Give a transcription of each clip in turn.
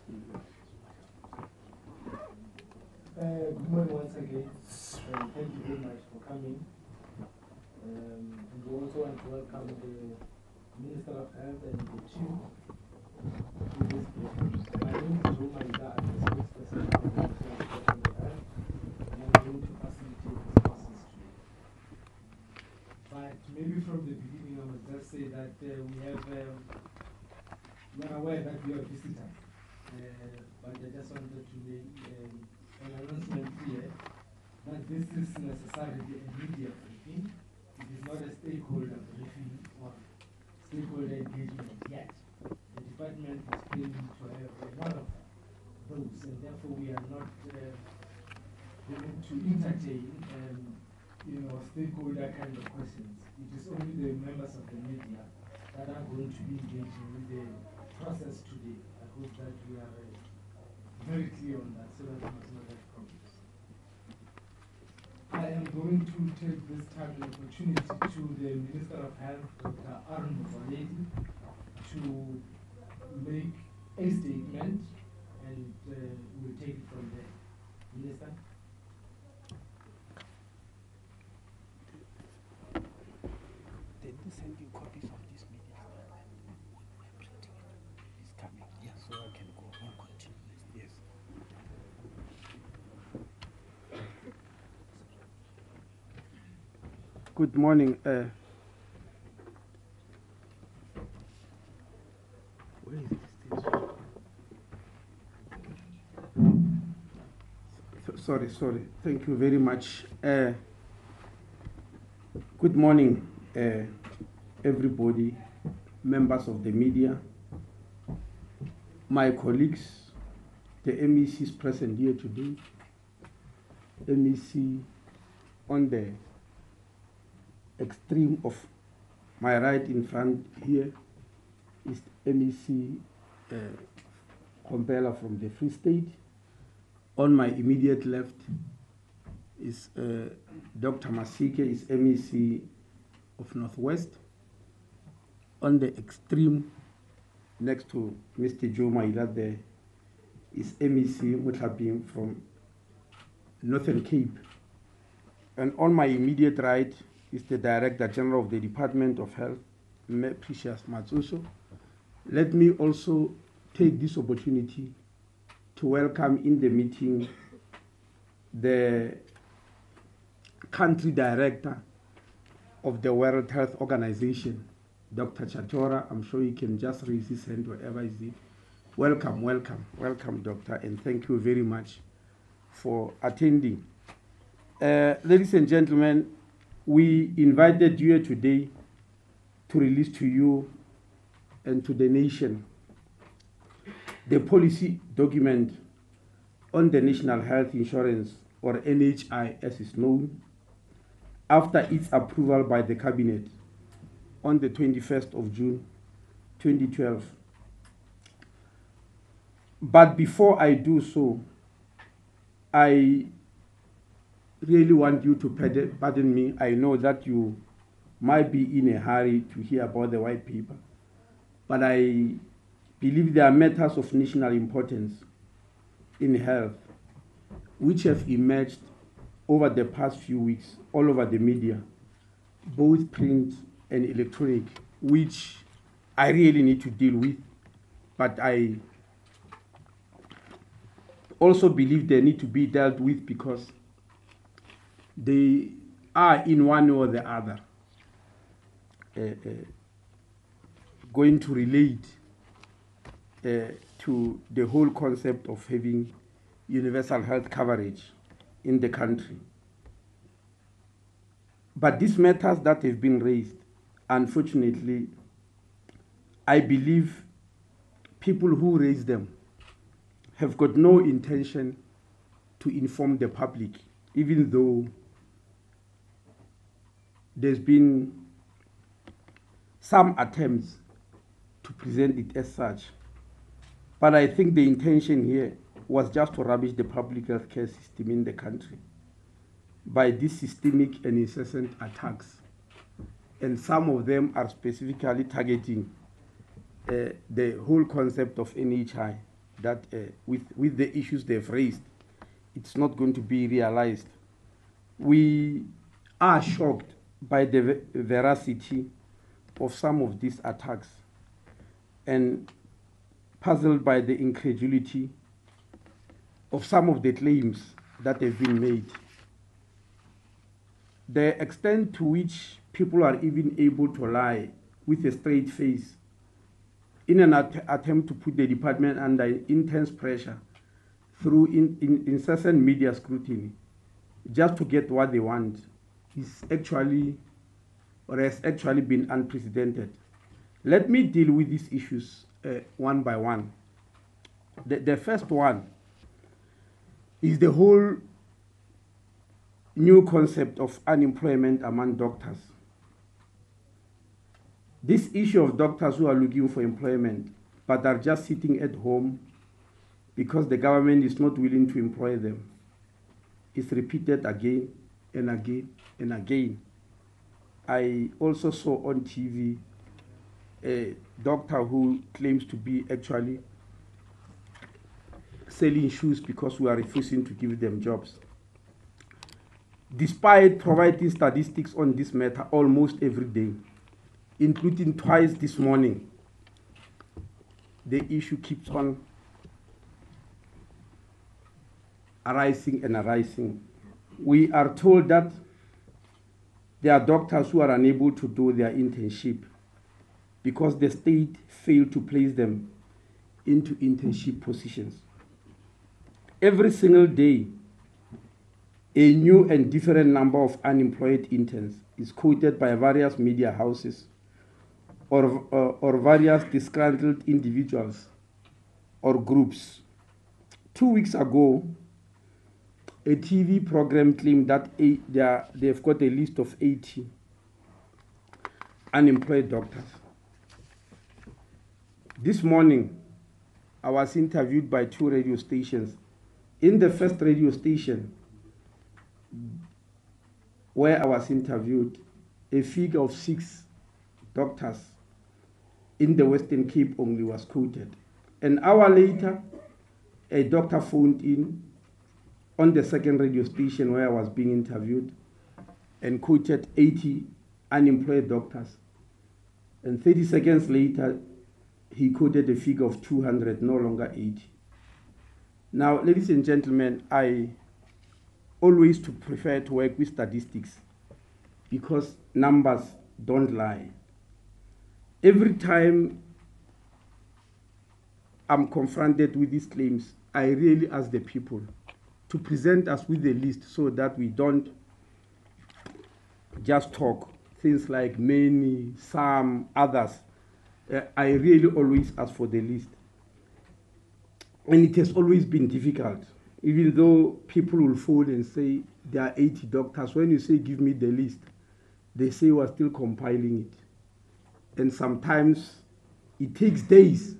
Good morning once again. Thank you very much for coming. And we also want to welcome the Minister of Health and the team to this briefing. My name is Rumaida, I'm the spokesperson of the Minister of Health, and I'm going to facilitate this process today. But maybe from the beginning, I must just say that we are aware that we are visitors. But I just wanted to make an announcement here that this is necessarily a media briefing. It is not a stakeholder briefing or stakeholder engagement yet. The department is planning to have a lot of those, and therefore we are not willing to entertain stakeholder kind of questions. It is only the members of the media that are going to be engaging with the process today. I hope that we are very clear on that so that we must not have problems. I am going to take this time and opportunity to the Minister of Health, Dr. Motsoaledi, to make a statement, and we'll take it from there. Minister? Did they send you copies of this media? We're printing it. It's coming. Yes, so I can go on continue. Yes. Good morning. Where is this thing? Sorry. Thank you very much. Good morning, everybody, members of the media, my colleagues, the MECs present here today, MEC on the extreme of my right in front here is MEC Phaahla from the Free State. On my immediate left is Dr. Masike, is MEC of Northwest. On the extreme, next to Mr. Joe Maila there, is MEC Mutlaping from Northern Cape. And on my immediate right is the Director General of the Department of Health, Precious Matsuso. Let me also take this opportunity to welcome in the meeting the Country Director of the World Health Organization, Dr. Chatora. I'm sure he can just raise his hand wherever he is. Welcome, Doctor, and thank you very much for attending. Ladies and gentlemen, we invited you here today to release to you and to the nation the policy document on the National Health Insurance, or NHI as is known, after its approval by the Cabinet on the 21st of June 2012. But before I do so, I really want you to pardon me. I know that you might be in a hurry to hear about the white paper, but I believe there are matters of national importance in health which have emerged over the past few weeks all over the media, both print and electronic, which I really need to deal with, but I also believe they need to be dealt with because they are in one or the other going to relate to the whole concept of having universal health coverage in the country. But these matters that have been raised, unfortunately, I believe people who raise them have got no intention to inform the public, even though there's been some attempts to present it as such. But I think the intention here was just to rubbish the public health care system in the country by these systemic and incessant attacks. And some of them are specifically targeting the whole concept of NHI that with the issues they've raised, it's not going to be realized. We are shocked by the veracity of some of these attacks and puzzled by the incredulity of some of the claims that have been made. The extent to which people are even able to lie with a straight face in an attempt to put the department under intense pressure through incessant media scrutiny just to get what they want is actually, or has actually been unprecedented. Let me deal with these issues one by one. The first one is the whole new concept of unemployment among doctors. This issue of doctors who are looking for employment but are just sitting at home because the government is not willing to employ them is repeated again and again and again. I also saw on TV a doctor who claims to be actually selling shoes because we are refusing to give them jobs. Despite providing statistics on this matter almost every day, including twice this morning, the issue keeps on arising and arising. We are told that there are doctors who are unable to do their internship because the state failed to place them into internship positions. Every single day, a new and different number of unemployed interns is quoted by various media houses or various disgruntled individuals or groups. 2 weeks ago, a TV program claimed that they've got a list of 80 unemployed doctors. This morning, I was interviewed by 2 radio stations. In the first radio station where I was interviewed, a figure of 6 doctors in the Western Cape only was quoted. An hour later, a doctor phoned in on the second radio station where I was being interviewed and quoted 80 unemployed doctors. And 30 seconds later, he quoted a figure of 200, no longer 80. Now, ladies and gentlemen, I always prefer to work with statistics because numbers don't lie. Every time I'm confronted with these claims, I really ask the people to present us with a list so that we don't just talk things like many, some, others. I really always ask for the list. And it has always been difficult, even though people will phone and say there are 80 doctors. When you say give me the list, they say we're still compiling it. And sometimes it takes days,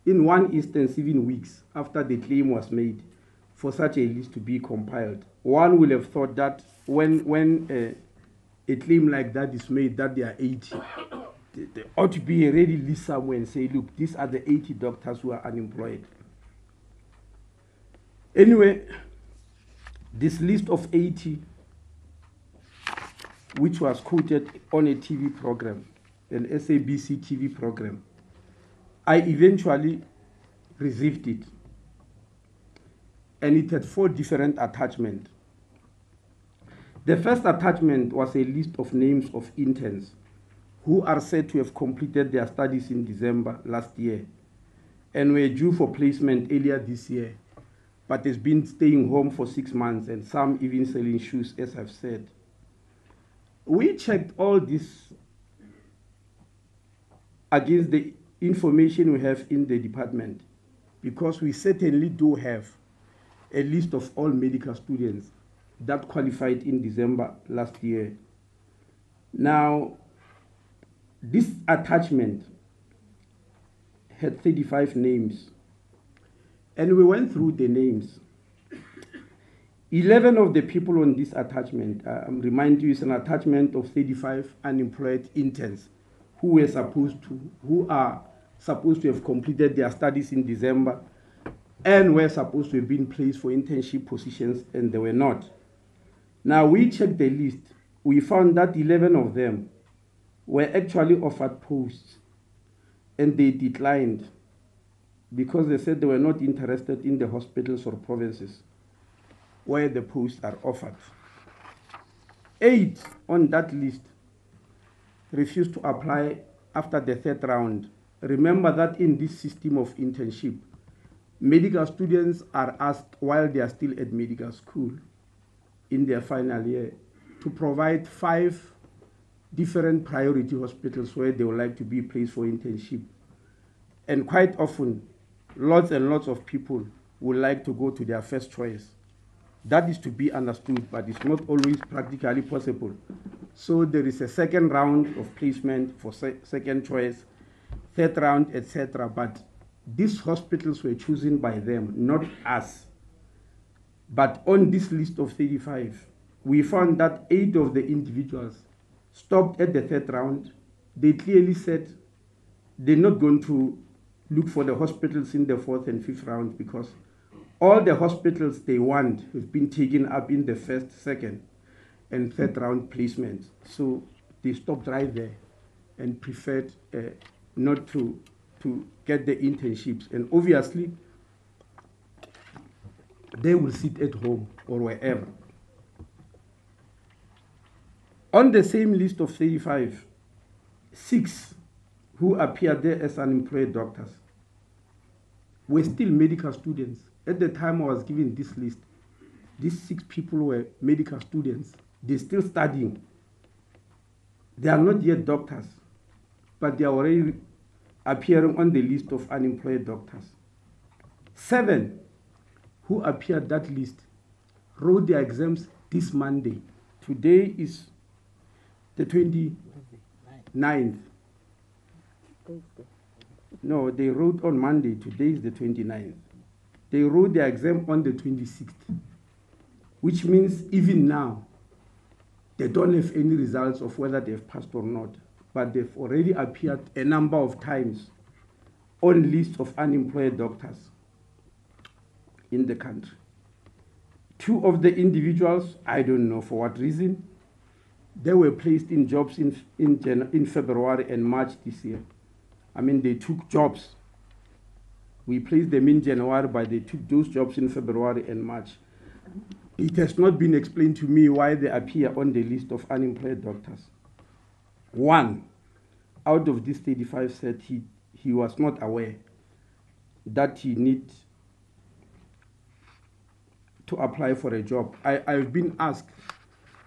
in one instance even weeks, after the claim was made, for such a list to be compiled. One will have thought that when a claim like that is made, that there are 80, there ought to be a ready list somewhere and say, look, these are the 80 doctors who are unemployed. Anyway, this list of 80, which was quoted on a TV program, an SABC TV program, I eventually received it. And it had 4 different attachments. The first attachment was a list of names of interns who are said to have completed their studies in December last year and were due for placement earlier this year, but has been staying home for 6 months and some even selling shoes, as I've said. We checked all this against the information we have in the department because we certainly do have a list of all medical students that qualified in December last year. Now, this attachment had 35 names, and we went through the names. 11 of the people on this attachment, remind you, is an attachment of 35 unemployed interns who are supposed to have completed their studies in December, and were supposed to have been placed for internship positions, and they were not. Now, we checked the list. We found that 11 of them were actually offered posts, and they declined because they said they were not interested in the hospitals or provinces where the posts are offered. 8 on that list refused to apply after the 3rd round. Remember that in this system of internship, medical students are asked while they are still at medical school in their final year to provide 5 different priority hospitals where they would like to be placed for internship. And quite often, lots and lots of people would like to go to their first choice. That is to be understood, but it's not always practically possible. So there is a 2nd round of placement for second choice, 3rd round, etc. But these hospitals were chosen by them, not us. But on this list of 35, we found that 8 of the individuals stopped at the 3rd round. They clearly said they're not going to look for the hospitals in the 4th and 5th round because all the hospitals they want have been taken up in the 1st, 2nd, and 3rd round placements. So they stopped right there and preferred not to get the internships. And obviously, they will sit at home or wherever. On the same list of 35, 6 who appeared there as unemployed doctors were still medical students. At the time I was given this list, these 6 people were medical students. They're still studying. They are not yet doctors, but they are already appearing on the list of unemployed doctors. 7 who appeared that list wrote their exams this Monday. Today is the 29th. No, they wrote on Monday. Today is the 29th. They wrote their exam on the 26th, which means even now, they don't have any results of whether they've passed or not, but they've already appeared a number of times on lists of unemployed doctors in the country. 2 of the individuals, I don't know for what reason, they were placed in jobs in February and March this year. I mean, they took jobs. We placed them in January, but they took those jobs in February and March. It has not been explained to me why they appear on the list of unemployed doctors. 1 out of these 35 said he was not aware that he needs to apply for a job. I've been asked,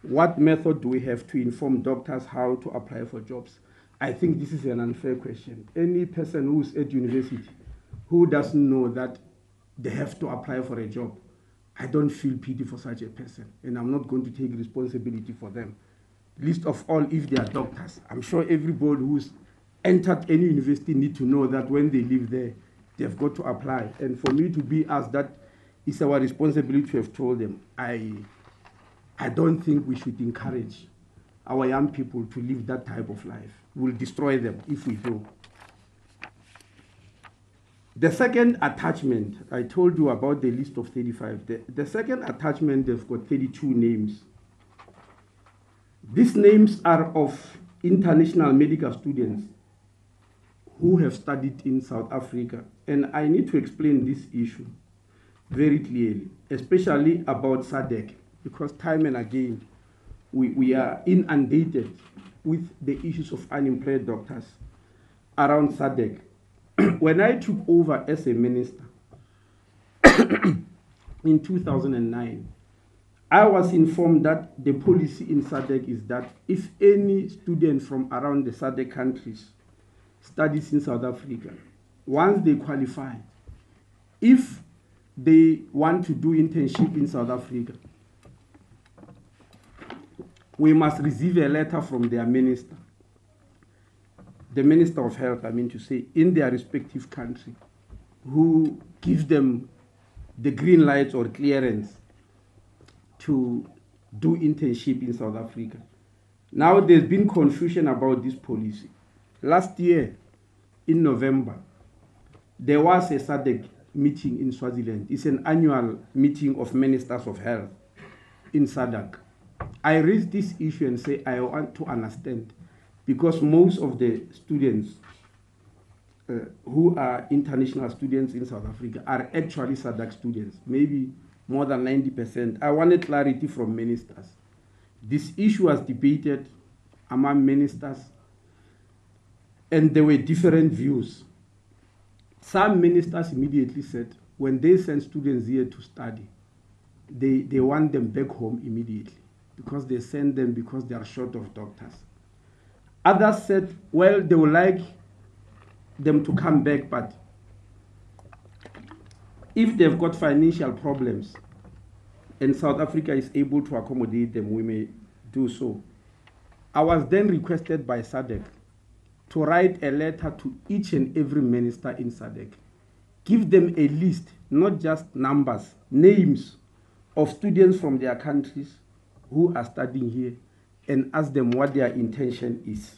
what method do we have to inform doctors how to apply for jobs? I think this is an unfair question. Any person who's at university who doesn't know that they have to apply for a job, I don't feel pity for such a person, and I'm not going to take responsibility for them. Least of all if they are doctors. I'm sure everybody who's entered any university need to know that when they live there, they've got to apply. And for me to be asked that, it's our responsibility to have told them. I don't think we should encourage our young people to live that type of life. We'll destroy them if we do. The second attachment, I told you about the list of 35. The second attachment, they've got 32 names. These names are of international medical students who have studied in South Africa. And I need to explain this issue very clearly, especially about SADC, because time and again, we are inundated with the issues of unemployed doctors around SADC. When I took over as a minister in 2009, I was informed that the policy in SADC is that if any student from around the SADC countries studies in South Africa, once they qualify, if they want to do internship in South Africa, we must receive a letter from their minister, the Minister of Health, I mean to say, in their respective country, who gives them the green light or clearance to do internship in South Africa. Now there's been confusion about this policy. Last year, in November, there was a SADC meeting in Swaziland. It's an annual meeting of ministers of health in SADC. I raised this issue and say I want to understand, because most of the students who are international students in South Africa are actually SADC students, maybe more than 90%. I wanted clarity from ministers. This issue was debated among ministers, and there were different views. Some ministers immediately said when they send students here to study, they want them back home immediately, because they send them because they are short of doctors. Others said, well, they would like them to come back, but if they've got financial problems and South Africa is able to accommodate them, we may do so. I was then requested by SADC to write a letter to each and every minister in SADC. Give them a list, not just numbers, names of students from their countries who are studying here, and ask them what their intention is.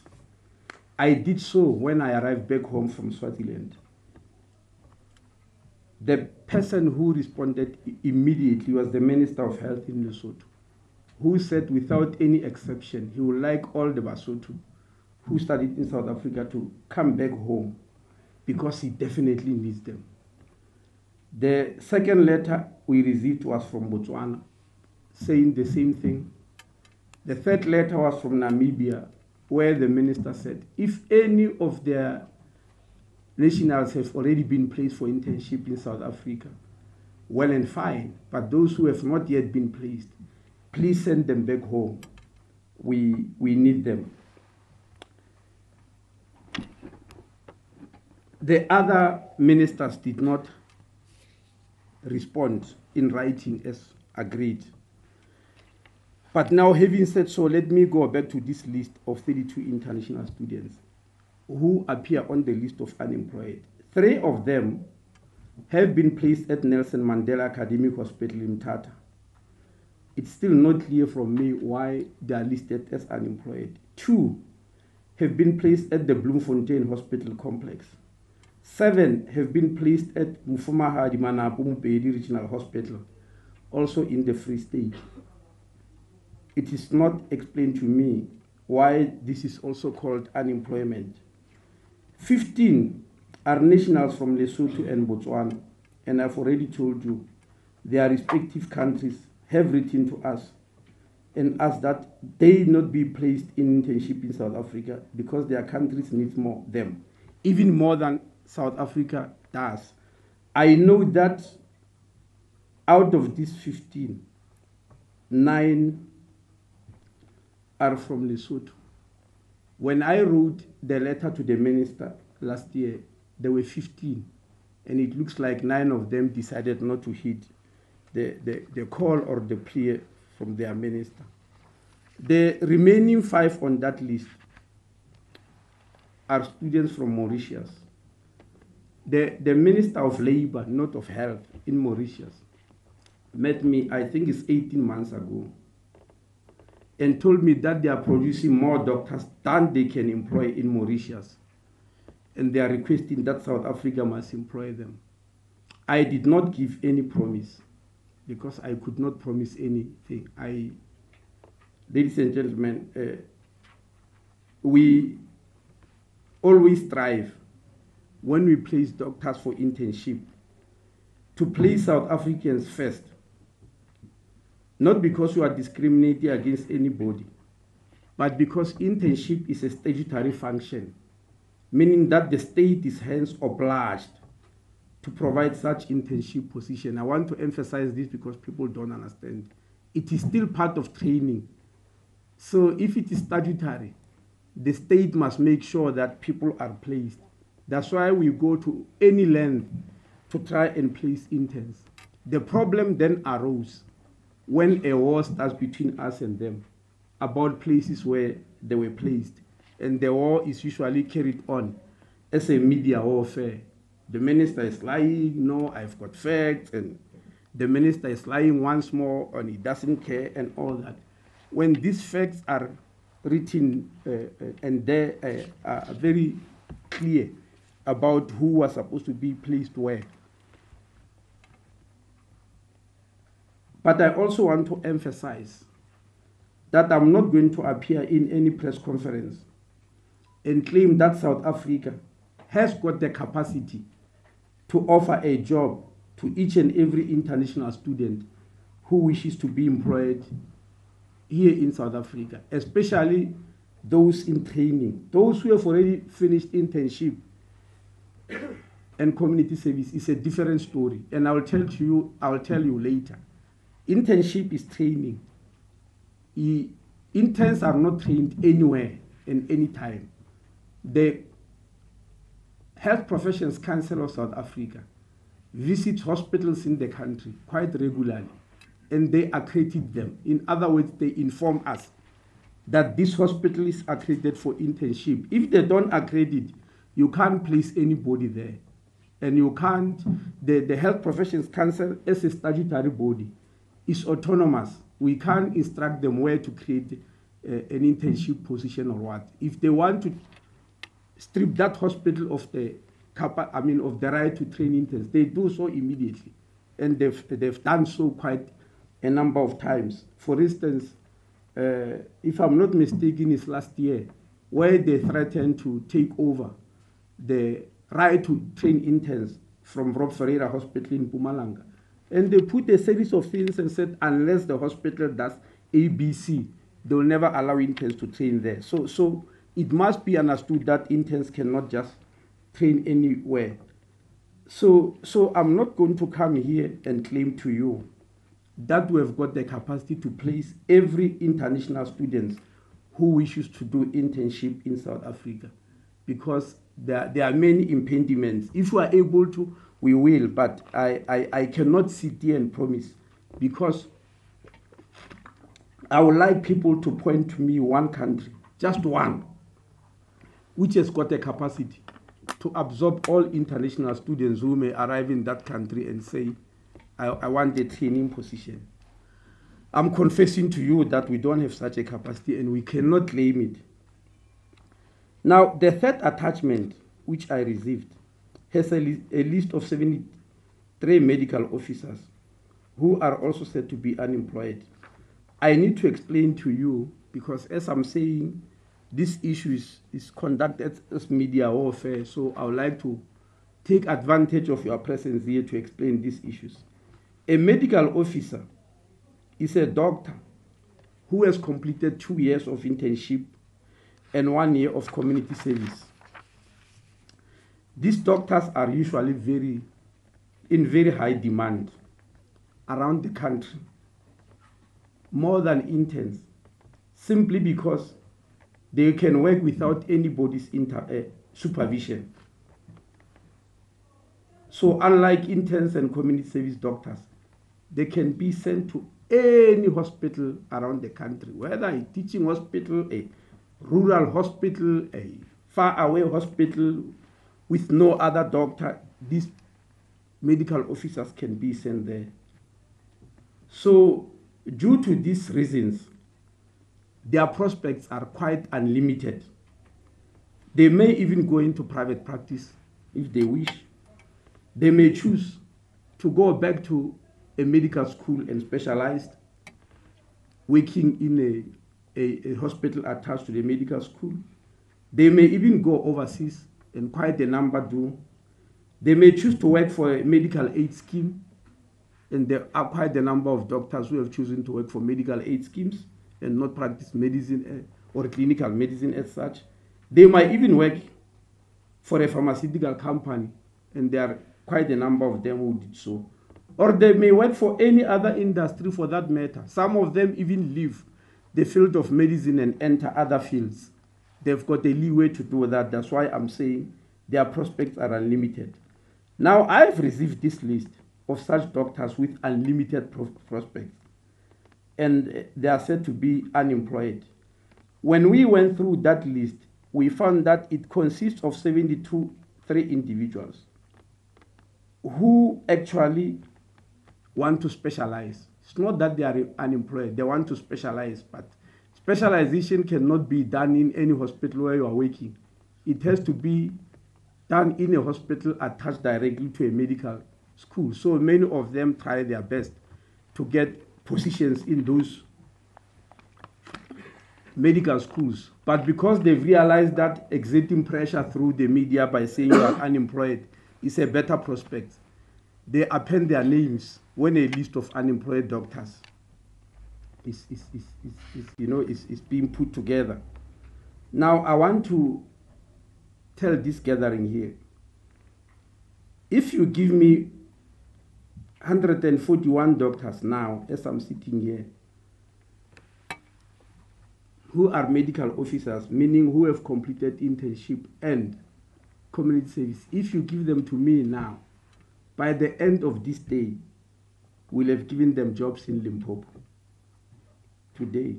I did so when I arrived back home from Swaziland. The person who responded immediately was the Minister of Health in Lesotho, who said without any exception, he would like all the Basotho who studied in South Africa to come back home because he definitely needs them. The second letter we received was from Botswana, saying the same thing. The third letter was from Namibia, where the minister said, if any of their nationals have already been placed for internship in South Africa, well and fine, but those who have not yet been placed, please send them back home. We need them. The other ministers did not respond in writing as agreed. But now, having said so, let me go back to this list of 32 international students who appear on the list of unemployed. 3 of them have been placed at Nelson Mandela Academic Hospital in Mthatha. It's still not clear from me why they are listed as unemployed. 2 have been placed at the Bloemfontein Hospital Complex. 7 have been placed at Mufumahadi Manapo Mupedi Regional Hospital, also in the Free State. It is not explained to me why this is also called unemployment. 15 are nationals from Lesotho and Botswana, and I've already told you their respective countries have written to us and asked that they not be placed in internship in South Africa because their countries need more them, even more than South Africa does. I know that out of these 15, 9 are from Lesotho. When I wrote the letter to the minister last year, there were 15, and it looks like 9 of them decided not to heed the call or the plea from their minister. The remaining 5 on that list are students from Mauritius. The Minister of Labor, not of Health, in Mauritius, met me, I think it's 18 months ago, and told me that they are producing more doctors than they can employ in Mauritius. And they are requesting that South Africa must employ them. I did not give any promise because I could not promise anything. Ladies and gentlemen, we always strive when we place doctors for internship to place South Africans first. Not because we are discriminating against anybody, but because internship is a statutory function, meaning that the state is hence obliged to provide such internship position. I want to emphasize this because people don't understand. It is still part of training. So if it is statutory, the state must make sure that people are placed. That's why we go to any length to try and place interns. The problem then arose when a war starts between us and them about places where they were placed. And the war is usually carried on as a media warfare. The minister is lying, no, I've got facts, and the minister is lying once more, and he doesn't care, and all that. When these facts are written and they are very clear about who was supposed to be placed where, But I also want to emphasize that I'm not going to appear in any press conference and claim that South Africa has got the capacity to offer a job to each and every international student who wishes to be employed here in South Africa, especially those in training. Those who have already finished internship and community service is a different story, and I will tell you later. Internship is training. Interns are not trained anywhere and anytime. The Health Professions Council of South Africa visits hospitals in the country quite regularly, and they accredit them. In other words, they inform us that this hospital is accredited for internship. If they don't accredit, you can't place anybody there. And you can't, the Health Professions Council as a statutory body is autonomous. We can't instruct them where to create an internship position or what. If they want to strip that hospital of the right to train interns, they do so immediately. And they've done so quite a number of times. For instance, if I'm not mistaken, it's last year, where they threatened to take over the right to train interns from Rob Ferreira Hospital in Mpumalanga. And they put a series of things and said, unless the hospital does ABC, they will never allow interns to train there. So it must be understood that interns cannot just train anywhere. So I'm not going to come here and claim to you that we have got the capacity to place every international student who wishes to do internship in South Africa, because there are many impediments. If we are able to, we will, but I cannot sit here and promise, because I would like people to point to me one country, just one, which has got the capacity to absorb all international students who may arrive in that country and say, I want a training position. I'm confessing to you that we don't have such a capacity and we cannot claim it. Now, the third attachment, which I received, has a list of 73 medical officers who are also said to be unemployed. I need to explain to you, because as I'm saying, this issue is conducted as media warfare, so I would like to take advantage of your presence here to explain these issues. A medical officer is a doctor who has completed 2 years of internship and 1 year of community service. These doctors are usually in very high demand around the country, more than interns, simply because they can work without anybody's supervision. So unlike interns and community service doctors, they can be sent to any hospital around the country, whether a teaching hospital, a rural hospital, a far away hospital with no other doctor. These medical officers can be sent there. So due to these reasons, their prospects are quite unlimited. They may even go into private practice if they wish. They may choose to go back to a medical school and specialized, working in a hospital attached to the medical school. They may even go overseas, and quite a number do. They may choose to work for a medical aid scheme, and there are quite a number of doctors who have chosen to work for medical aid schemes and not practice medicine or clinical medicine as such. They might even work for a pharmaceutical company, and there are quite a number of them who did so. Or they may work for any other industry for that matter. Some of them even leave the field of medicine and enter other fields. They've got a leeway to do that. That's why I'm saying their prospects are unlimited. Now, I've received this list of such doctors with unlimited prospects, and they are said to be unemployed. When we went through that list, we found that it consists of 73 individuals who actually want to specialize. It's not that they are unemployed, they want to specialize, but specialization cannot be done in any hospital where you are working. It has to be done in a hospital attached directly to a medical school. So many of them try their best to get positions in those medical schools. But because they've realized that exerting pressure through the media by saying you are unemployed is a better prospect, they append their names when a list of unemployed doctors is being put together. Now, I want to tell this gathering here, if you give me 141 doctors now, as I'm sitting here, who are medical officers, meaning who have completed internship and community service, if you give them to me now, by the end of this day, we'll have given them jobs in Limpopo. Today,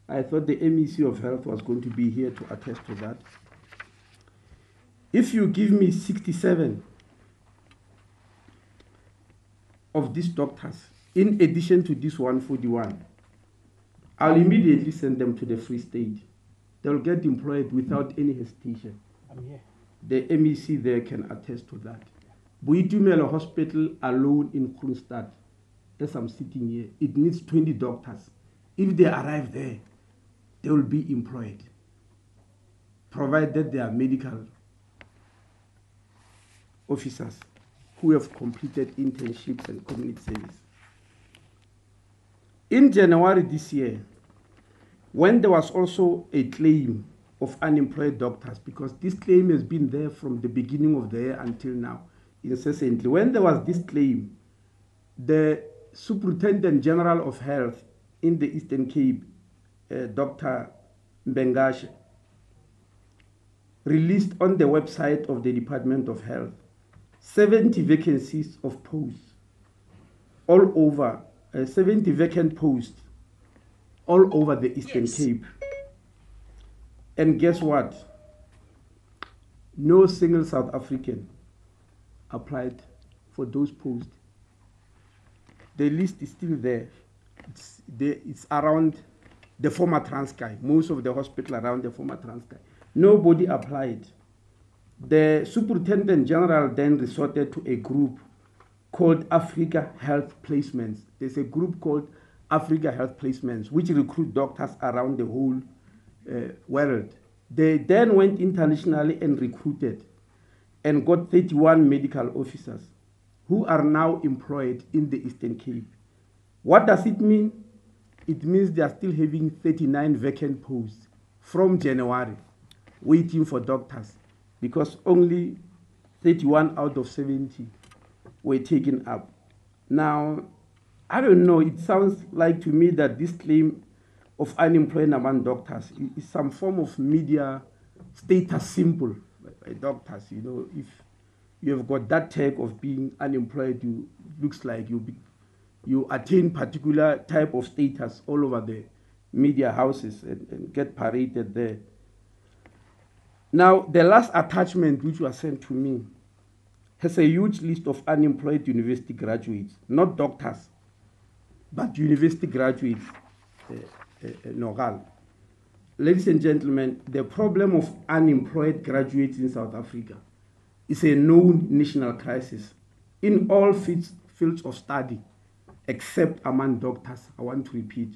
I thought the MEC of Health was going to be here to attest to that. If you give me 67 of these doctors, in addition to this 141, I'll immediately send them to the Free State. They'll get employed without any hesitation. I'm here. The MEC there can attest to that. Boitumelo Hospital alone in Kroonstad, as I'm sitting here, it needs 20 doctors. If they arrive there, they will be employed, provided they are medical officers who have completed internships and community service. In January this year, when there was also a claim of unemployed doctors, because this claim has been there from the beginning of the year until now, incessantly, when there was this claim, the Superintendent General of Health in the Eastern Cape, Dr. Mbengashe, released on the website of the Department of Health 70 vacancies of posts all over, 70 vacant posts all over the Eastern Cape. And guess what? No single South African applied for those posts. The list is still there. It's around the former Transkei, most of the hospital around the former Transkei. Nobody applied. The Superintendent General then resorted to a group called Africa Health Placements. There's a group called Africa Health Placements, which recruit doctors around the whole world. They then went internationally and recruited and got 31 medical officers who are now employed in the Eastern Cape. What does it mean? It means they are still having 39 vacant posts from January, waiting for doctors, because only 31 out of 70 were taken up. Now, I don't know, it sounds like to me that this claim of unemployment among doctors is some form of media status symbol by doctors. You know, if you have got that tag of being unemployed, you looks like you attain particular type of status all over the media houses and get paraded there. Now, the last attachment which was sent to me has a huge list of unemployed university graduates, not doctors, but university graduates, Nogal. Ladies and gentlemen, the problem of unemployed graduates in South Africa is a known national crisis in all fields of study, except among doctors. I want to repeat.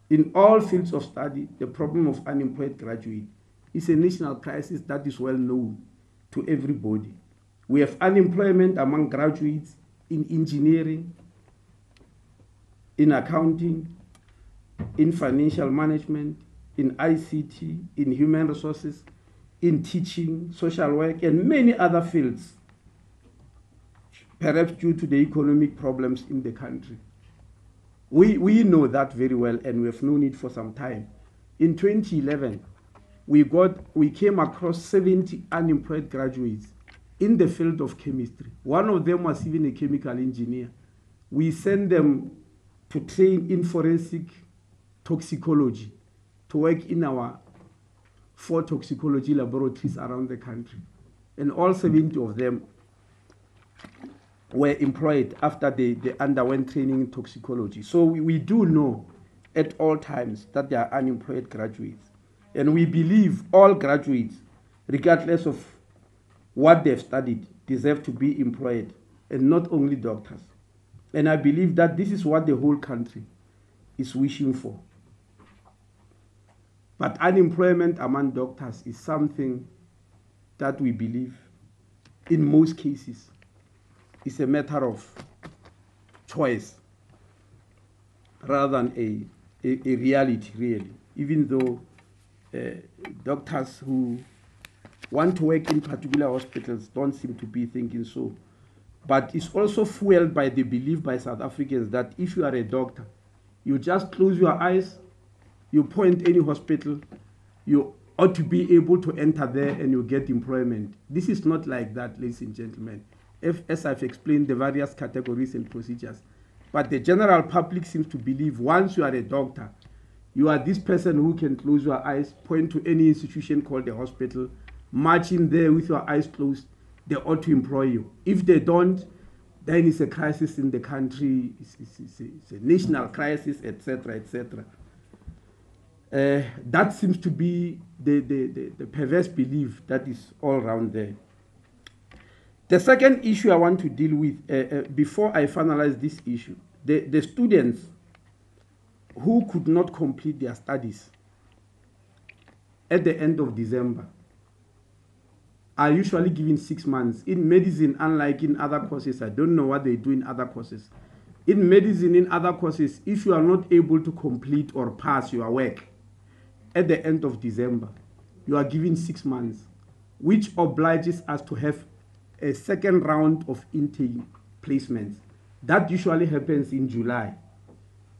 In all fields of study, the problem of unemployed graduates is a national crisis that is well known to everybody. We have unemployment among graduates in engineering, in accounting, in financial management, in ICT, in human resources, in teaching, social work, and many other fields, perhaps due to the economic problems in the country. We know that very well, and we have known it for some time. In 2011, we came across 70 unemployed graduates in the field of chemistry. One of them was even a chemical engineer. We sent them to train in forensic toxicology, to work in our 4 toxicology laboratories around the country. And all 70 of them were employed after they underwent training in toxicology. So we do know at all times that they are unemployed graduates. And we believe all graduates, regardless of what they've studied, deserve to be employed, and not only doctors. And I believe that this is what the whole country is wishing for. But unemployment among doctors is something that we believe, in most cases, is a matter of choice rather than a reality, really. Even though doctors who want to work in particular hospitals don't seem to be thinking so. But it's also fueled by the belief by South Africans that if you are a doctor, you just close your eyes, you point any hospital, you ought to be able to enter there and you get employment. This is not like that, ladies and gentlemen, as I've explained the various categories and procedures. But the general public seems to believe once you are a doctor, you are this person who can close your eyes, point to any institution called a hospital, march in there with your eyes closed, they ought to employ you. If they don't, then it's a crisis in the country, it's a national crisis, etc., etc. That seems to be the perverse belief that is all around there. The second issue I want to deal with, before I finalize this issue, the students who could not complete their studies at the end of December are usually given 6 months. In medicine, unlike in other courses, I don't know what they do in other courses. In medicine, in other courses, if you are not able to complete or pass your work at the end of December, you are given 6 months, which obliges us to have a second round of intake placements. That usually happens in July.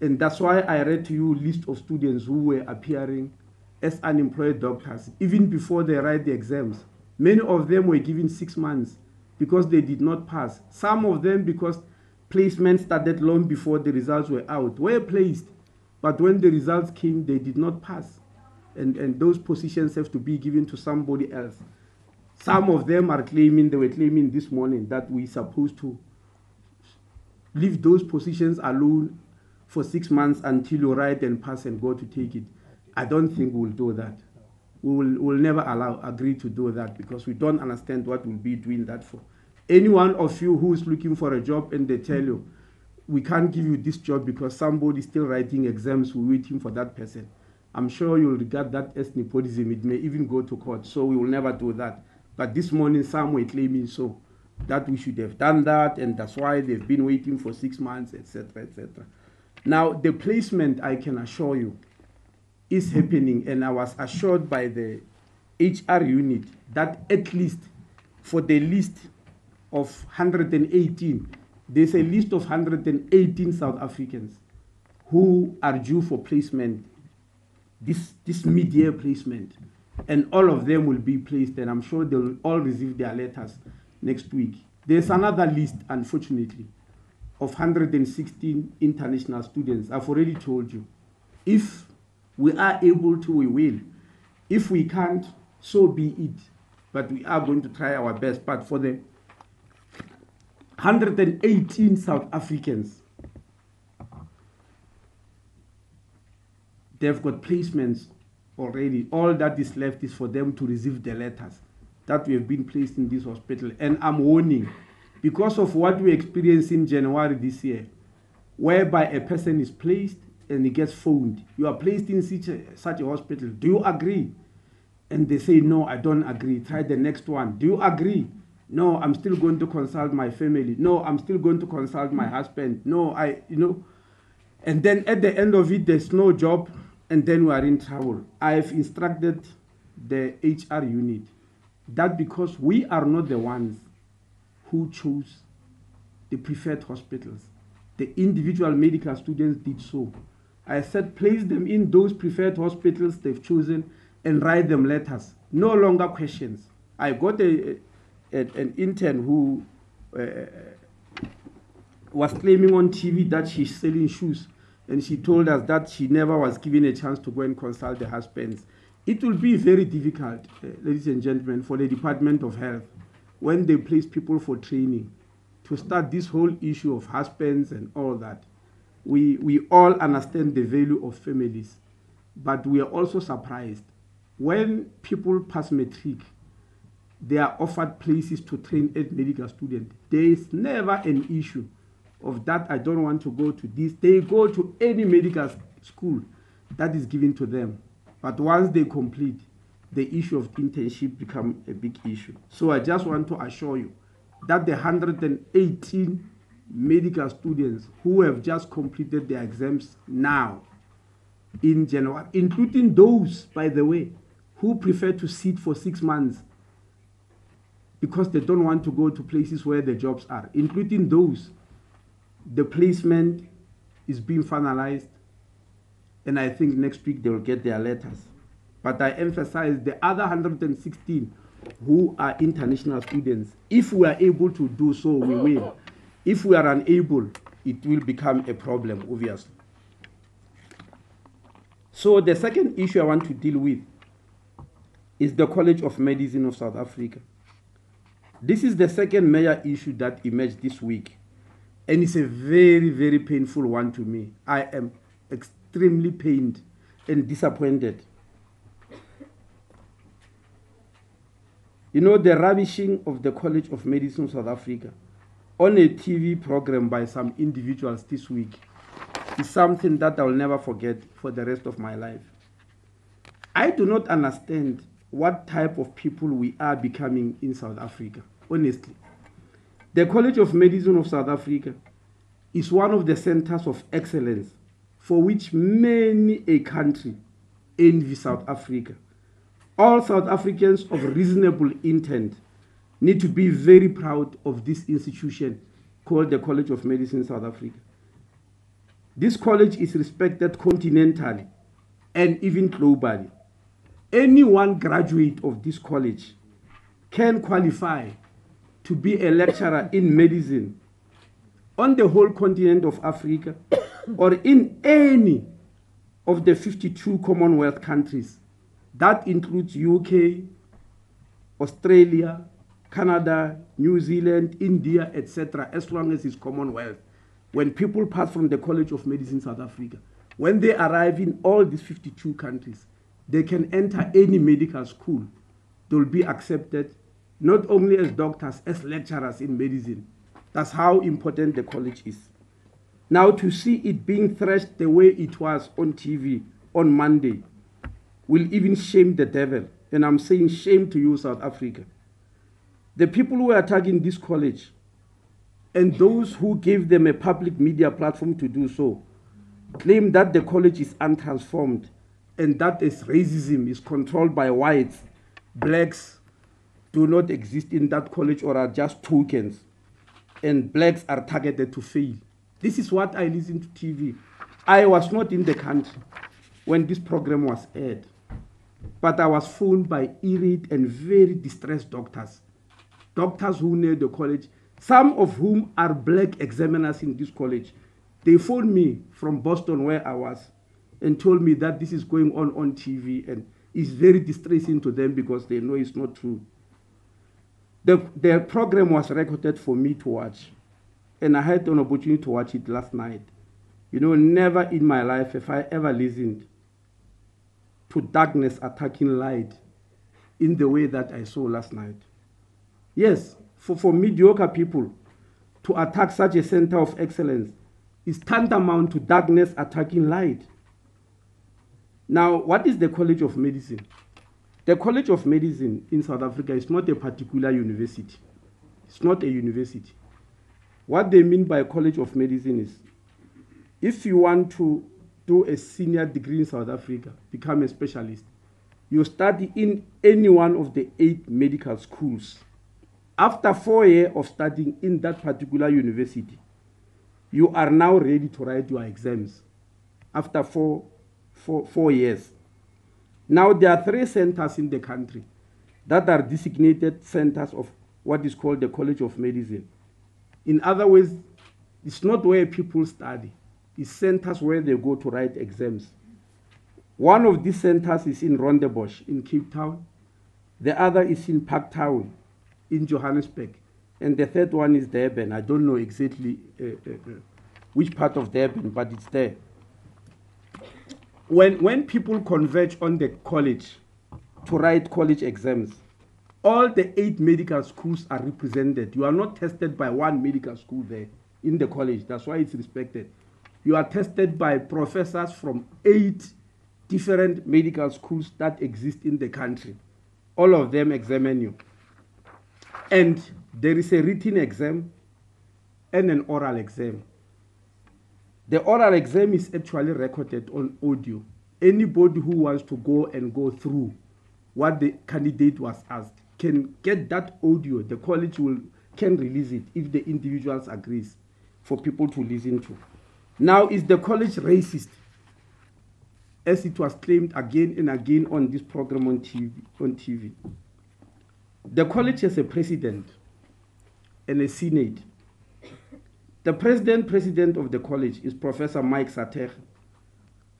And that's why I read to you a list of students who were appearing as unemployed doctors, even before they write the exams. Many of them were given 6 months because they did not pass. Some of them because placement started long before the results were out, were placed. But when the results came, they did not pass. And those positions have to be given to somebody else. Some of them are claiming, they were claiming this morning that we're supposed to leave those positions alone for 6 months until you write and pass and go to take it. I don't think we'll do that. We'll never agree to do that because we don't understand what we'll be doing that for. Any one of you who is looking for a job and they tell you, we can't give you this job because somebody's still writing exams, we're waiting for that person. I'm sure you'll regard that as nepotism. It may even go to court, so we will never do that. But this morning, some were claiming so, that we should have done that, and that's why they've been waiting for 6 months, etc., etc. Now, the placement, I can assure you, is happening, and I was assured by the HR unit that at least for the list of 118, there's a list of 118 South Africans who are due for placement, this mid-year placement, and all of them will be placed, and I'm sure they'll all receive their letters next week. There's another list, unfortunately, of 116 international students. I've already told you. If we are able to, we will. If we can't, so be it. But we are going to try our best. But for the 118 South Africans, they've got placements already. All that is left is for them to receive the letters that we have been placed in this hospital. And I'm warning, because of what we experienced in January this year, whereby a person is placed and he gets phoned. You are placed in such a hospital. Do you agree? And they say, no, I don't agree. Try the next one. Do you agree? No, I'm still going to consult my family. No, I'm still going to consult my husband. No, And then at the end of it, there's no job, and then we are in trouble. I've instructed the HR unit that because we are not the ones who chose the preferred hospitals, the individual medical students did so. I said, place them in those preferred hospitals they've chosen and write them letters. No longer questions. I got an intern who was claiming on TV that she's selling shoes, and she told us that she never was given a chance to go and consult the husbands. It will be very difficult, ladies and gentlemen, for the Department of Health, when they place people for training, to start this whole issue of husbands and all that. We all understand the value of families, but we are also surprised. When people pass matric, they are offered places to train as medical students. There is never an issue of that, I don't want to go to this. They go to any medical school that is given to them. But once they complete, the issue of internship become a big issue. So I just want to assure you that the 118 medical students who have just completed their exams now in January, including those, by the way, who prefer to sit for 6 months because they don't want to go to places where the jobs are, including those, the placement is being finalized, and I think next week they will get their letters. But I emphasize the other 116 who are international students. If we are able to do so, we will. If we are unable, it will become a problem, obviously. So the second issue I want to deal with is the College of Medicine of South Africa. This is the second major issue that emerged this week, and it's a very, very painful one to me. I am extremely pained and disappointed. You know, the ravishing of the College of Medicine of South Africa on a TV program by some individuals this week is something that I will never forget for the rest of my life. I do not understand what type of people we are becoming in South Africa, honestly. The College of Medicine of South Africa is one of the centers of excellence for which many a country envies South Africa. All South Africans of reasonable intent need to be very proud of this institution called the College of Medicine South Africa. This college is respected continentally and even globally. Any one graduate of this college can qualify to be a lecturer in medicine on the whole continent of Africa or in any of the 52 Commonwealth countries. That includes UK, Australia, Canada, New Zealand, India, etc., as long as it's Commonwealth. When people pass from the College of Medicine South Africa, when they arrive in all these 52 countries, they can enter any medical school. They'll be accepted not only as doctors, as lecturers in medicine. That's how important the college is. Now, to see it being thrashed the way it was on TV on Monday will even shame the devil. And I'm saying shame to you, South Africa. The people who are attacking this college and those who gave them a public media platform to do so claim that the college is untransformed and that its racism is controlled by whites. Blacks do not exist in that college or are just tokens, and blacks are targeted to fail. This is what I listened to TV. I was not in the country when this program was aired, but I was phoned by irate and very distressed doctors who know the college, some of whom are black examiners in this college. They phoned me from Boston, where I was, and told me that this is going on TV, and it's very distressing to them because they know it's not true. The program was recorded for me to watch, and I had an opportunity to watch it last night. You know, never in my life have I ever listened to darkness attacking light in the way that I saw last night. Yes, for mediocre people to attack such a center of excellence is tantamount to darkness attacking light. Now, what is the College of Medicine? The College of Medicine in South Africa is not a particular university. It's not a university. What they mean by College of Medicine is, if you want to do a senior degree in South Africa, become a specialist, you study in any one of the 8 medical schools. After 4 years of studying in that particular university, you are now ready to write your exams after four years. Now, there are 3 centers in the country that are designated centers of what is called the College of Medicine. In other words, it's not where people study. It's centers where they go to write exams. One of these centers is in Rondebosch in Cape Town. The other is in Parktown in Johannesburg. And the third one is Durban. I don't know exactly which part of Durban, but it's there. When people converge on the college to write college exams, all the 8 medical schools are represented. You are not tested by one medical school there. in the college. That's why it's respected. You are tested by professors from 8 different medical schools that exist in the country. All of them examine you. And there is a written exam and an oral exam. The oral exam is actually recorded on audio. Anybody who wants to go through what the candidate was asked can get that audio. The college can release it if the individuals agrees for people to listen to. Now, is the college racist, as it was claimed again and again on this program on TV? The college has a president and a senate. The president of the college is Professor Mike Sater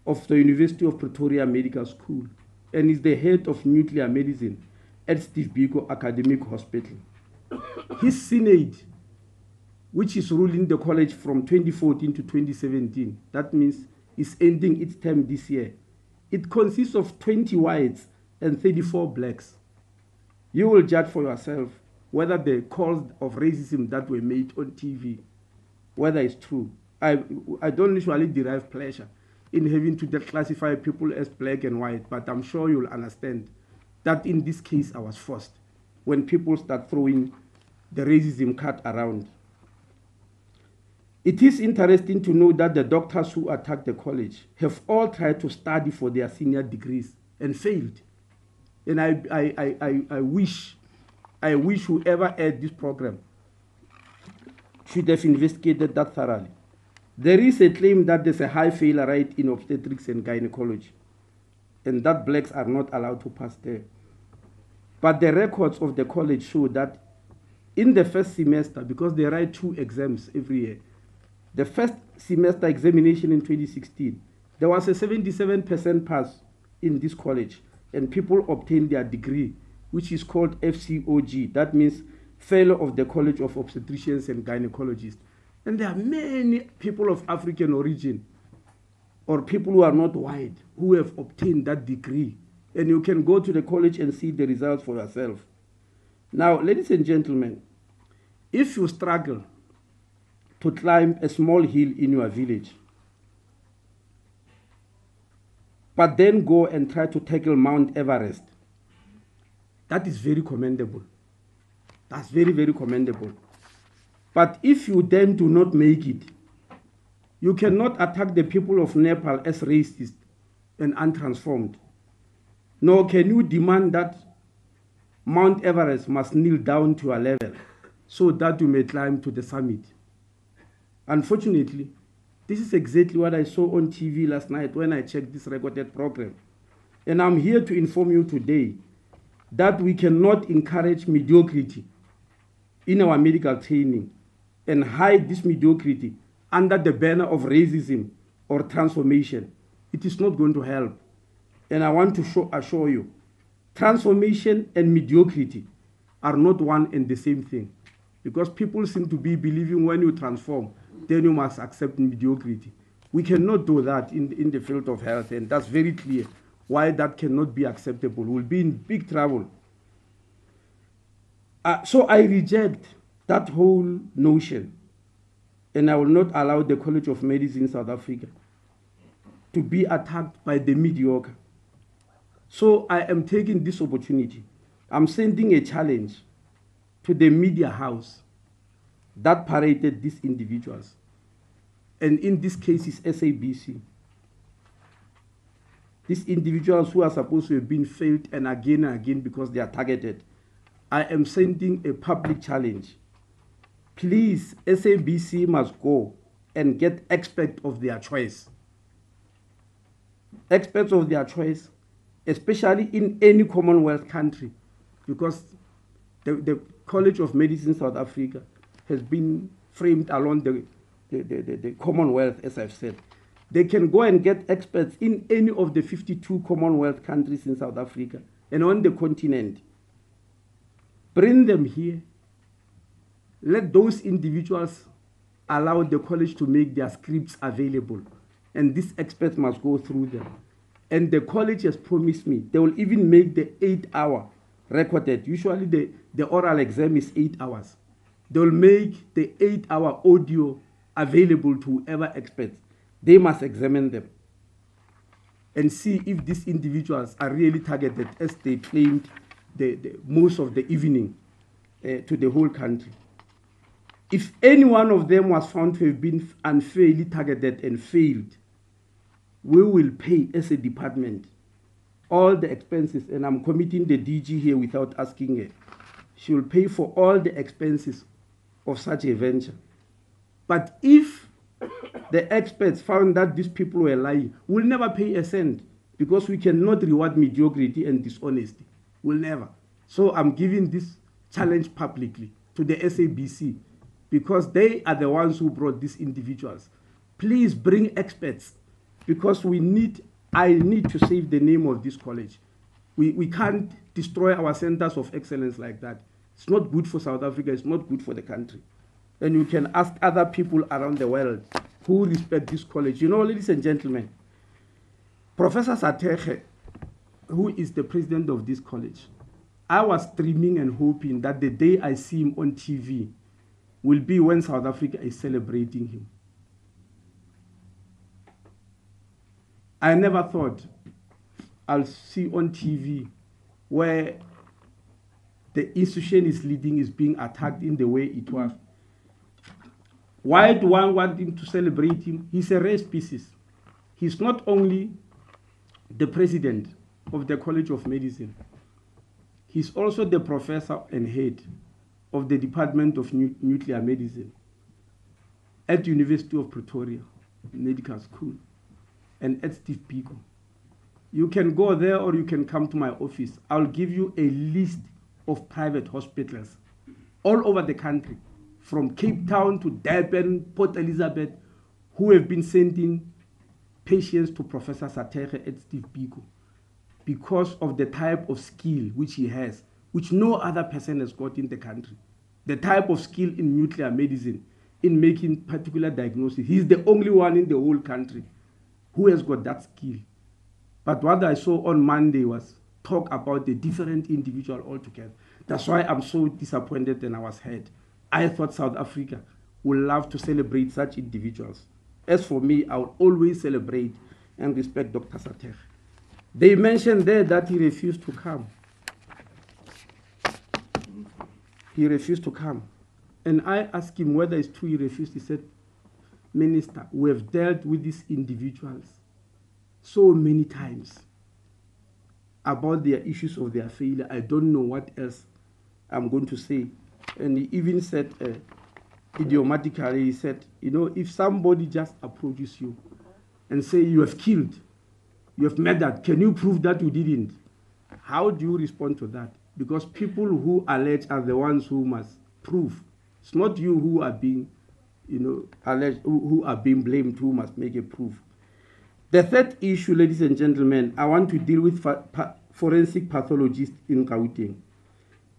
of the University of Pretoria Medical School and is the head of nuclear medicine at Steve Biko Academic Hospital. His senate, which is ruling the college from 2014 to 2017, that means it's ending its term this year, it consists of 20 whites and 34 blacks. You will judge for yourself whether the calls of racism that were made on TV, whether it's true. I don't usually derive pleasure in having to classify people as black and white, but I'm sure you'll understand that in this case I was forced when people start throwing the racism card around. It is interesting to know that the doctors who attacked the college have all tried to study for their senior degrees and failed. And I wish whoever aired this program should have investigated that thoroughly. There is a claim that there's a high failure rate in obstetrics and gynecology, and that blacks are not allowed to pass there. But the records of the college show that in the first semester, because they write 2 exams every year, the first semester examination in 2016, there was a 77% pass in this college, and people obtained their degree, which is called FCOG. That means Fellow of the College of Obstetricians and Gynecologists. And there are many people of African origin or people who are not white who have obtained that degree. And you can go to the college and see the results for yourself. Now, ladies and gentlemen, if you struggle to climb a small hill in your village, but then go and try to tackle Mount Everest, that is very commendable. That's very, very commendable. But if you then do not make it, you cannot attack the people of Nepal as racist and untransformed. Nor can you demand that Mount Everest must kneel down to a level so that you may climb to the summit. Unfortunately, this is exactly what I saw on TV last night when I checked this recorded program. And I'm here to inform you today that we cannot encourage mediocrity in our medical training and hide this mediocrity under the banner of racism or transformation. It is not going to help. And I want to assure you, transformation and mediocrity are not one and the same thing. Because people seem to be believing when you transform, then you must accept mediocrity. We cannot do that in the field of health, and that's very clear why that cannot be acceptable. We'll be in big trouble. So I reject that whole notion, and I will not allow the College of Medicine in South Africa to be attacked by the mediocre. So I am taking this opportunity. I'm sending a challenge to the media house that paraded these individuals. And in this case is SABC. These individuals who are supposed to have been failed and again because they are targeted. I am sending a public challenge. Please, SABC must go and get experts of their choice. Experts of their choice, especially in any Commonwealth country, because the College of Medicine South Africa has been framed along the Commonwealth, as I've said. They can go and get experts in any of the 52 Commonwealth countries in South Africa and on the continent. Bring them here. Let those individuals allow the college to make their scripts available. And these experts must go through them. And the college has promised me they will even make the 8-hour recorded. Usually the oral exam is 8 hours. They will make the 8-hour audio available to whoever experts. They must examine them and see if these individuals are really targeted as they claimed the most of the evening to the whole country. If any one of them was found to have been unfairly targeted and failed, we will pay as a department all the expenses, and I'm committing the DG here without asking her. She will pay for all the expenses of such a venture. But if the experts found that these people were lying, we'll never pay a cent, because we cannot reward mediocrity and dishonesty. We'll never. So I'm giving this challenge publicly to the SABC, because they are the ones who brought these individuals. Please bring experts, because I need to save the name of this college. We can't destroy our centers of excellence like that. It's not good for South Africa, it's not good for the country. And you can ask other people around the world who respect this college. You know, ladies and gentlemen, Professor Satekhe, who is the president of this college, I was dreaming and hoping that the day I see him on TV will be when South Africa is celebrating him. I never thought I'll see on TV where the institution is leading is being attacked in the way it was. Why do I want him to celebrate him? He's a rare species. He's not only the president of the College of Medicine, he's also the professor and head of the Department of Nuclear Medicine at the University of Pretoria Medical School and at Steve Biko. You can go there or you can come to my office. I'll give you a list of private hospitals all over the country, from Cape Town to Durban, Port Elizabeth, who have been sending patients to Professor Satekhe at Steve Biko because of the type of skill which he has, which no other person has got in the country. The type of skill in nuclear medicine, in making particular diagnosis. He's the only one in the whole country who has got that skill. But what I saw on Monday was talk about the different individual altogether. That's why I'm so disappointed and I was hurt. I thought South Africa would love to celebrate such individuals. As for me, I will always celebrate and respect Dr. Satekhe. They mentioned there that he refused to come. He refused to come. And I asked him whether it's true he refused. He said, Minister, we have dealt with these individuals so many times about their issues of their failure. I don't know what else I'm going to say. And he even said, idiomatically, he said, you know, if somebody just approaches you and say you have killed, you have murdered, can you prove that you didn't? How do you respond to that? Because people who allege are the ones who must prove. It's not you who are being, alleged, who are being blamed, who must make a proof. The third issue, ladies and gentlemen, I want to deal with forensic pathologists in Gauteng.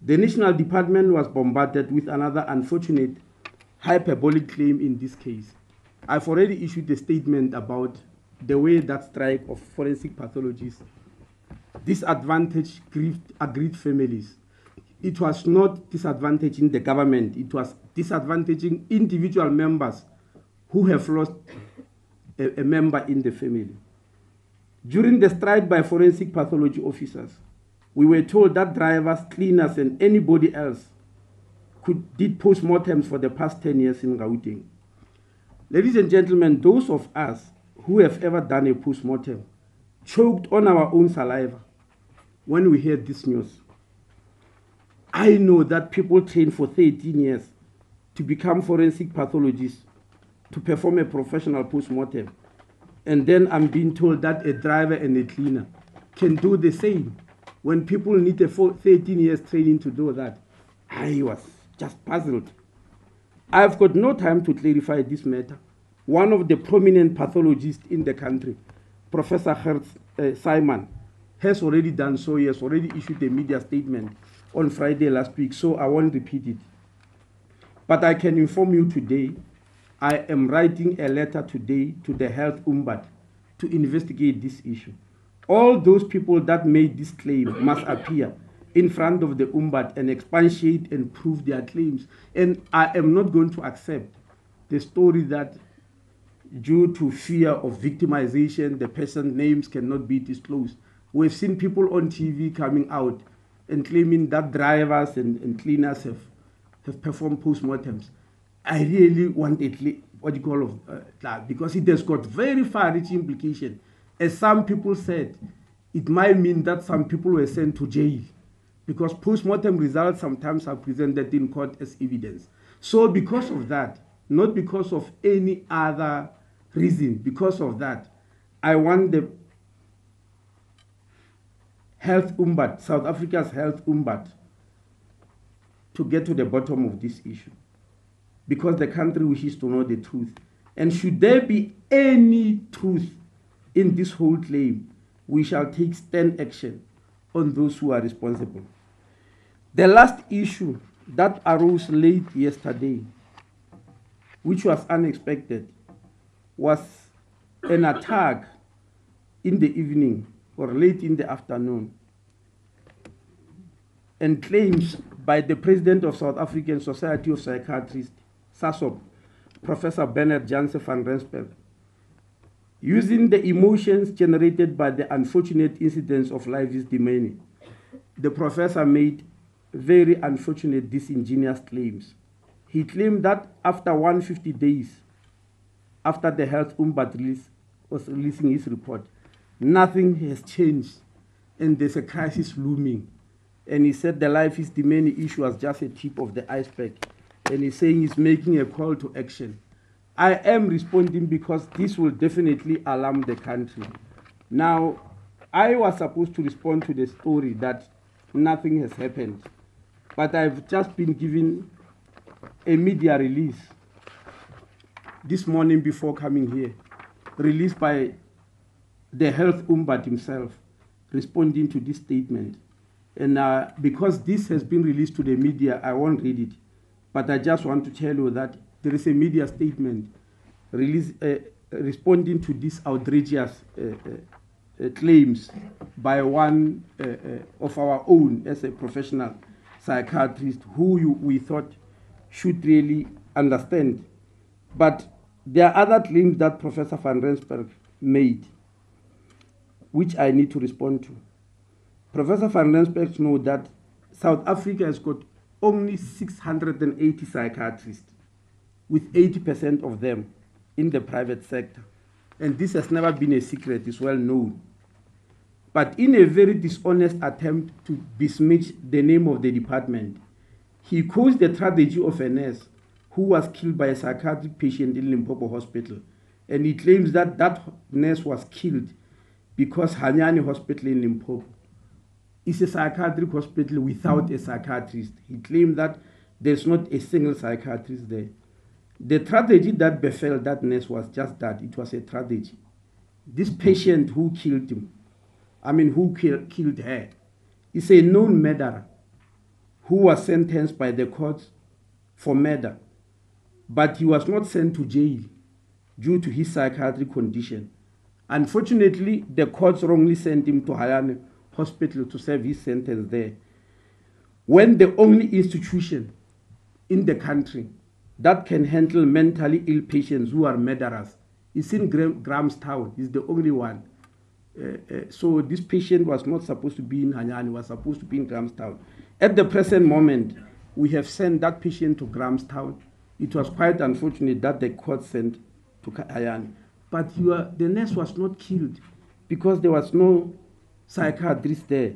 The National Department was bombarded with another unfortunate hyperbolic claim in this case. I've already issued a statement about the way that strike of forensic pathologists disadvantaged aggrieved families. It was not disadvantaging the government, it was disadvantaging individual members who have lost a member in the family. During the strike by forensic pathology officers, we were told that drivers, cleaners, and anybody else did post-mortems for the past 10 years in Gauteng. Ladies and gentlemen, those of us who have ever done a post-mortem choked on our own saliva when we heard this news. I know that people train for 13 years to become forensic pathologists, to perform a professional post-mortem. And then I'm being told that a driver and a cleaner can do the same when people need a 13 years training to do that. I was just puzzled. I've got no time to clarify this matter. One of the prominent pathologists in the country, Professor Simon, has already done so. He has already issued a media statement on Friday last week, so I won't repeat it. But I can inform you today, I am writing a letter today to the Health Umbad to investigate this issue. All those people that made this claim must appear in front of the Umbad and expatiate and prove their claims. And I am not going to accept the story that due to fear of victimization, the person's names cannot be disclosed. We've seen people on TV coming out and claiming that drivers and cleaners have performed postmortems. I really want that because it has got very far-reaching implications. As some people said, it might mean that some people were sent to jail because postmortem results sometimes are presented in court as evidence. So because of that, not because of any other reason, because of that, I want the Health Umbud, South Africa's Health Umbud, to get to the bottom of this issue because the country wishes to know the truth. And should there be any truth in this whole claim, we shall take stern action on those who are responsible. The last issue that arose late yesterday, which was unexpected, was an attack in the evening or late in the afternoon, and claims by the president of South African Society of Psychiatrists, SASOP, Professor Bernard Janse van Rensburg, using the emotions generated by the unfortunate incidents of Livy's demise. The professor made very unfortunate, disingenuous claims. He claimed that after 150 days, after the Health Umbud was releasing his report, nothing has changed and there's a crisis looming. And he said the Livy's demise issue was just a tip of the iceberg. And he's saying he's making a call to action. I am responding because this will definitely alarm the country. Now, I was supposed to respond to the story that nothing has happened, but I've just been given a media release this morning before coming here, released by the Health Umbud himself, responding to this statement. And because this has been released to the media, I won't read it, but I just want to tell you that there is a media statement responding to these outrageous claims by one of our own as a professional psychiatrist who we thought should really understand. But there are other claims that Professor van Rensburg made, which I need to respond to. Professor van Rensburg knows that South Africa has got only 680 psychiatrists, with 80% of them in the private sector. And this has never been a secret, it's well known. But in a very dishonest attempt to besmirch the name of the department, he quotes the tragedy of a nurse who was killed by a psychiatric patient in Limpopo Hospital. And he claims that that nurse was killed because Hanyani Hospital in Limpopo is a psychiatric hospital without a psychiatrist. He claimed that there's not a single psychiatrist there. The tragedy that befell that nurse was just that. It was a tragedy. This patient who killed him, who killed her, is a known murderer who was sentenced by the courts for murder. But he was not sent to jail due to his psychiatric condition. Unfortunately, the courts wrongly sent him to Hayani Hospital to serve his sentence there, when the only institution in the country that can handle mentally ill patients who are murderers is in Grahamstown. Is the only one. So this patient was not supposed to be in Hanyani, was supposed to be in Grahamstown. At the present moment, we have sent that patient to Grahamstown. It was quite unfortunate that the court sent to Hanyani. But the nurse was not killed because there was no psychiatrist there.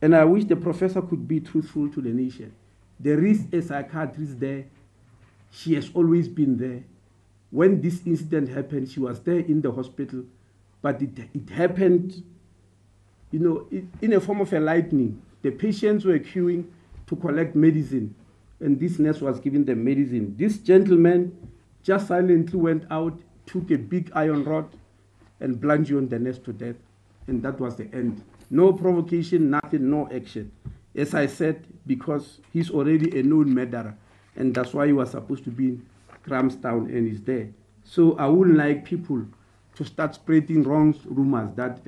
And I wish the professor could be truthful to the nation. There is a psychiatrist there. She has always been there. When this incident happened, she was there in the hospital, but it happened, in a form of a lightning. The patients were queuing to collect medicine, and this nurse was giving them medicine. This gentleman just silently went out, took a big iron rod, and bludgeoned the nurse to death, and that was the end. No provocation, nothing, no action. As I said, because he's already a known murderer, and that's why he was supposed to be in Grahamstown and is there. So I wouldn't like people to start spreading wrong rumors that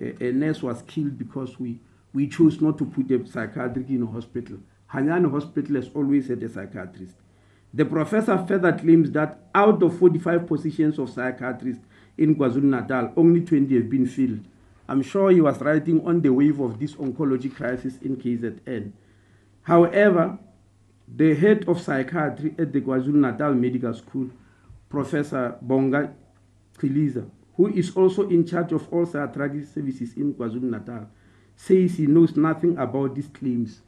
a nurse was killed because we chose not to put a psychiatrist in a hospital. Hanyani Hospital has always had a psychiatrist. The professor further claims that out of 45 positions of psychiatrists in KwaZulu-Natal, only 20 have been filled. I'm sure he was writing on the wave of this oncology crisis in KZN. However, the head of psychiatry at the KwaZulu-Natal Medical School, Professor Bonga Chiliza, who is also in charge of all psychiatric services in KwaZulu-Natal, says he knows nothing about these claims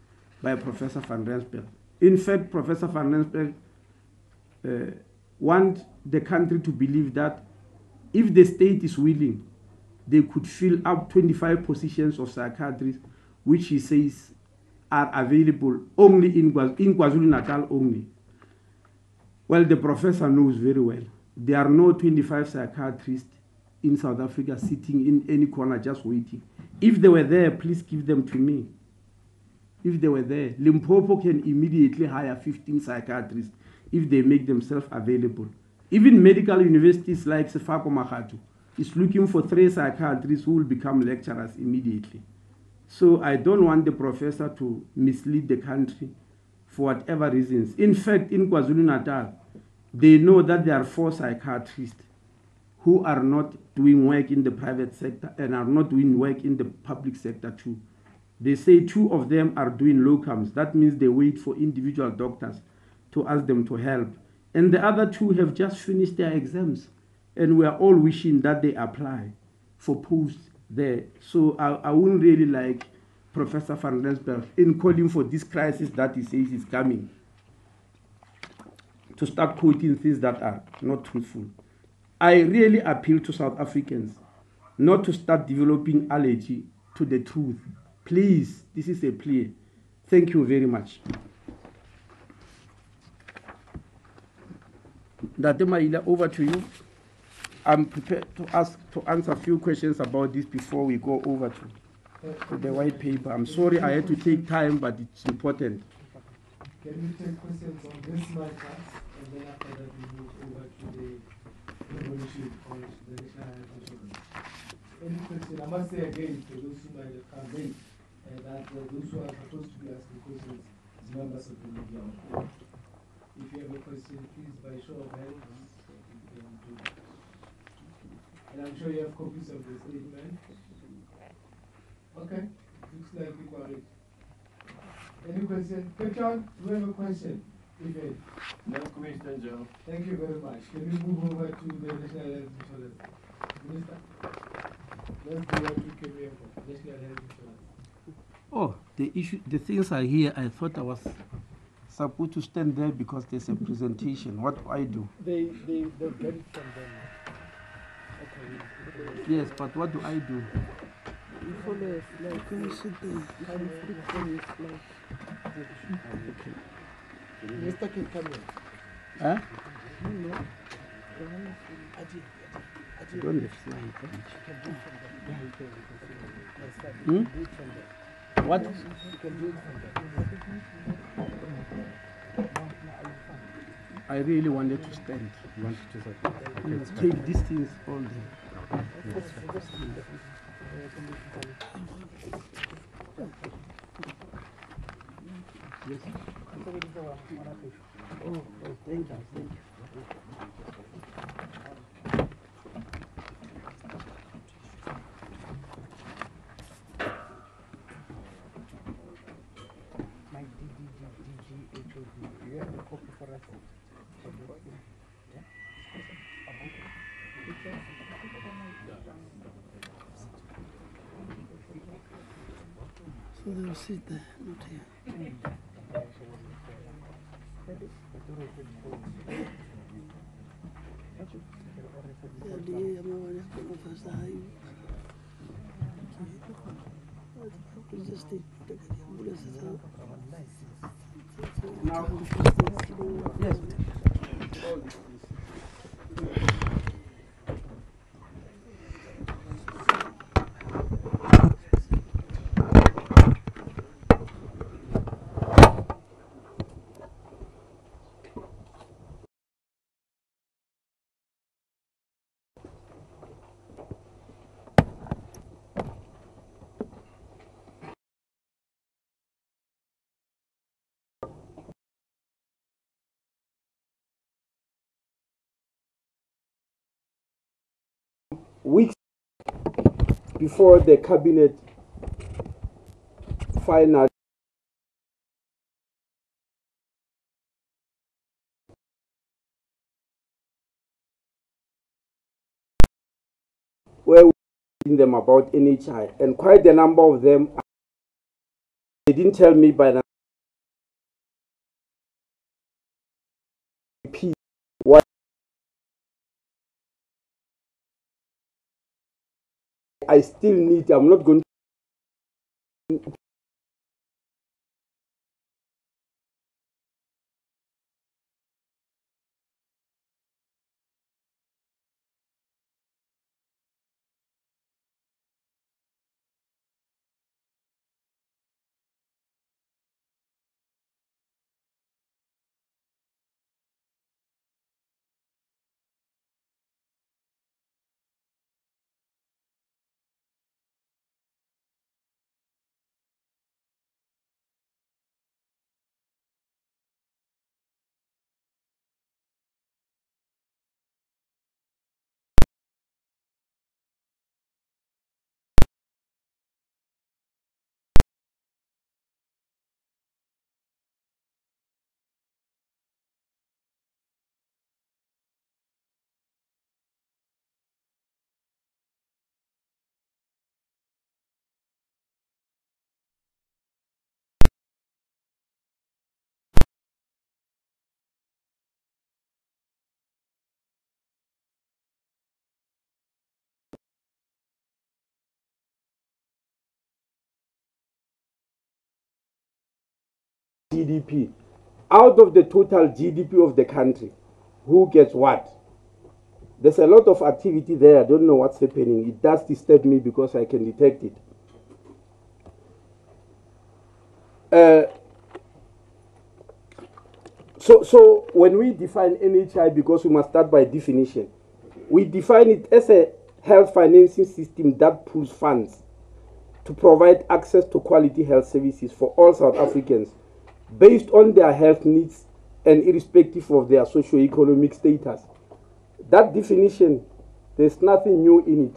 by Professor van Rensburg. In fact, Professor van Rensburg wants the country to believe that if the state is willing, they could fill up 25 positions of psychiatrists, which he says are available only in KwaZulu-Natal only. Well, the professor knows very well. There are no 25 psychiatrists in South Africa sitting in any corner just waiting. If they were there, please give them to me. If they were there, Limpopo can immediately hire 15 psychiatrists if they make themselves available. Even medical universities like Sefako Makatu is looking for 3 psychiatrists who will become lecturers immediately. So I don't want the professor to mislead the country for whatever reasons. In fact, in KwaZulu-Natal, they know that there are 4 psychiatrists who are not doing work in the private sector and are not doing work in the public sector too. They say 2 of them are doing locums. That means they wait for individual doctors to ask them to help. And the other 2 have just finished their exams. And we are all wishing that they apply for posts there. So I wouldn't really like Professor van Rensburg in calling for this crisis that he says is coming to start quoting things that are not truthful. I really appeal to South Africans not to start developing allergy to the truth. Please, this is a plea. Thank you very much. Dr. Maila, over to you. I'm prepared to answer a few questions about this before we go over to the white paper. I'm sorry I had to take time, but it's important. Can we take questions on this matter, and then after that we move over to the resolution on the national health insurance? Any question? I must say again to those who might have come late that those who are supposed to be asking questions is members of the media. If you have a question, please by show of hands. And I'm sure you have copies of the statement. Okay, looks like we got it. Any question? John, do you have a question? No question, Joe. Thank you very much. Can we move over to the National Health Insurance? Minister, let's do what we came here for. National Health Insurance. Oh, the things are here. I thought I was supposed to stand there because there's a presentation. What do I do? They get it from them. Okay. Yes, but what do I do? You follow like when you sit there, you can flip from your slide. Okay. Mr. can come in. Huh? You know, I don't have slide. You can do it from there. Hmm? You can do it from there. What? You can do it from there. I really wanted to stand. You want to just Take these things all day. Yes. Oh, thank you. My DGHOD. You have a copy for us? So they'll sit there, not here. Now, yes. weeks before the cabinet final where we asking them about NHI, and quite a number of them, they didn't tell me by now what I still need. I'm not going to GDP. Out of the total GDP of the country, who gets what? There's a lot of activity there. I don't know what's happening. It does disturb me because I can detect it. So when we define NHI, because we must start by definition, we define it as a health financing system that pools funds to provide access to quality health services for all South Africans based on their health needs and irrespective of their socio-economic status. That definition, there's nothing new in it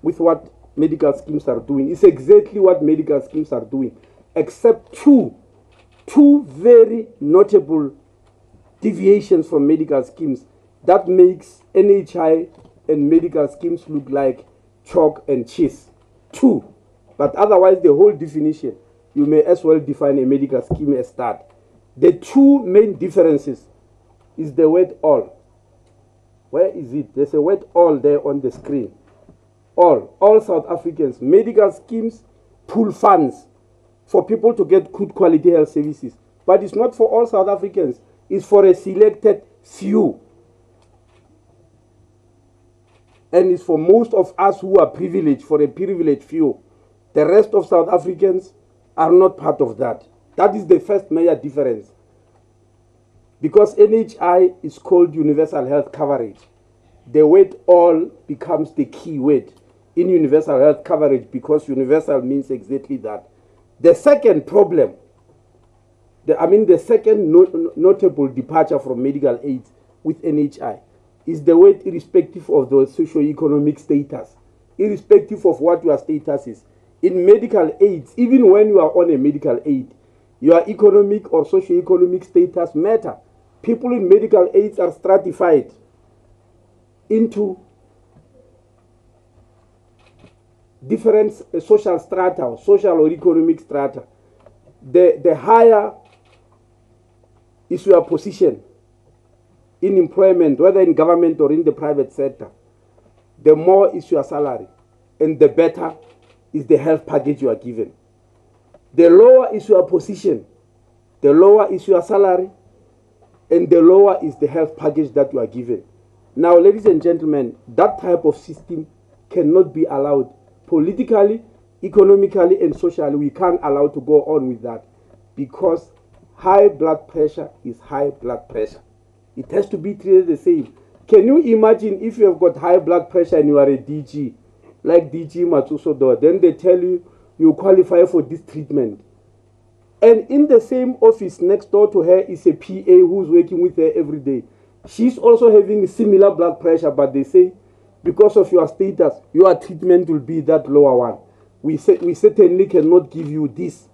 with what medical schemes are doing. It's exactly what medical schemes are doing, except two very notable deviations from medical schemes that makes NHI and medical schemes look like chalk and cheese. Two. But otherwise, the whole definition, you may as well define a medical scheme as that. The two main differences is the word all. Where is it? There's a word all there on the screen. All South Africans. Medical schemes pool funds for people to get good quality health services. But it's not for all South Africans. It's for a selected few. And it's for most of us who are privileged, for a privileged few. The rest of South Africans are not part of that. That is the first major difference. Because NHI is called universal health coverage, the word all becomes the key word in universal health coverage because universal means exactly that. The second problem, the second notable departure from medical aid with NHI is the word irrespective of the socio-economic status, irrespective of what your status is. In medical aid, even when you are on a medical aid, your economic or socio-economic status matter. People in medical aids are stratified into different social strata, social or economic strata. The higher is your position in employment, whether in government or in the private sector, the more is your salary, and the better is the health package you are given. The lower is your position, the lower is your salary, and the lower is the health package that you are given. Now, ladies and gentlemen, that type of system cannot be allowed politically, economically, and socially. We can't allow to go on with that because high blood pressure is high blood pressure. It has to be treated the same. Can you imagine if you have got high blood pressure and you are a DG, like DG Motsoaledi, then they tell you you qualify for this treatment. And in the same office next door to her is a PA who's working with her every day. She's also having similar blood pressure, but they say because of your status, your treatment will be that lower one. We certainly cannot give you this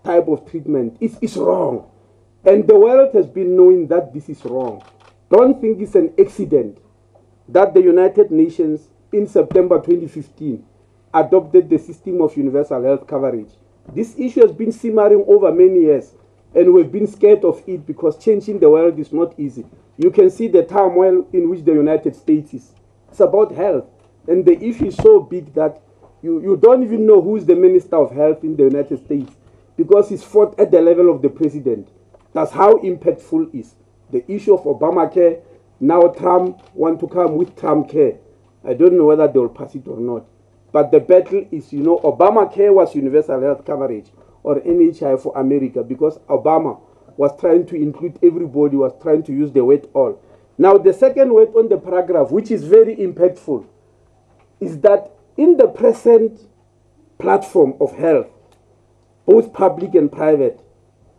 type of treatment. It's wrong. And the world has been knowing that this is wrong. Don't think it's an accident that the United Nations in September 2015 adopted the system of universal health coverage. This issue has been simmering over many years, and we've been scared of it because changing the world is not easy. You can see the turmoil in which the United States is. It's about health, and the issue is so big that you don't even know who is the Minister of Health in the United States because it's fought at the level of the president. That's how impactful it is. The issue of Obamacare, now Trump want to come with Trump care. I don't know whether they will pass it or not. But the battle is, Obamacare was universal health coverage or NHI for America because Obama was trying to include everybody, was trying to use the word all. Now, the second word on the paragraph, which is very impactful, is that in the present platform of health, both public and private,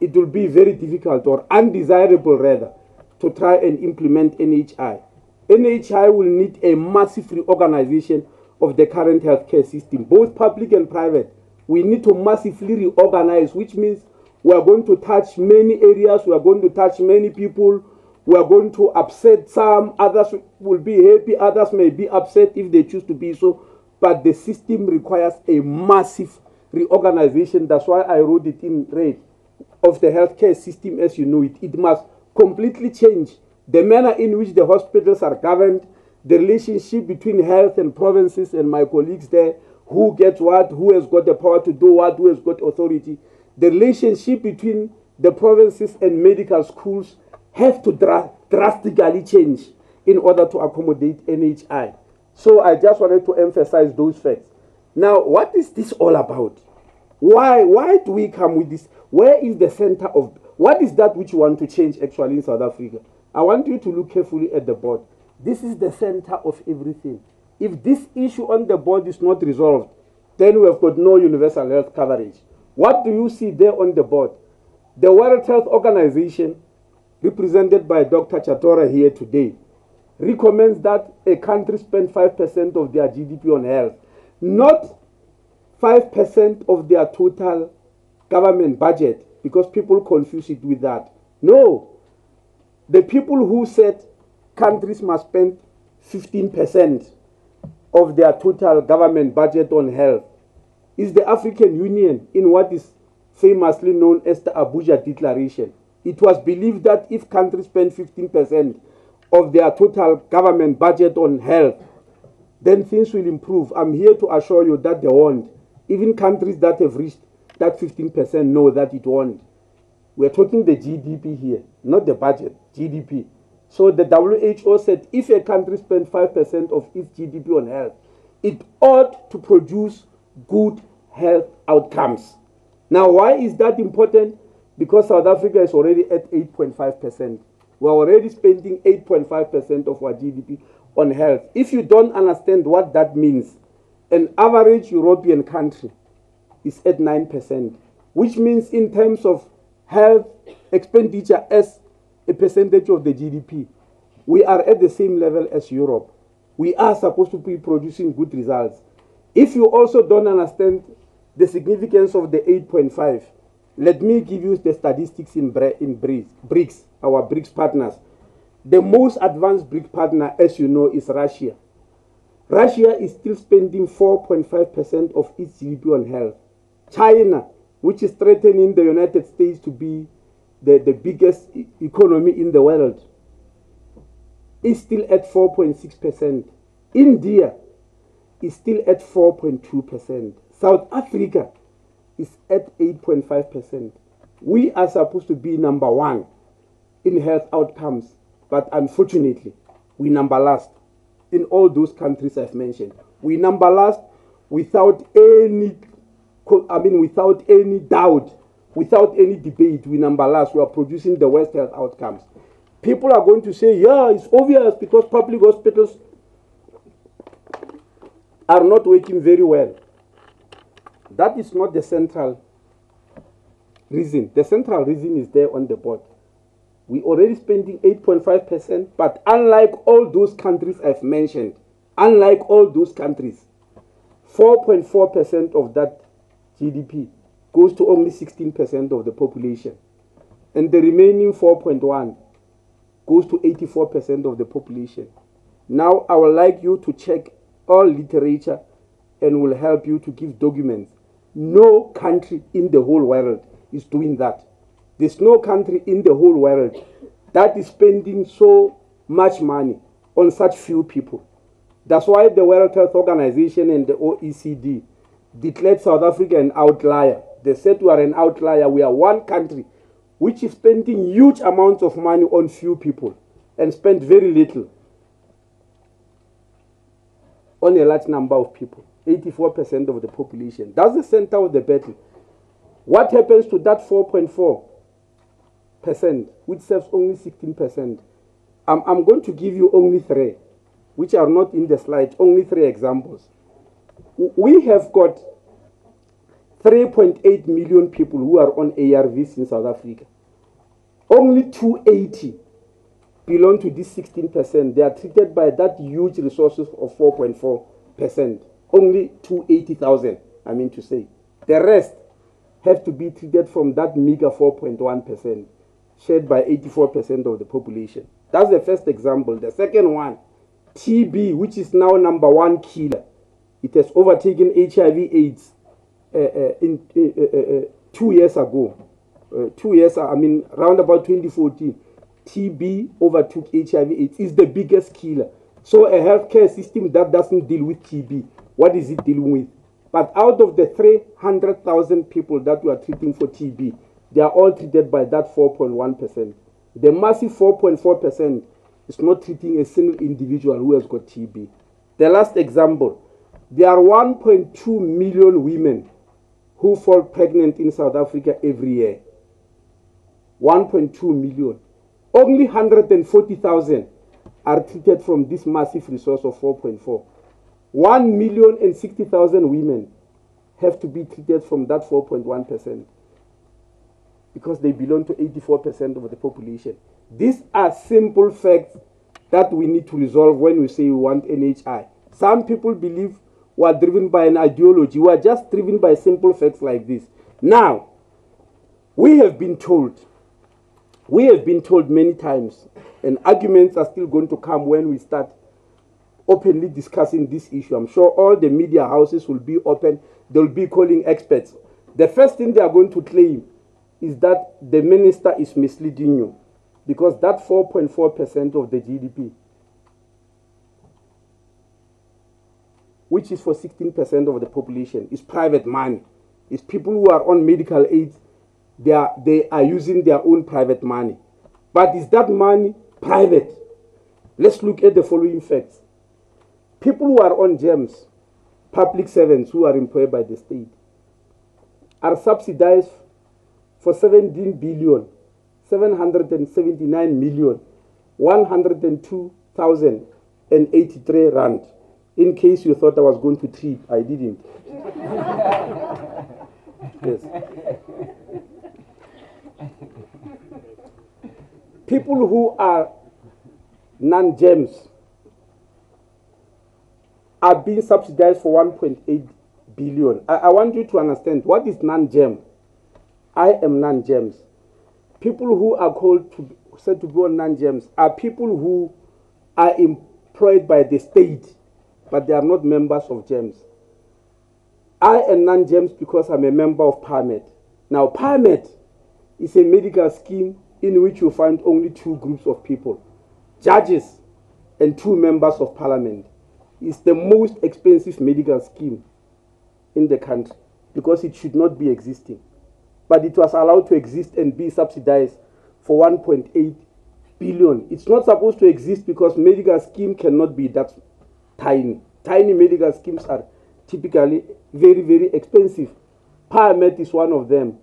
it will be very difficult or undesirable rather to try and implement NHI. NHI will need a massive reorganization of the current healthcare system, both public and private. We need to massively reorganize, which means we are going to touch many areas, we are going to touch many people, we are going to upset some, others will be happy, others may be upset if they choose to be so, but the system requires a massive reorganization. That's why I wrote it in red, of the healthcare system as you know it. It must completely change the manner in which the hospitals are governed, the relationship between health and provinces and my colleagues there, who gets what, who has got the power to do what, who has got authority. The relationship between the provinces and medical schools have to drastically change in order to accommodate NHI. So I just wanted to emphasize those facts. Now, what is this all about? Why do we come with this? Where is the center of, what is that which you want to change actually in South Africa? I want you to look carefully at the board. This is the center of everything. If this issue on the board is not resolved, then we have got no universal health coverage. What do you see there on the board? The World Health Organization, represented by Dr. Chatora here today, recommends that a country spend 5% of their GDP on health, not 5% of their total government budget, because people confuse it with that. No, the people who said countries must spend 15% of their total government budget on health is the African Union in what is famously known as the Abuja Declaration. It was believed that if countries spend 15% of their total government budget on health, then things will improve. I'm here to assure you that they won't. Even countries that have reached that 15% know that it won't. We're talking the GDP here, not the budget, GDP. So the WHO said if a country spends 5% of its GDP on health, it ought to produce good health outcomes. Now, why is that important? Because South Africa is already at 8.5%. We're already spending 8.5% of our GDP on health. If you don't understand what that means, an average European country is at 9%, which means in terms of health expenditure as a percentage of the GDP, we are at the same level as Europe. We are supposed to be producing good results. If you also don't understand the significance of the 8.5, let me give you the statistics in BRICS, our BRICS partners. The most advanced BRICS partner, as you know, is Russia. Russia is still spending 4.5% of its GDP on health. China, which is threatening the United States to be the biggest economy in the world, is still at 4.6%. India is still at 4.2%. South Africa is at 8.5%. We are supposed to be number one in health outcomes, but unfortunately, we number last in all those countries I've mentioned. We number last without any doubt, without any debate. We number last. We are producing the worst health outcomes. People are going to say, yeah, it's obvious because public hospitals are not working very well. That is not the central reason. The central reason is there on the board. We already spending 8.5%, but unlike all those countries I've mentioned, Unlike all those countries, 4.4% of that GDP goes to only 16% of the population. And the remaining 4.1 goes to 84% of the population. Now, I would like you to check all literature and will help you to give documents. No country in the whole world is doing that. There's no country in the whole world that is spending so much money on such few people. That's why the World Health Organization and the OECD declared South Africa an outlier. They said we are an outlier. We are one country which is spending huge amounts of money on few people and spend very little on a large number of people, 84% of the population. That's the center of the battle. What happens to that 4.4%, which serves only 16%? I'm going to give you only three, which are not in the slide, only three examples. We have got 3.8 million people who are on ARVs in South Africa. Only 280 belong to this 16%. They are treated by that huge resources of 4.4%. Only 280,000, I mean to say. The rest have to be treated from that meager 4.1%, shared by 84% of the population. That's the first example. The second one, TB, which is now #1 killer. It has overtaken HIV/AIDS 2 years ago. Around about 2014. TB overtook HIV/AIDS. Is the biggest killer. So a healthcare system that doesn't deal with TB, what is it dealing with? But out of the 300,000 people that we are treating for TB, they are all treated by that 4.1%. The massive 4.4% is not treating a single individual who has got TB. The last example, there are 1.2 million women who fall pregnant in South Africa every year. 1.2 million. Only 140,000 are treated from this massive resource of 4.4. 1,060,000 women have to be treated from that 4.1% because they belong to 84% of the population. These are simple facts that we need to resolve when we say we want NHI. Some people believe we are driven by an ideology. We are just driven by simple facts like this. Now, we have been told many times, and arguments are still going to come when we start openly discussing this issue. I'm sure all the media houses will be open. They'll be calling experts. The first thing they are going to claim is that the minister is misleading you because that 4.4% of the GDP, which is for 16% of the population, is private money. It's people who are on medical aid. They are using their own private money. But is that money private? Let's look at the following facts. People who are on GEMS, public servants who are employed by the state, are subsidized for 17 billion, 779 million, 102,083 rand. In case you thought I was going to trip, I didn't. Yes. People who are non-GEMS are being subsidized for 1.8 billion. I want you to understand what is non-GEM. I am non-GEMS. People who are said to be on non-GEMS are people who are employed by the state, but they are not members of GEMS. I am non-GEMS because I'm a member of PARMED. Now, PARMED is a medical scheme in which you find only two groups of people, judges and 2 members of parliament. It's the most expensive medical scheme in the country because it should not be existing. But it was allowed to exist and be subsidized for 1.8 billion. It's not supposed to exist because medical scheme cannot be that tiny. Tiny medical schemes are typically very, very expensive. PARMED is one of them.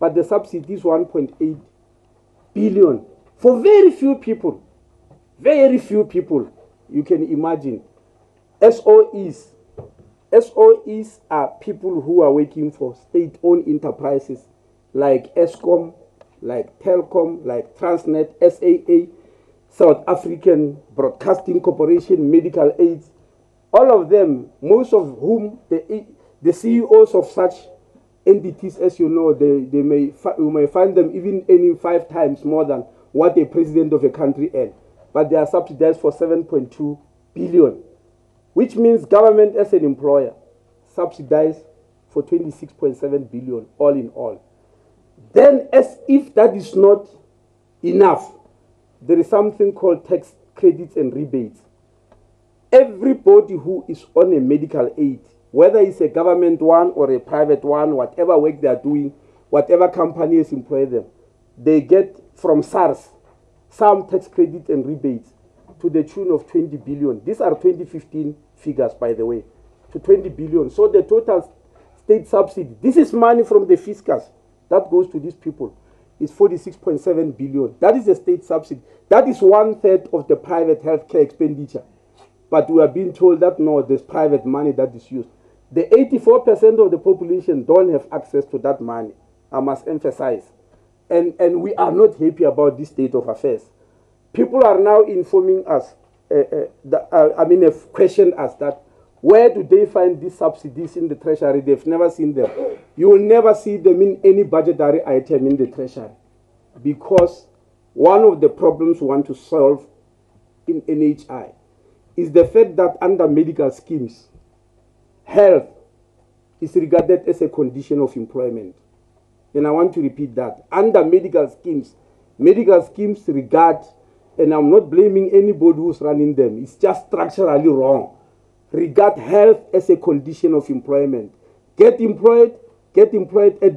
But the subsidy is 1.8 billion for very few people. Very few people. You can imagine. SOEs. SOEs are people who are working for state-owned enterprises like Eskom, like Telkom, like Transnet, SAA, South African Broadcasting Corporation, medical aids, All of them, most of whom, the CEOs of such entities, as you know, you may find them even earning 5 times more than what a president of a country earns. But they are subsidized for 7.2 billion, which means government as an employer subsidized for 26.7 billion, all in all. Then, as if that is not enough, there is something called tax credits and rebates. Everybody who is on a medical aid, whether it's a government one or a private one, whatever work they are doing, whatever companies employ them, they get from SARS some tax credits and rebates to the tune of 20 billion. These are 2015 figures, by the way, to 20 billion. So the total state subsidy, this is money from the fiscus that goes to these people, is 46.7 billion. That is the state subsidy. That is 1/3 of the private healthcare expenditure. But we are being told that no, there's private money that is used. The 84% of the population don't have access to that money, I must emphasize. And we are not happy about this state of affairs. People are now informing us, question us that, where do they find these subsidies in the treasury? They've never seen them. You will never see them in any budgetary item in the treasury, because one of the problems we want to solve in NHI is the fact that under medical schemes, health is regarded as a condition of employment. And I want to repeat that. Under medical schemes regard, and I'm not blaming anybody who's running them, it's just structurally wrong, regard health as a condition of employment. Get employed at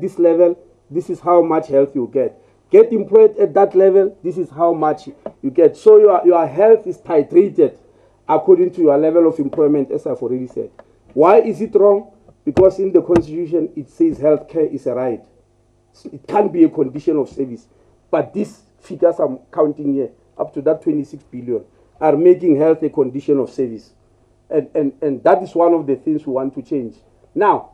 this level, this is how much health you get. Get employed at that level, this is how much you get. So your health is titrated according to your level of employment, as I've already said. Why is it wrong? Because in the Constitution, it says healthcare is a right. It can't be a condition of service. But these figures I'm counting here, up to that 26 billion, are making health a condition of service. And that is one of the things we want to change. Now,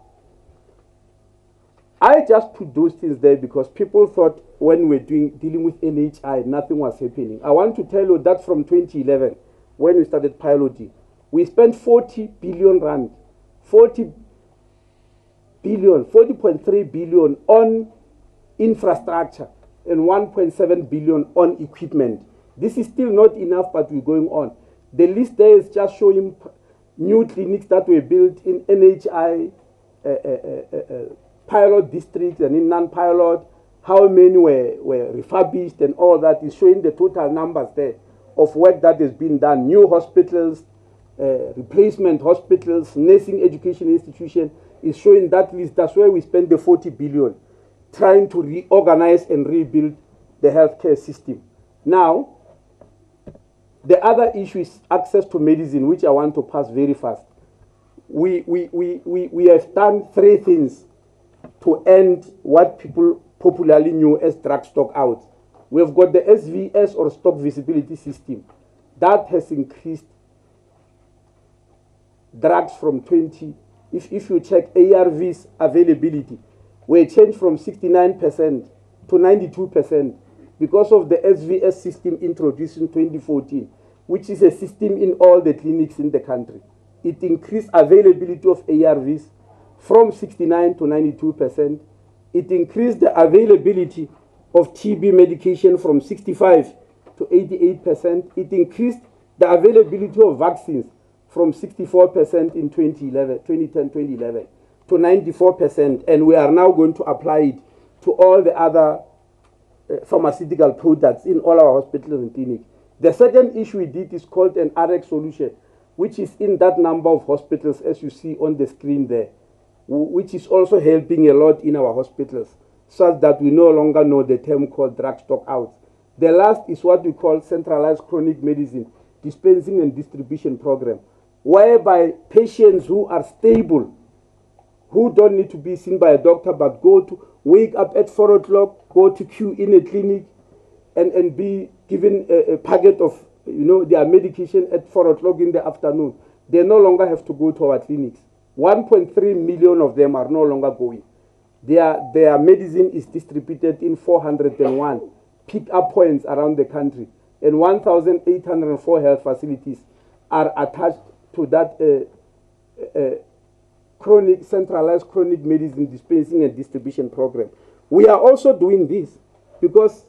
I just put those things there because people thought when we're dealing with NHI, nothing was happening. I want to tell you that from 2011, when we started piloting, we spent 40 billion rand, 40.3 billion on infrastructure and 1.7 billion on equipment. This is still not enough, but we're going on. The list there is just showing new clinics that were built in NHI pilot districts and in non-pilot, how many were refurbished, and all that is showing the total numbers there of work that has been done. New hospitals, replacement hospitals, nursing education institution is showing that list. That's where we spend the 40 billion trying to reorganize and rebuild the healthcare system. Now, the other issue is access to medicine, which I want to pass very fast. We have done 3 things to end what people popularly knew as drug stock out. We have got the SVS, or stock visibility system. That has increased drugs from 20. If you check ARVs availability, we changed from 69% to 92% because of the SVS system introduced in 2014, which is a system in all the clinics in the country. It increased availability of ARVs from 69 to 92%. It increased the availability of TB medication from 65 to 88%. It increased the availability of vaccines from 64% in 2010-2011 to 94%. And we are now going to apply it to all the other pharmaceutical products in all our hospitals and clinics. The second issue we did is called an RX solution, which is in that number of hospitals, as you see on the screen there, which is also helping a lot in our hospitals, such that we no longer know the term called drug stock out. The last is what we call Centralized Chronic Medicine Dispensing and Distribution Program, whereby patients who are stable, who don't need to be seen by a doctor, but wake up at 4 o'clock, go to queue in a clinic, and be given a packet of their medication at 4 o'clock in the afternoon. They no longer have to go to our clinics. 1.3 million of them are no longer going. Their medicine is distributed in 401 pick-up points around the country, and 1,804 health facilities are attached to that chronic, centralized chronic medicine dispensing and distribution program. We are also doing this because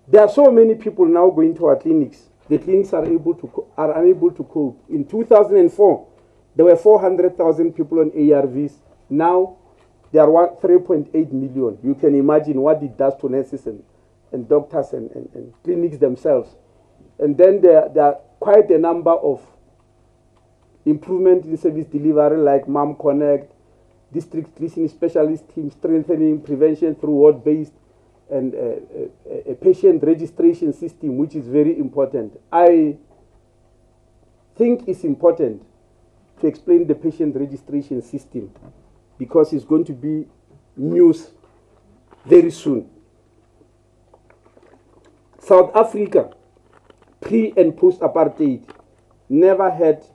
there are so many people now going to our clinics. The clinics are unable to cope. In 2004, there were 400,000 people on ARVs. Now, there are 3.8 million. You can imagine what it does to nurses and doctors and clinics themselves. And then there are quite a number of improvement in service delivery, like Mom Connect, district listening specialist team, strengthening prevention through ward-based, and a patient registration system, which is very important. I think it's important to explain the patient registration system because it's going to be news very soon. South Africa, pre and post-apartheid, never had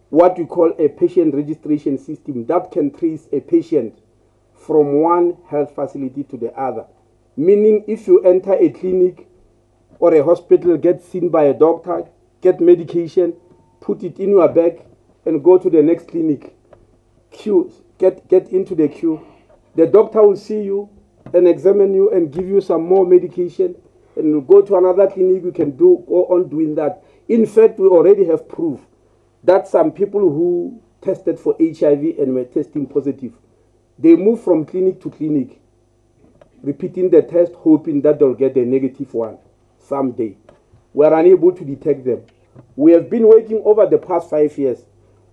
what we call a patient registration system that can trace a patient from one health facility to the other. Meaning, if you enter a clinic or a hospital, get seen by a doctor, get medication, put it in your bag, and go to the next clinic. Queue, get into the queue. The doctor will see you and examine you and give you some more medication, and you go to another clinic. You can go on doing that. In fact, we already have proof that some people who tested for HIV and were testing positive, they move from clinic to clinic, repeating the test, hoping that they'll get a negative one someday. We are unable to detect them. We have been working over the past 5 years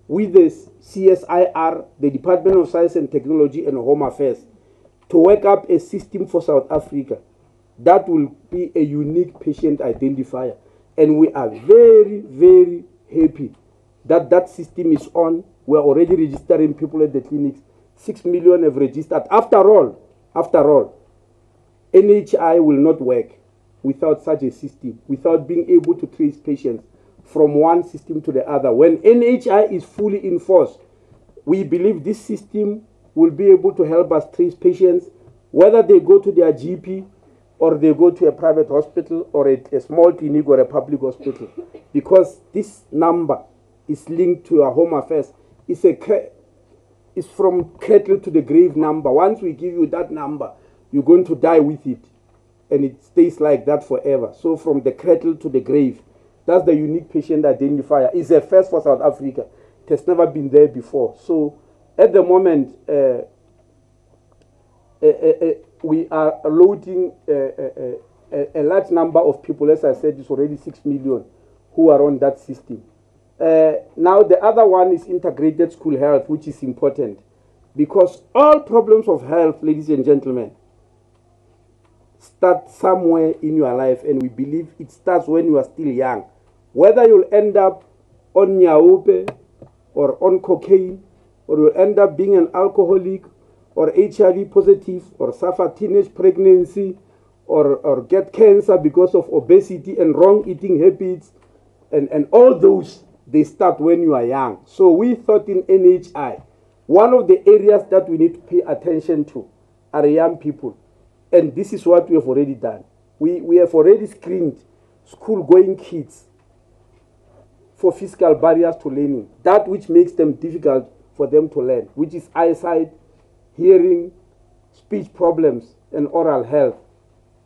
with the CSIR, the Department of Science and Technology and Home Affairs, to work up a system for South Africa that will be a unique patient identifier. And we are very, very happy that that system is on. We're already registering people at the clinics. 6 million have registered. After all, NHI will not work without such a system, without being able to trace patients from one system to the other. When NHI is fully enforced, we believe this system will be able to help us trace patients, whether they go to their GP or they go to a private hospital or a small clinic or a public hospital, because this number is linked to our Home Affairs. It's from cradle to the grave number. Once we give you that number, you're going to die with it. And it stays like that forever. So from the cradle to the grave, that's the unique patient identifier. It's a first for South Africa. It has never been there before. So at the moment, we are loading a large number of people. As I said, it's already 6 million who are on that system. Now the other one is integrated school health, which is important because all problems of health, ladies and gentlemen, start somewhere in your life, and we believe it starts when you are still young. Whether you'll end up on nyaope or on cocaine, or you'll end up being an alcoholic or HIV positive or suffer teenage pregnancy or get cancer because of obesity and wrong eating habits, and all those, they start when you are young. So we thought in NHI, one of the areas that we need to pay attention to are young people. And this is what we have already done. We have already screened school-going kids for physical barriers to learning, that which makes them difficult for them to learn, which is eyesight, hearing, speech problems, and oral health.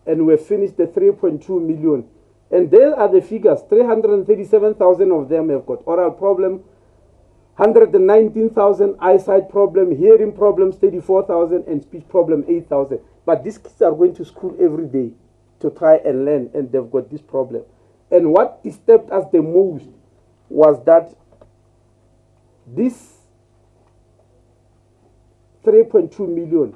And we have finished the 3.2 million. And there are the figures. 337,000 of them have got oral problem, 119,000 eyesight problem, hearing problems 34,000, and speech problem 8,000. But these kids are going to school every day to try and learn, and they've got this problem. And what disturbed us the most was that this 3.2 million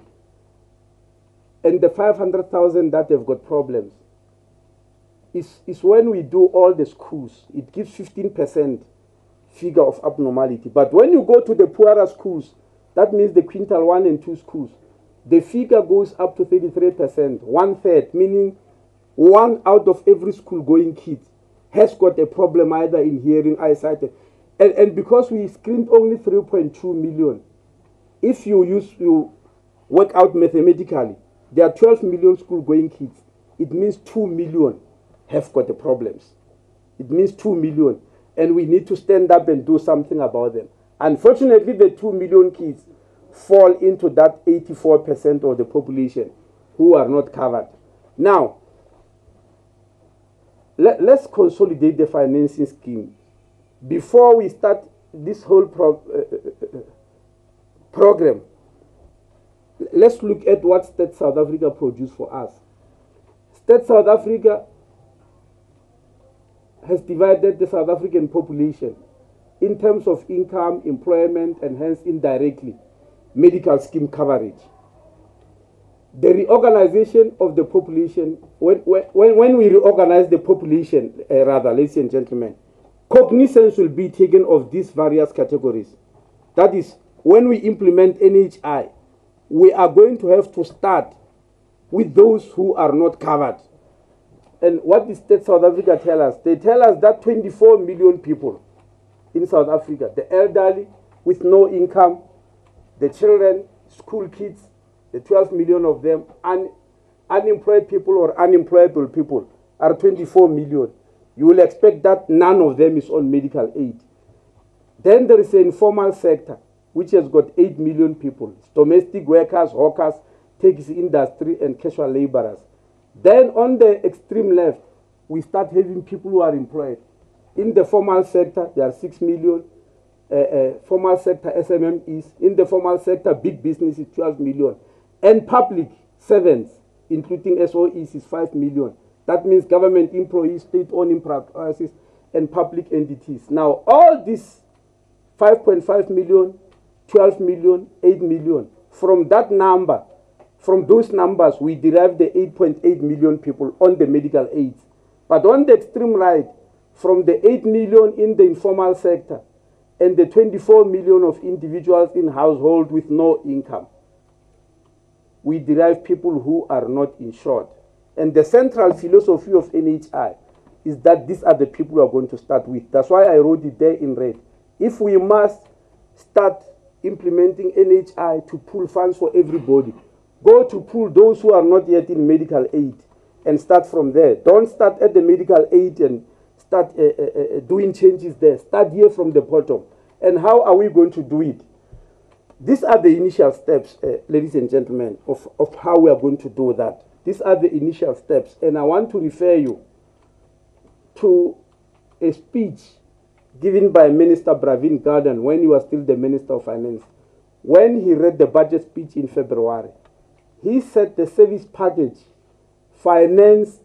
and the 500,000 that have got problems is when we do all the schools, it gives 15% figure of abnormality. But when you go to the poorer schools, that means the quintile 1 and 2 schools, the figure goes up to 33%, 1/3, meaning 1 out of every school-going kid has got a problem either in hearing, eyesight. And because we screened only 3.2 million, if you work out mathematically, there are 12 million school-going kids. It means 2 million have got the problems. It means 2 million. And we need to stand up and do something about them. Unfortunately, the 2 million kids fall into that 84% of the population who are not covered. Now, let's consolidate the financing scheme. Before we start this whole program, let's look at what State South Africa produced for us. State South Africa has divided the South African population in terms of income, employment, and hence indirectly medical scheme coverage. The reorganization of the population, when we reorganize the population, ladies and gentlemen, cognizance will be taken of these various categories. That is, when we implement NHI, we are going to have to start with those who are not covered. And what does State South Africa tell us? They tell us that 24 million people in South Africa, the elderly with no income, the children, school kids, the 12 million of them, unemployed people or unemployable people are 24 million. You will expect that none of them is on medical aid. Then there is the informal sector, which has got 8 million people. It's domestic workers, hawkers, taxi industry, and casual laborers. Then on the extreme left, we start having people who are employed. In the formal sector, there are 6 million. Formal sector SMMEs. In the formal sector, big business is 12 million. And public servants, including SOEs, is 5 million. That means government employees, state-owned enterprises, and public entities. Now, all these 5.5 million, 12 million, 8 million, from that number, from those numbers, we derive the 8.8 million people on the medical aid. But on the extreme right, from the 8 million in the informal sector and the 24 million of individuals in household with no income, we derive people who are not insured. And the central philosophy of NHI is that these are the people we are going to start with. That's why I wrote it there in red. If we must start implementing NHI to pool funds for everybody, go to pool those who are not yet in medical aid and start from there. Don't start at the medical aid and start doing changes there. Start here from the bottom. And how are we going to do it? These are the initial steps, ladies and gentlemen, of how we are going to do that. These are the initial steps. And I want to refer you to a speech given by Minister Bravin Gordhan when he was still the Minister of Finance. When he read the budget speech in February, he said the service package financed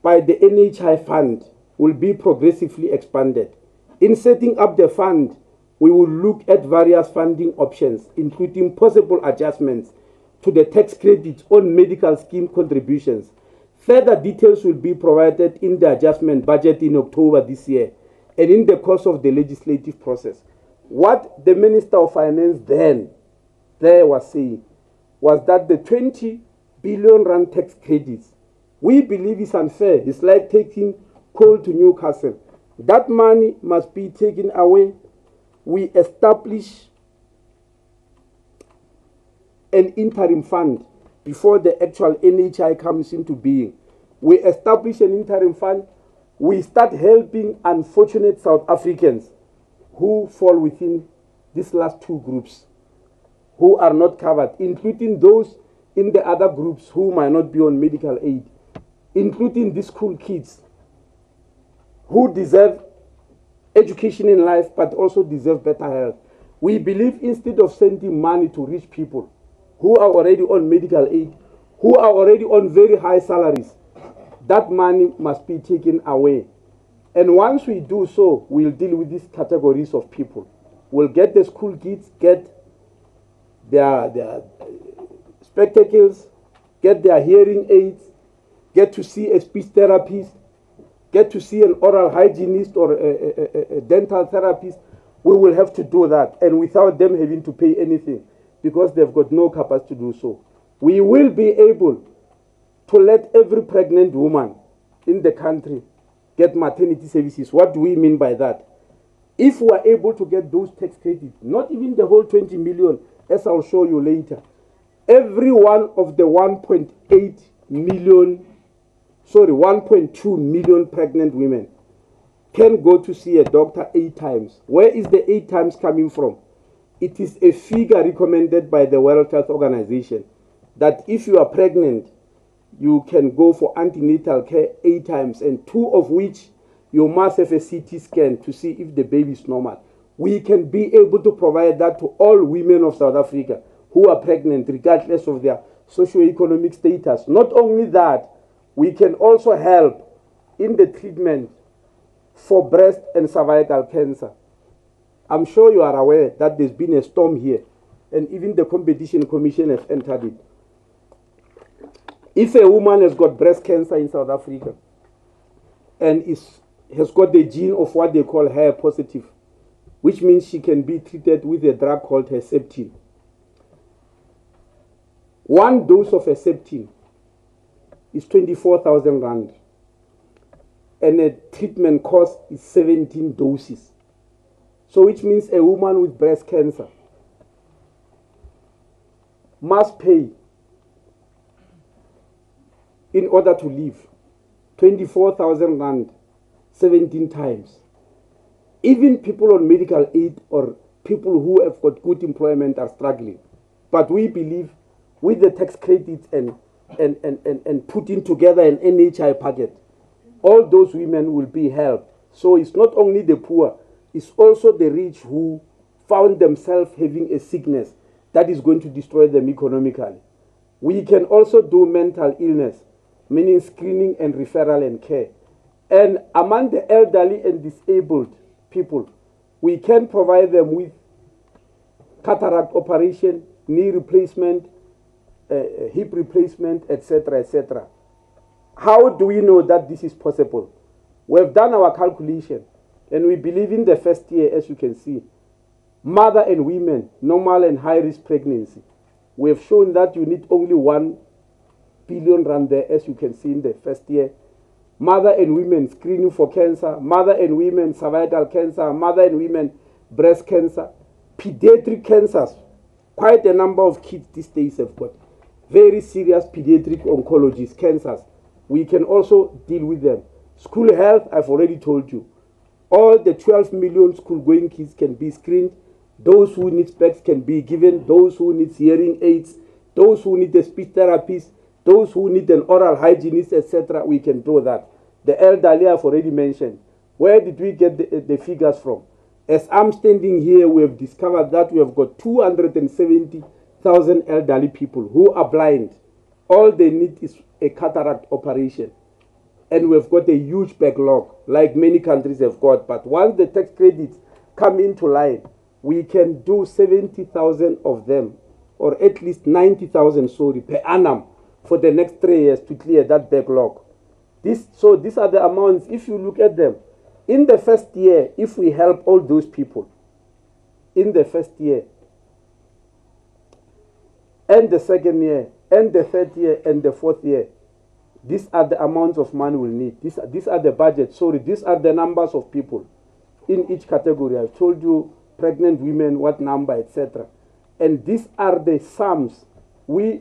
by the NHI fund will be progressively expanded. In setting up the fund, we will look at various funding options, including possible adjustments to the tax credits on medical scheme contributions. Further details will be provided in the adjustment budget in October this year and in the course of the legislative process. What the Minister of Finance then was saying was that the 20 billion rand tax credits, we believe is unfair. It's like taking coal to Newcastle. That money must be taken away. We establish an interim fund before the actual NHI comes into being. We establish an interim fund. We start helping unfortunate South Africans who fall within these last two groups, who are not covered, including those in the other groups who might not be on medical aid, including the school kids who deserve education in life but also deserve better health. We believe instead of sending money to rich people who are already on medical aid, who are already on very high salaries, that money must be taken away. And once we do so, we'll deal with these categories of people. We'll get the school kids, get their spectacles, get their hearing aids, get to see a speech therapist, get to see an oral hygienist or a dental therapist. We will have to do that, and without them having to pay anything, because they've got no capacity to do so. We will be able to let every pregnant woman in the country get maternity services. What do we mean by that? If we are able to get those tax credits, not even the whole 20 million, as I'll show you later, every one of the 1.2 million pregnant women can go to see a doctor 8 times. Where is the 8 times coming from? It is a figure recommended by the World Health Organization that if you are pregnant, you can go for antenatal care 8 times, and 2 of which you must have a CT scan to see if the baby is normal. We can be able to provide that to all women of South Africa who are pregnant, regardless of their socio-economic status. Not only that, we can also help in the treatment for breast and cervical cancer. I'm sure you are aware that there's been a storm here, and even the Competition Commission has entered it. If a woman has got breast cancer in South Africa and has got the gene of what they call hair positive, which means she can be treated with a drug called Herceptin. 1 dose of Herceptin is 24,000 rand, and a treatment cost is 17 doses. So which means a woman with breast cancer must pay, in order to live, 24,000 rand 17 times. Even people on medical aid or people who have got good employment are struggling. But we believe with the tax credits and putting together an NHI packet, all those women will be helped. So it's not only the poor, it's also the rich who found themselves having a sickness that is going to destroy them economically. We can also do mental illness, meaning screening and referral and care. And among the elderly and disabled people, we can provide them with cataract operation, knee replacement, hip replacement, etc., etc. How do we know that this is possible? We've done our calculation, and we believe in the first year, as you can see, mother and women, normal and high-risk pregnancy, we have shown that you need only 1 billion rand there, as you can see in the first year. Mother and women screening for cancer, mother and women cervical cancer, mother and women breast cancer, pediatric cancers. Quite a number of kids these days have got very serious pediatric oncologies, cancers. We can also deal with them. School health, I've already told you. All the 12 million school-going kids can be screened. Those who need specs can be given. Those who need hearing aids, those who need a speech therapist, those who need an oral hygienist, etc., we can do that. The elderly I've already mentioned. Where did we get the figures from? As I'm standing here, we have discovered that we have got 270,000 elderly people who are blind. All they need is a cataract operation. And we've got a huge backlog, like many countries have got. But once the tax credits come into line, we can do 70,000 of them, or at least 90,000, per annum for the next 3 years to clear that backlog. So these are the amounts. If you look at them, in the first year, if we help all those people, in the first year, and the second year, and the third year, and the fourth year, these are the amounts of money we'll need. These are the budgets. These are the numbers of people in each category. I've told you pregnant women, what number, etc. And these are the sums. We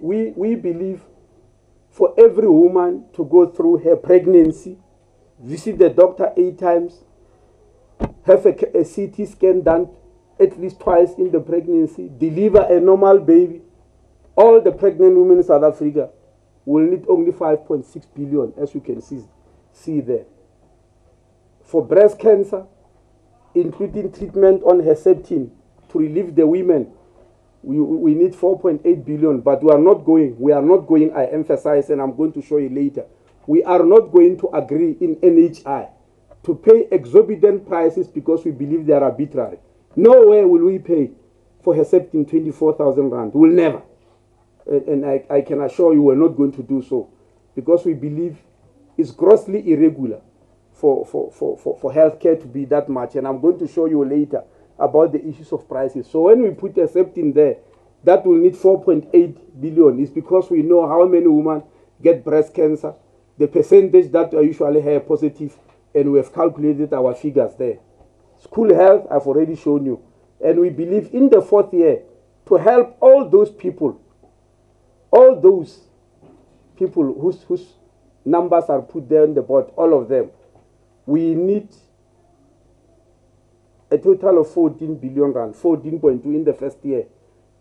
believe for every woman to go through her pregnancy, visit the doctor 8 times, have a CT scan done at least twice in the pregnancy, deliver a normal baby. All the pregnant women in South Africa will need only 5.6 billion, as you can see there. For breast cancer, including treatment on Herceptin to relieve the women, we need 4.8 billion, but we are not going, I emphasize, and I'm going to show you later, we are not going to agree in NHI to pay exorbitant prices because we believe they are arbitrary. Nowhere will we pay for Herceptin 24,000 rand. We'll never. And I can assure you we're not going to do so, because we believe it's grossly irregular for healthcare to be that much. And I'm going to show you later about the issues of prices. So when we put Herceptin there, that will need 4.8 billion. It's because we know how many women get breast cancer, the percentage that are usually hair positive, and we have calculated our figures there. School health, I've already shown you. And we believe in the fourth year to help all those people whose numbers are put there on the board, all of them. We need a total of 14 billion rand, 14.2 in the first year.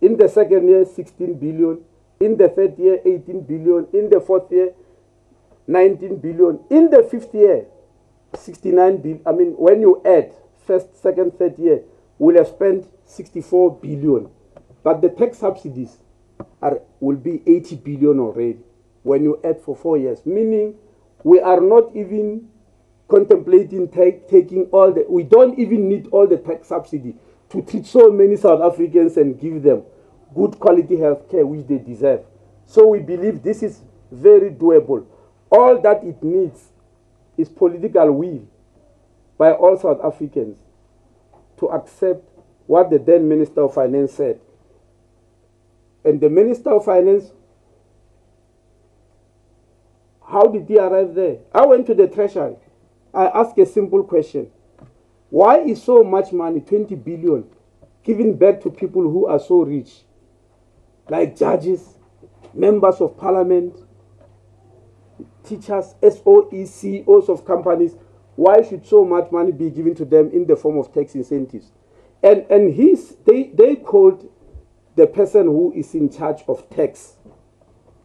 In the second year, 16 billion. In the third year, 18 billion. In the fourth year, 19 billion. In the fifth year, 69 billion. I mean, when you add first, second, third year, we'll have spent 64 billion. But the tax subsidies will be 80 billion already when you add for 4 years. Meaning, we are not even contemplating taking all the, we don't even need all the tax subsidy to treat so many South Africans and give them good quality health care which they deserve. So we believe this is very doable. All that it needs is political will by all South Africans to accept what the then Minister of Finance said. And the Minister of Finance, how did he arrive there? I went to the Treasury. I asked a simple question. Why is so much money, 20 billion, given back to people who are so rich, like judges, members of parliament, teachers, SOEs, CEOs of companies? Why should so much money be given to them in the form of tax incentives? And they called the person who is in charge of tax,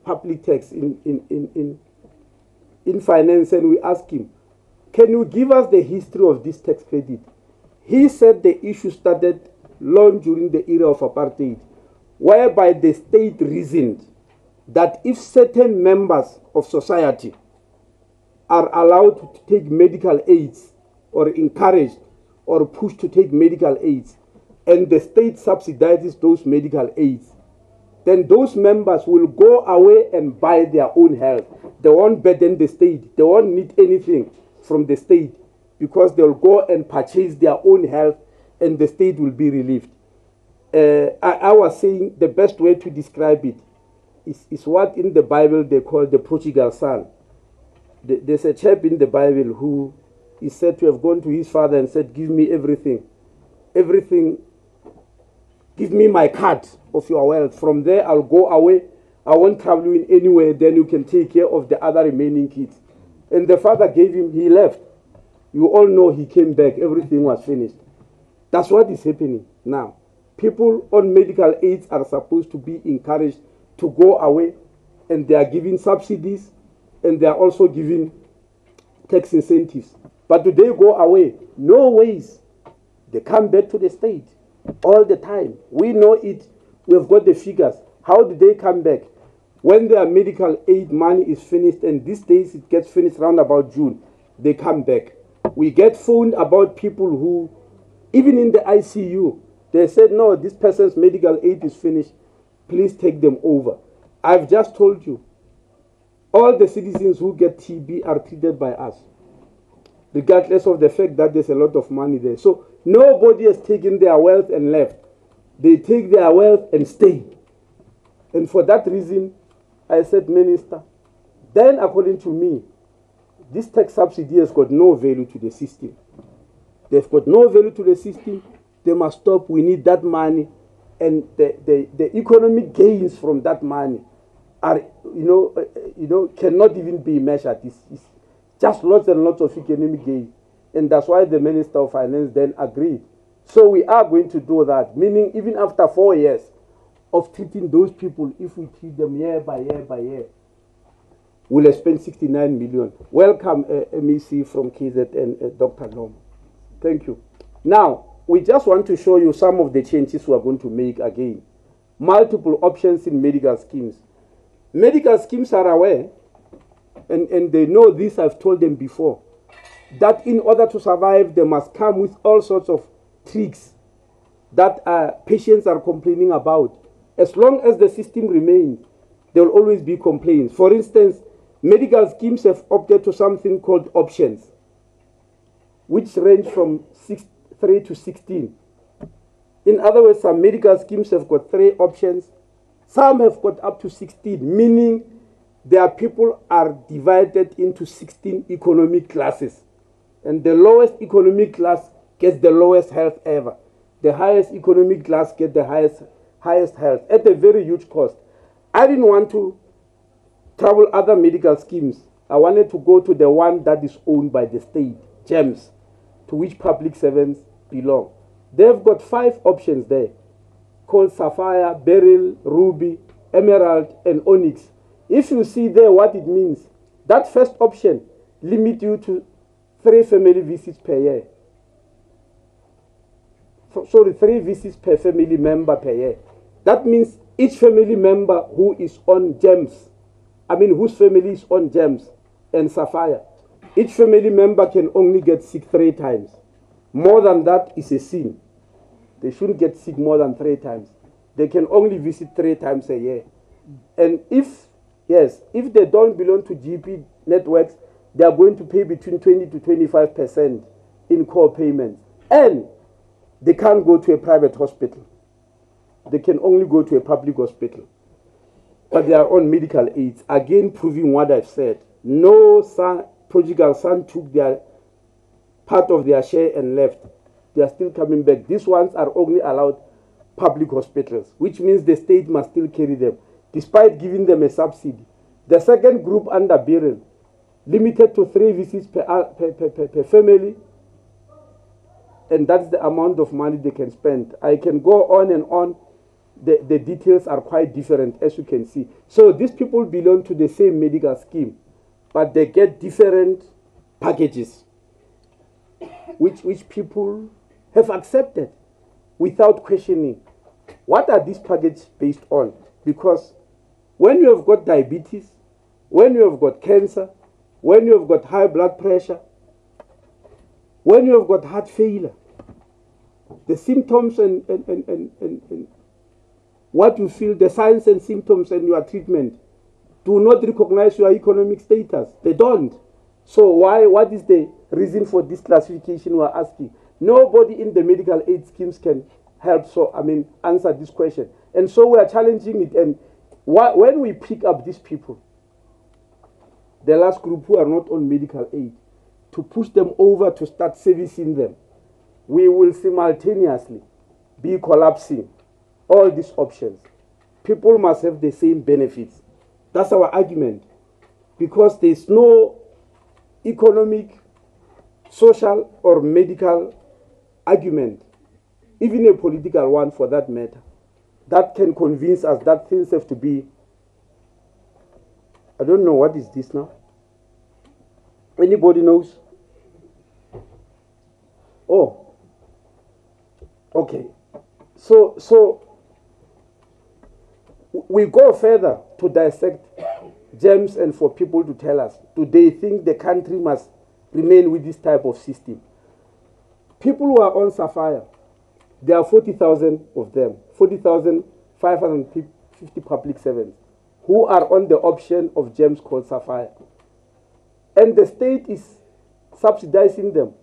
public tax in finance, and we asked him, can you give us the history of this tax credit? He said the issue started long during the era of apartheid, whereby the state reasoned that if certain members of society are allowed to take medical aids or encouraged or pushed to take medical aids, and the state subsidizes those medical aids, then those members will go away and buy their own health. They won't burden the state. They won't need anything from the state because they'll go and purchase their own health and the state will be relieved. I was saying the best way to describe it is what in the Bible they call the prodigal son. There's a chap in the Bible who is said to have gone to his father and said, give me everything. Everything. Give me my cut of your wealth. From there, I'll go away. I won't travel you in anywhere. Then you can take care of the other remaining kids. And the father gave him, he left. You all know he came back. Everything was finished. That's what is happening now. People on medical aids are supposed to be encouraged to go away, and they are giving subsidies, and they are also giving tax incentives. But do they go away? No ways. They come back to the state all the time. We know it. We've got the figures. How do they come back? When their medical aid money is finished, and these days it gets finished around about June, they come back. We get phoned about people who, even in the ICU, they said, no, this person's medical aid is finished. Please take them over. I've just told you, all the citizens who get TB are treated by us, regardless of the fact that there's a lot of money there. So nobody has taken their wealth and left. They take their wealth and stay. And for that reason, I said, Minister, then according to me, this tax subsidy has got no value to the system. They've got no value to the system. They must stop. We need that money. And the economic gains from that money are, cannot even be measured. It's just lots and lots of economic gain. And that's why the Minister of Finance then agreed. So we are going to do that, meaning even after 4 years of treating those people, if we treat them year by year by year, we'll have spent 69 million. Welcome, MEC from KZ and Dr. Nom. Thank you. Now, we just want to show you some of the changes we are going to make again. Multiple options in medical schemes. Medical schemes are aware, and they know this, I've told them before, that in order to survive, they must come with all sorts of tricks that patients are complaining about. As long as the system remains, there will always be complaints. For instance, medical schemes have opted to something called options, which range from 3 to 16. In other words, some medical schemes have got 3 options. Some have got up to 16, meaning their people are divided into 16 economic classes. And the lowest economic class gets the lowest health ever. The highest economic class gets the highest health at a very huge cost. I didn't want to travel other medical schemes. I wanted to go to the one that is owned by the state, GEMS, to which public servants belong. They've got 5 options there called Sapphire, Beryl, Ruby, Emerald, and Onyx. If you see there what it means, that first option limits you to 3 family visits per year. Sorry, 3 visits per family member per year. That means each family member who is on GEMS, whose family is on GEMS and Sapphire, each family member can only get sick 3 times. More than that is a sin. They shouldn't get sick more than 3 times. They can only visit 3 times a year. And if they don't belong to GP networks, they are going to pay between 20 to 25% in core payments. And they can't go to a private hospital. They can only go to a public hospital. But they are on medical aids. Again, proving what I've said. No prodigal son took their part of their share and left. They are still coming back. These ones are only allowed public hospitals, which means the state must still carry them, despite giving them a subsidy. The second group under Beryl, limited to 3 visits per family, and that's the amount of money they can spend. I can go on and on. The details are quite different, as you can see. So these people belong to the same medical scheme, but they get different packages, which people have accepted without questioning. What are these packages based on? Because when you have got diabetes, when you have got cancer, when you have got high blood pressure, when you have got heart failure, the symptoms and what you feel, the signs and symptoms and your treatment do not recognize your economic status. They don't. So what is the reason for this classification we're asking? Nobody in the medical aid schemes can help, answer this question. And so we are challenging it. And when we pick up these people, the last group who are not on medical aid, to push them over to start servicing them, we will simultaneously be collapsing all these options. People must have the same benefits. That's our argument. Because there's no economic, social, or medical argument, even a political one for that matter, that can convince us that things have to be. I don't know, what is this now? Anybody knows? Oh, okay. So we go further to dissect GEMS and for people to tell us, do they think the country must remain with this type of system? People who are on Sapphire, there are 40,000 of them, 40,550 public servants who are on the option of GEMS called Sapphire. And the state is subsidizing them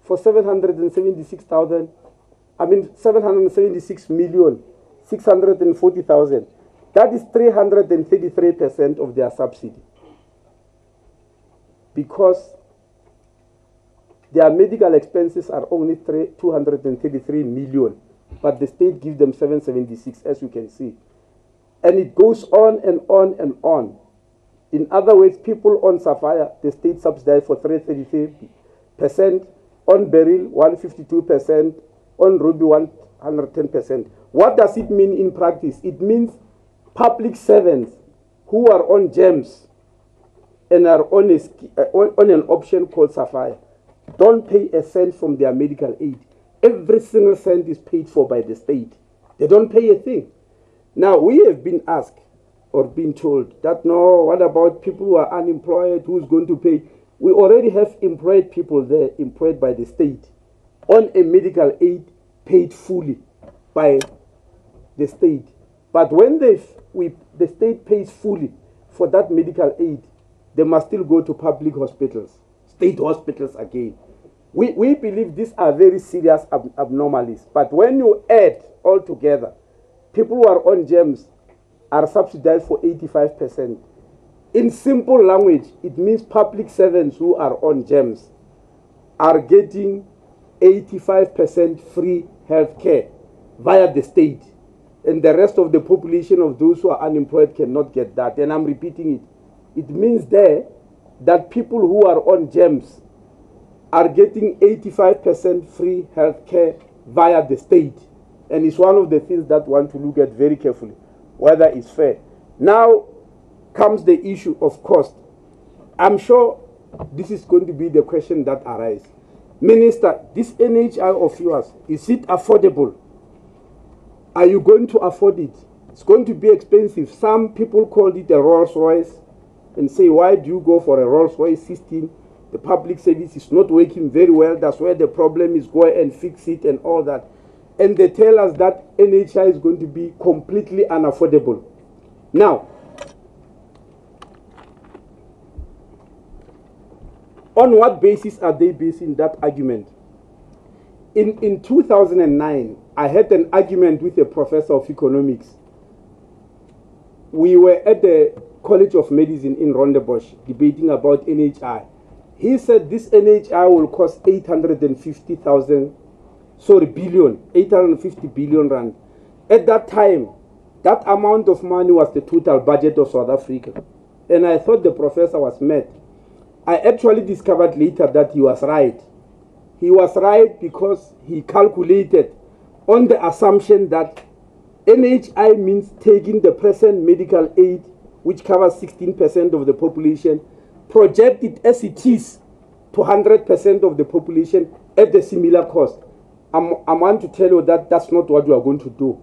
for 776,640,000. That is 333% of their subsidy. Because their medical expenses are only 233 million, but the state gives them 776, as you can see. And it goes on and on and on. In other words, people on Sapphire, the state subsidized for 333%, on Beryl 152%, on Ruby 110%. What does it mean in practice? It means public servants who are on GEMS and are on an option called Sapphire don't pay a cent from their medical aid. Every single cent is paid for by the state. They don't pay a thing. Now, we have been asked or been told that, no, what about people who are unemployed? Who's going to pay? We already have employed people there, employed by the state, on a medical aid paid fully by the state. But when the state pays fully for that medical aid, they must still go to public hospitals, state hospitals again. We believe these are very serious abnormalities. But when you add all together, people who are on GEMS are subsidized for 85%. In simple language, it means public servants who are on GEMS are getting 85% free health care via the state. And the rest of the population of those who are unemployed cannot get that. And I'm repeating it. It means there that people who are on GEMS are getting 85% free health care via the state. And it's one of the things that we want to look at very carefully, whether it's fair. Now comes the issue of cost. I'm sure this is going to be the question that arises. Minister, this NHI of yours, is it affordable? Are you going to afford it? It's going to be expensive. Some people call it a Rolls Royce and say, why do you go for a Rolls Royce system? The public service is not working very well. That's where the problem is. Go and fix it and all that. And they tell us that NHI is going to be completely unaffordable. Now, on what basis are they basing that argument? In 2009, I had an argument with a professor of economics. We were at the College of Medicine in Rondebosch debating about NHI. He said this NHI will cost 850 billion rand. At that time, that amount of money was the total budget of South Africa. And I thought the professor was mad. I actually discovered later that he was right. He was right because he calculated on the assumption that NHI means taking the present medical aid, which covers 16% of the population, project it as it is to 100% of the population at the similar cost. I want to tell you that that's not what we are going to do.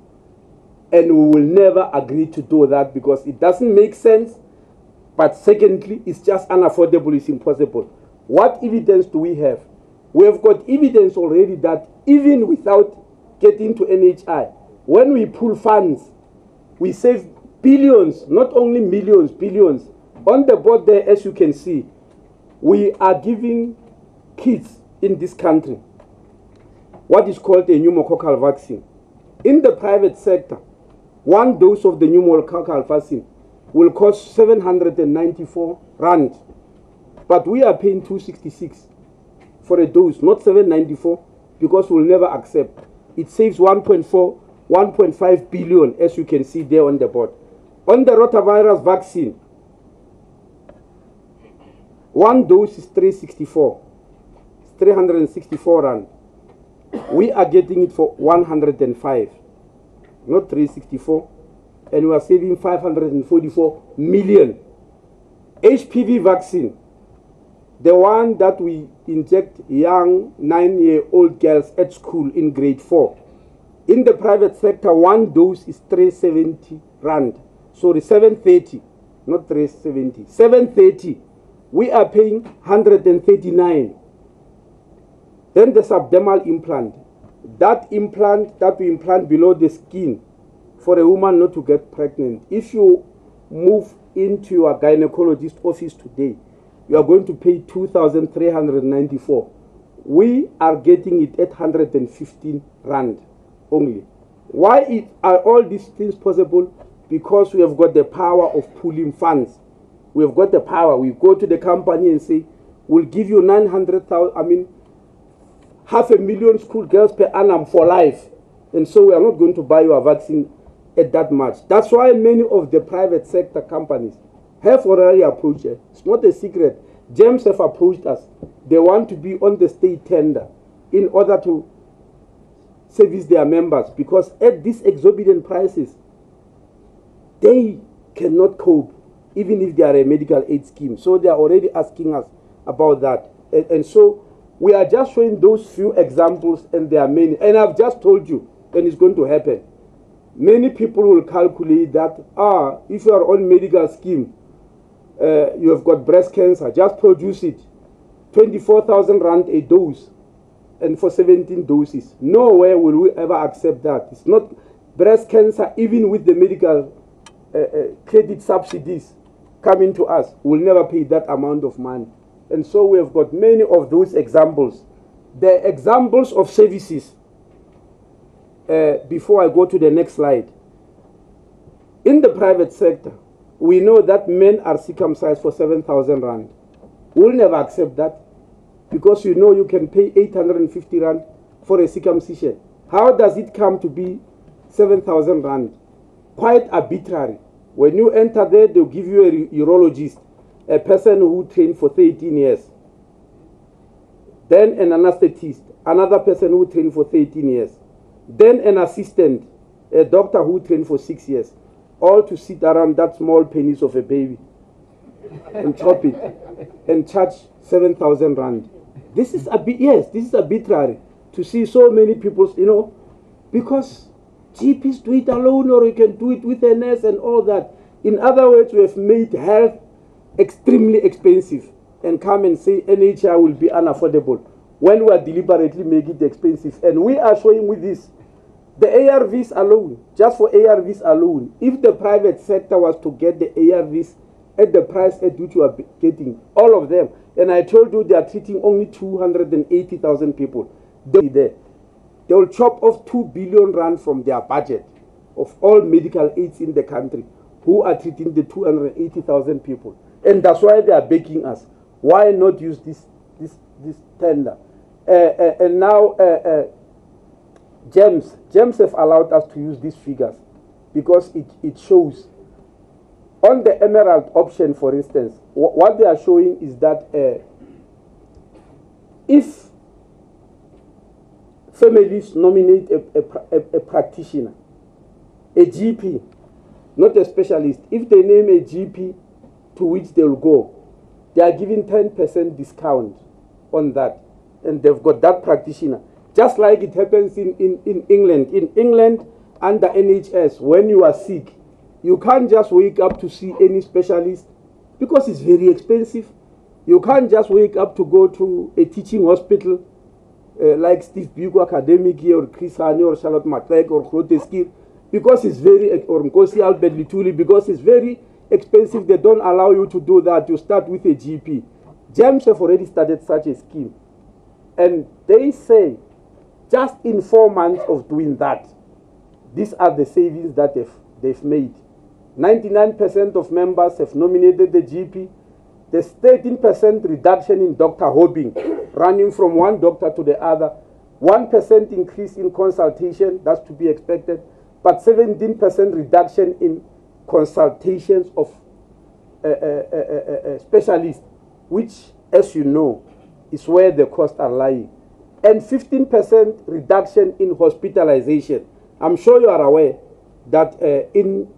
And we will never agree to do that because it doesn't make sense. But secondly, it's just unaffordable, it's impossible. What evidence do we have? We have got evidence already that even without getting to NHI, when we pull funds, we save billions, not only millions, billions. On the board there, as you can see, we are giving kids in this country what is called a pneumococcal vaccine. In the private sector, one dose of the pneumococcal vaccine will cost 794 rand, but we are paying 266 for a dose, not 794, because we'll never accept. It saves 1.5 billion, as you can see there on the board. On the rotavirus vaccine, one dose is 364. It's 364 rand. We are getting it for 105, not 364, and we are saving 544 million. HPV vaccine, the one that we inject young 9-year-old girls at school in grade 4. In the private sector, one dose is 370 rand. Sorry, 730, not 370, 730. We are paying 139. Then the subdermal implant. That implant that we implant below the skin for a woman not to get pregnant. If you move into your gynecologist office today, you are going to pay 2,394. We are getting it at 115 rand only. Why are all these things possible? Because we have got the power of pooling funds. We have got the power. We go to the company and say, we'll give you 900,000, 500,000 school girls per annum for life. And so we are not going to buy your vaccine at that much. That's why many of the private sector companies have already approached us. It's not a secret. GEMS have approached us. They want to be on the state tender in order to service their members, because at these exorbitant prices, they cannot cope, even if they are a medical aid scheme. So they are already asking us about that. And so we are just showing those few examples, and there are many. And I've just told you, and it's going to happen. Many people will calculate that, if you are on medical scheme, you have got breast cancer, just produce it. 24,000 rand a dose, and for 17 doses. Nowhere will we ever accept that. It's not breast cancer, even with the medical credit subsidies coming to us. We'll never pay that amount of money. And so we have got many of those examples. The examples of services, before I go to the next slide. In the private sector, we know that men are circumcised for 7,000 rand. We'll never accept that, because you know you can pay 850 rand for a circumcision. How does it come to be 7,000 rand? Quite arbitrary. When you enter there, they'll give you a urologist, a person who trained for 13 years. then an anesthetist, another person who trained for 13 years, then an assistant, a doctor who trained for 6 years, all to sit around that small penis of a baby and chop it and charge 7,000 rand. This is this is arbitrary to see so many people, you know, because GPs do it alone, or you can do it with a nurse and all that. In other words, we have made health extremely expensive and come and say NHI will be unaffordable when we are deliberately making it expensive. And we are showing with this, the ARVs alone, just for ARVs alone, if the private sector was to get the ARVs at the price at which you are getting, all of them, and I told you they are treating only 280,000 people, they will chop off 2 billion rand from their budget of all medical aids in the country who are treating the 280,000 people. And that's why they are begging us. Why not use this tender? And now GEMS have allowed us to use these figures because it shows. On the emerald option, for instance, what they are showing is that if families nominate a practitioner, a GP, not a specialist, if they name a GP to which they will go, they are giving 10% discount on that. And they've got that practitioner. Just like it happens in England. In England, under NHS, when you are sick, you can't just wake up to see any specialist because it's very expensive. You can't just wake up to go to a teaching hospital like Steve Biko Academic here, or Chris Hani, or Charlotte McLeod, or Groteskir, because it's very, or Nkosi Albert Lituli, because it's very expensive. They don't allow you to do that. You start with a GP. GEMS have already started such a scheme. And they say, just in 4 months of doing that, these are the savings that they've made. 99% of members have nominated the GP. There's 13% reduction in doctor hopping, running from one doctor to the other. 1% increase in consultation, that's to be expected, but 17% reduction in consultations of specialists, which, as you know, is where the costs are lying. And 15% reduction in hospitalization. I'm sure you are aware that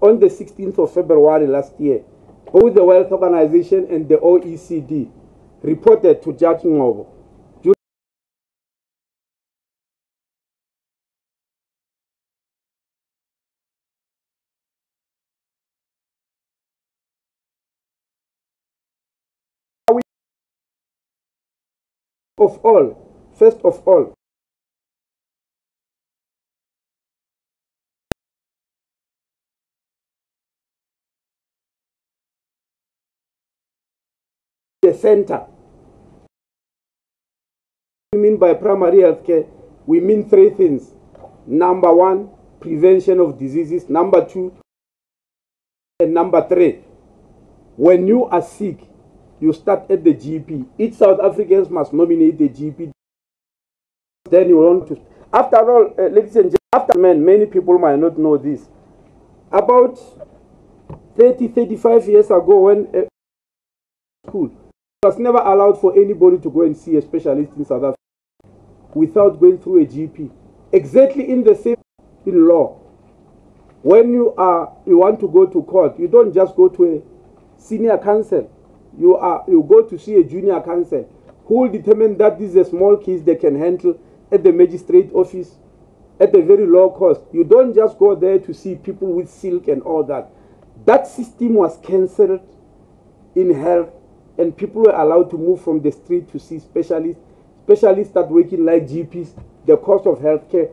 on the 16th of February last year, both the World Organization and the OECD reported to Judge Ngobo first of all, the center. We mean by primary health care, we mean 3 things. Number 1, prevention of diseases. Number 2, and number 3, when you are sick, you start at the GP. Each South Africans must nominate the GP. Then you want to. After all, ladies and gentlemen, many people might not know this. About 35 years ago, when school, it was never allowed for anybody to go and see a specialist in South Africa without going through a GP. Exactly in the same in law. When you want to go to court, you don't just go to a senior counsel. You go to see a junior counsel who will determine that this is a small case they can handle at the magistrate office at a very low cost. You don't just go there to see people with silk and all that. That system was cancelled in health, and people were allowed to move from the street to see specialists. Specialists start working like GPs. The cost of healthcare.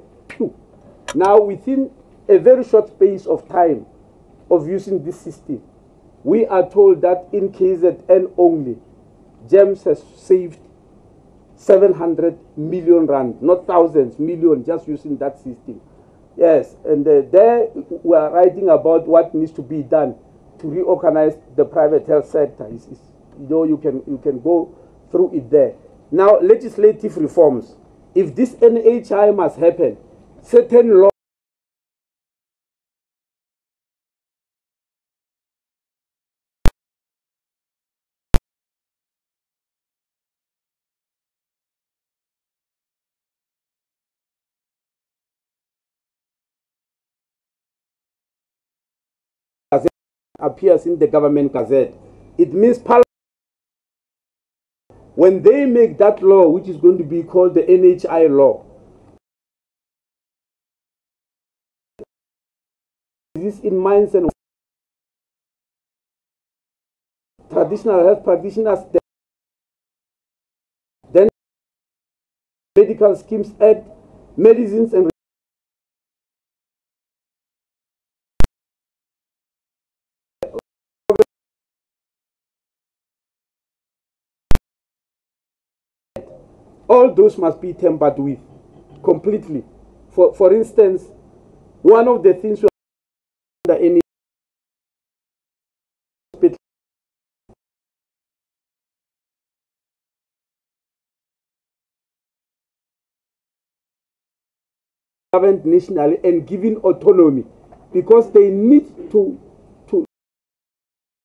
Now, within a very short space of time of using this system, we are told that in KZN only, GEMS has saved 700 million rand, not thousands, million, just using that system. Yes, and there we are writing about what needs to be done to reorganize the private health sector. You can go through it there. Now, legislative reforms. If this NHI must happen, certain laws appears in the government gazette. It means Parliament, when they make that law, which is going to be called the NHI law, this in minds and traditional health practitioners, then Medical Schemes Act, Medicines and all those must be tempered with completely. For instance, one of the things we are under any governed nationally and given autonomy, because they need to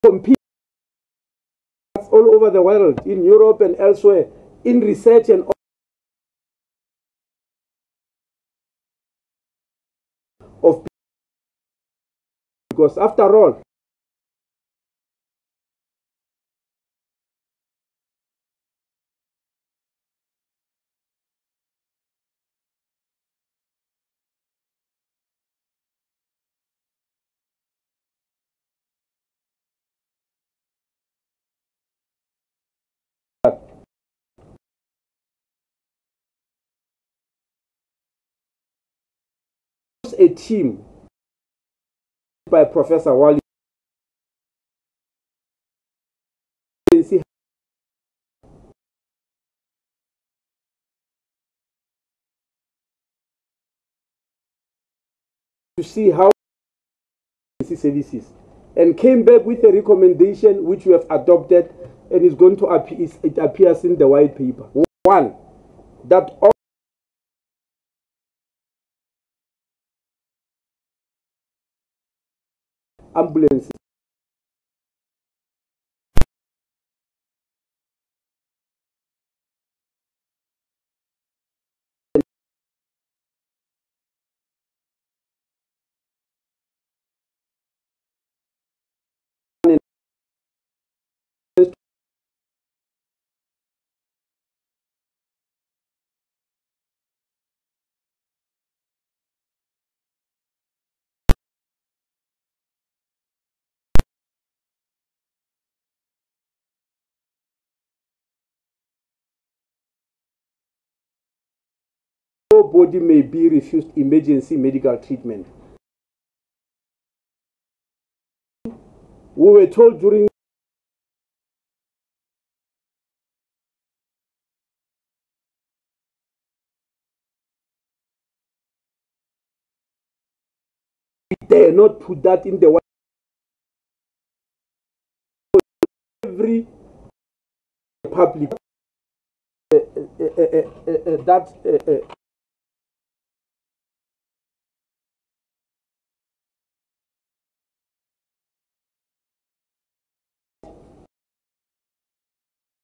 compete all over the world, in Europe and elsewhere, in research and of, because after all, a team by Professor Wally to see how services, and came back with a recommendation which we have adopted and is going to appear. It appears in the white paper. One, that all ambulances nobody may be refused emergency medical treatment. We were told during we dare not put that in the every public that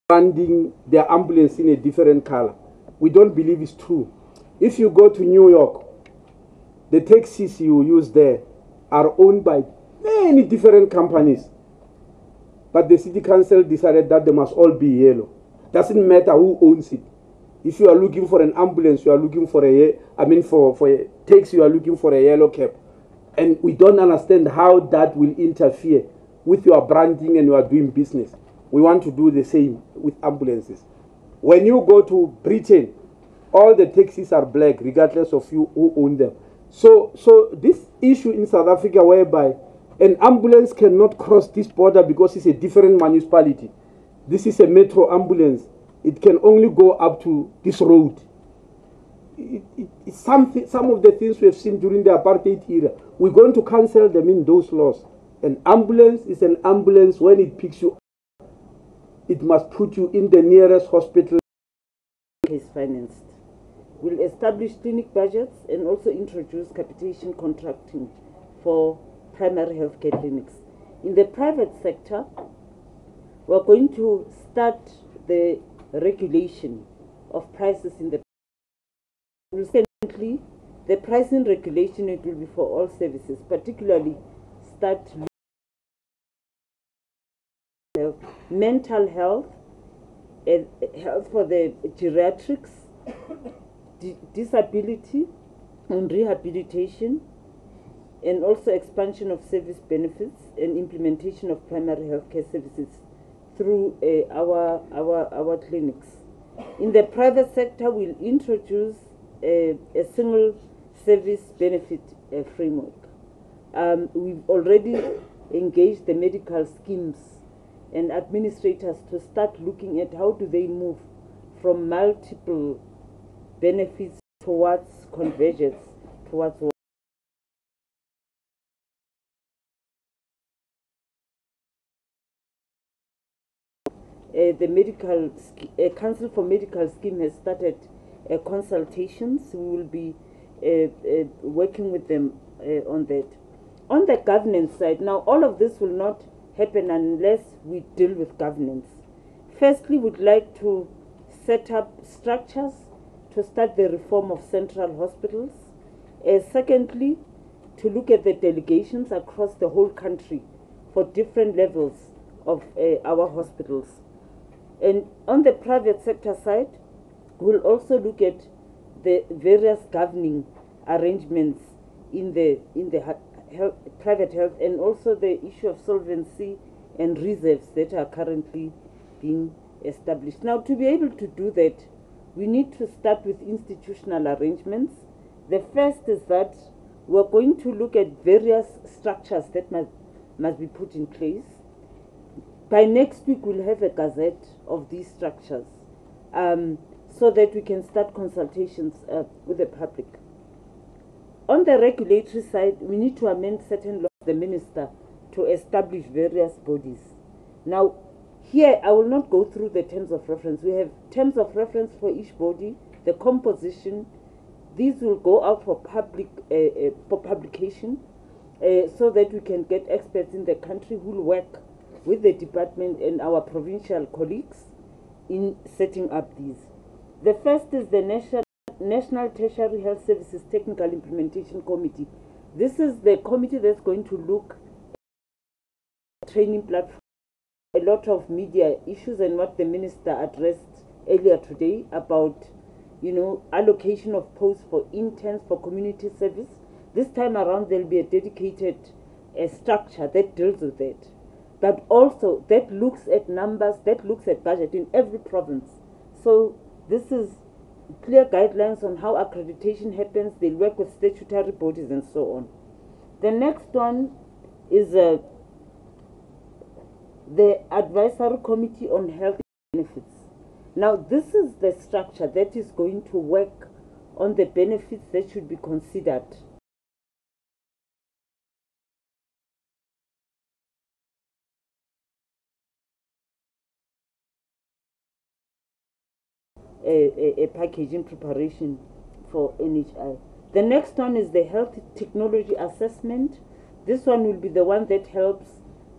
branding their ambulance in a different color. We don't believe it's true. If you go to New York, the taxis you use there are owned by many different companies. But the city council decided that they must all be yellow. Doesn't matter who owns it. If you are looking for an ambulance, you are looking for for a taxi, you are looking for a yellow cab. And we don't understand how that will interfere with your branding and you are doing business. We want to do the same with ambulances. When you go to Britain, all the taxis are black, regardless of you who own them. So this issue in South Africa, whereby an ambulance cannot cross this border because it's a different municipality. This is a metro ambulance. It can only go up to this road. It's something. Some of the things we have seen during the apartheid era, we're going to cancel them in those laws. An ambulance is an ambulance. When it picks you up, it must put you in the nearest hospital. Is financed. Will establish clinic budgets and also introduce capitation contracting for primary healthcare clinics. In the private sector, we're going to start the regulation of prices in the recently the pricing regulation, it will be for all services, particularly start mental health, health for the geriatrics, disability and rehabilitation, and also expansion of service benefits and implementation of primary healthcare services through our clinics. In the private sector, we'll introduce a single service benefit framework. We've already engaged the medical schemes and administrators to start looking at how do they move from multiple benefits towards convergence, towards one. The medical Council for Medical Scheme has started consultations. We will be working with them on that. On the governance side, now all of this will not happen unless we deal with governance. Firstly, we'd like to set up structures to start the reform of central hospitals. Secondly, to look at the delegations across the whole country for different levels of our hospitals. And on the private sector side, we'll also look at the various governing arrangements in the private health, and also the issue of solvency and reserves that are currently being established. Now, to be able to do that, we need to start with institutional arrangements. The first is that we're going to look at various structures that must be put in place. By next week, we'll have a gazette of these structures so that we can start consultations with the public. On the regulatory side, we need to amend certain laws of the minister to establish various bodies. Now, here I will not go through the terms of reference. We have terms of reference for each body, the composition. These will go out for publication so that we can get experts in the country who will work with the department and our provincial colleagues in setting up these. The first is the National Tertiary Health Services Technical Implementation Committee. This is the committee that's going to look at training platform, a lot of media issues, and what the minister addressed earlier today about, allocation of posts for interns for community service. This time around, there'll be a dedicated structure that deals with that, but also that looks at numbers, that looks at budget in every province. So this is clear guidelines on how accreditation happens. They work with statutory bodies and so on. The next one is the Advisory Committee on Health Benefits. Now, this is the structure that is going to work on the benefits that should be considered. A package in preparation for NHI. The next one is the Health Technology Assessment. This one will be the one that helps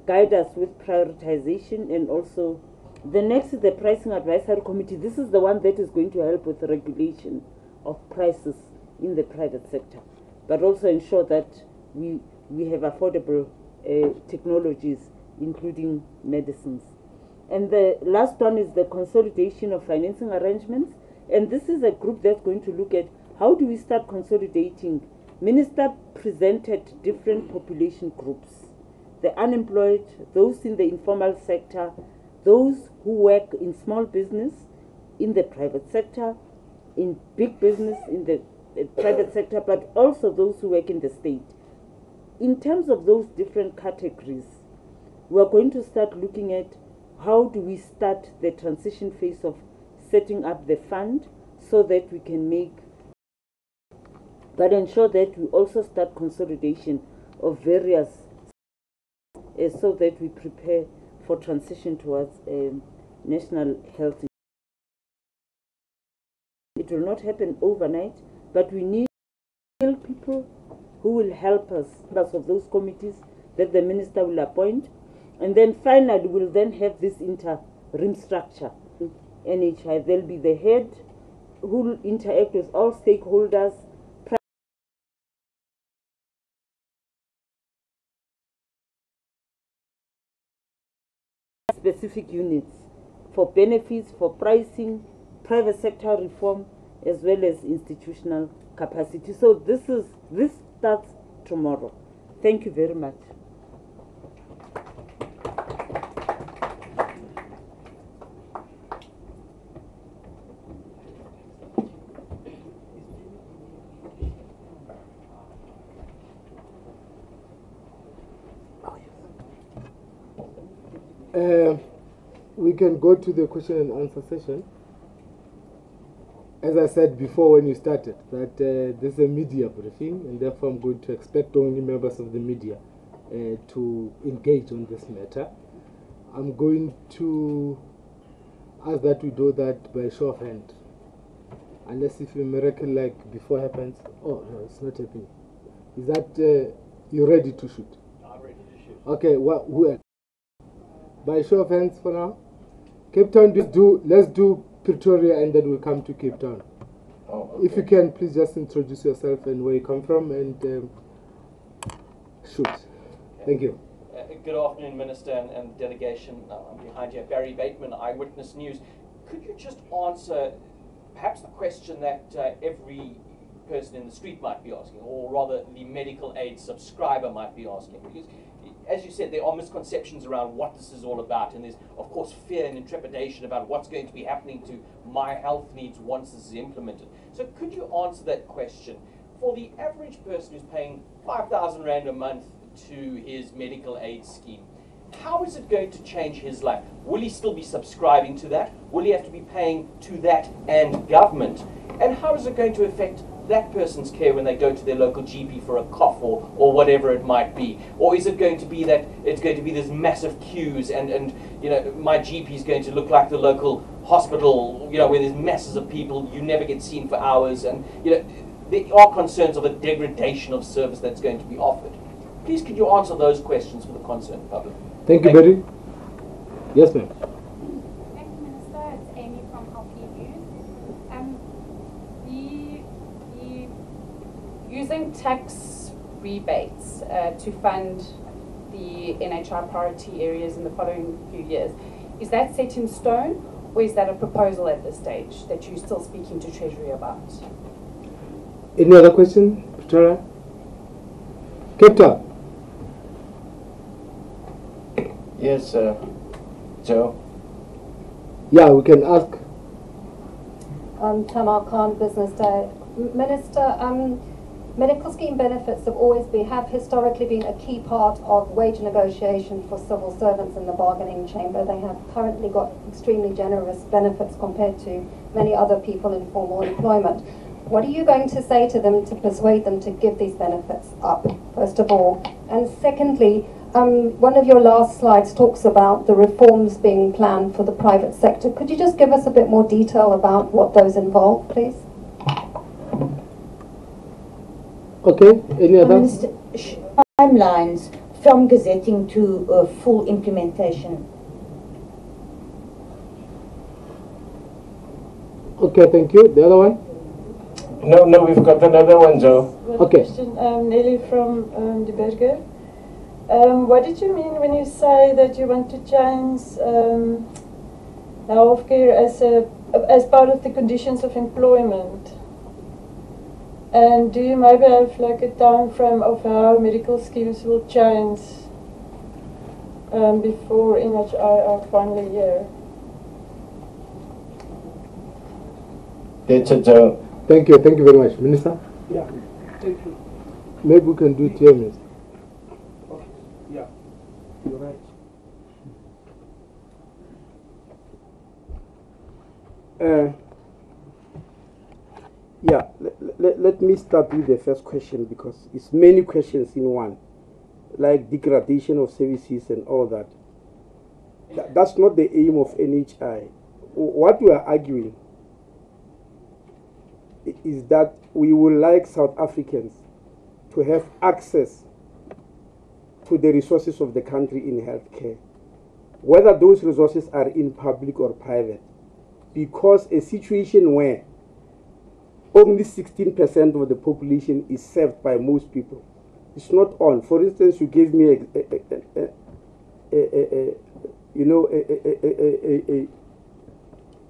guide us with prioritization, and also the next is the Pricing Advisory Committee. This is the one that is going to help with the regulation of prices in the private sector, but also ensure that we have affordable technologies, including medicines. And the last one is the consolidation of financing arrangements. And this is a group that's going to look at how do we start consolidating. Minister presented different population groups: the unemployed, those in the informal sector, those who work in small business, in the private sector, in big business, in the private sector, but also those who work in the state. In terms of those different categories, we are going to start looking at how do we start the transition phase of setting up the fund so that we can make, but ensure that we also start consolidation of various so that we prepare for transition towards national health. It will not happen overnight, but we need people who will help us, members of those committees that the minister will appoint. And then finally, we'll then have this interim structure, NHI. There'll be the head who will interact with all stakeholders, specific units for benefits, for pricing, private sector reform, as well as institutional capacity. So this starts tomorrow. Thank you very much. We can go to the question and answer session. As I said before when you started, that this is a media briefing, and therefore I'm going to expect only members of the media to engage on this matter. I'm going to ask that we do that by show of hand. Unless if a miracle like before happens. Oh, no, it's not happening. Is that you ready to shoot? I'm ready to shoot. Okay, who else? By show of hands for now. Cape Town, let's do Pretoria and then we'll come to Cape Town. Oh, okay. If you can, please just introduce yourself and where you come from and shoot. Thank you. Good afternoon, Minister and delegation. I'm behind you. Barry Bateman, Eyewitness News. Could you just answer perhaps the question that every person in the street might be asking, or rather the medical aid subscriber might be asking? Because, as you said, there are misconceptions around what this is all about, and there's, of course, fear and intrepidation about what's going to be happening to my health needs once this is implemented. So could you answer that question? For the average person who's paying 5,000 Rand a month to his medical aid scheme, how is it going to change his life? Will he still be subscribing to that? Will he have to be paying to that and government? And how is it going to affect that person's care when they go to their local GP for a cough or whatever it might be? Or is it going to be that it's going to be these massive queues and you know, my GP is going to look like the local hospital, you know, where there's masses of people, you never get seen for hours, and you know, there are concerns of a degradation of service that's going to be offered. Please could you answer those questions for the concerned public? Thank you, Betty. Yes, ma'am. Thank you, Minister. It's Amy from LP News. Using tax rebates to fund the NHI priority areas in the following few years, is that set in stone, or is that a proposal at this stage that you're still speaking to Treasury about? Any other question, Victoria? Cape Town. Yes, Joe. Yeah, we can ask. Tamar Khan, Business Day. Minister, medical scheme benefits have historically been a key part of wage negotiation for civil servants in the bargaining chamber. They have currently got extremely generous benefits compared to many other people in formal employment. What are you going to say to them to persuade them to give these benefits up, first of all? And secondly, one of your last slides talks about the reforms being planned for the private sector. Could you just give us a bit more detail about what those involve, please? Okay, any other? Timelines from gazetting to full implementation. Okay, thank you. The other one? No, we've got another one, Joe. Okay. Question, Nelly from the Burger. What did you mean when you say that you want to change healthcare as part of the conditions of employment? And do you maybe have like a time frame of how medical schemes will change before NHI are finally here? That's it, Joe. Thank you very much. Minister? Yeah, thank you. Maybe we can do it here, Minister. Okay, yeah, you're right. Yeah, let me start with the first question because it's many questions in one, like degradation of services and all that. That's not the aim of NHI. What we are arguing is that we would like South Africans to have access to the resources of the country in healthcare, whether those resources are in public or private, because a situation where only 16% of the population is served by most people, it's not on. For instance, you gave me you know,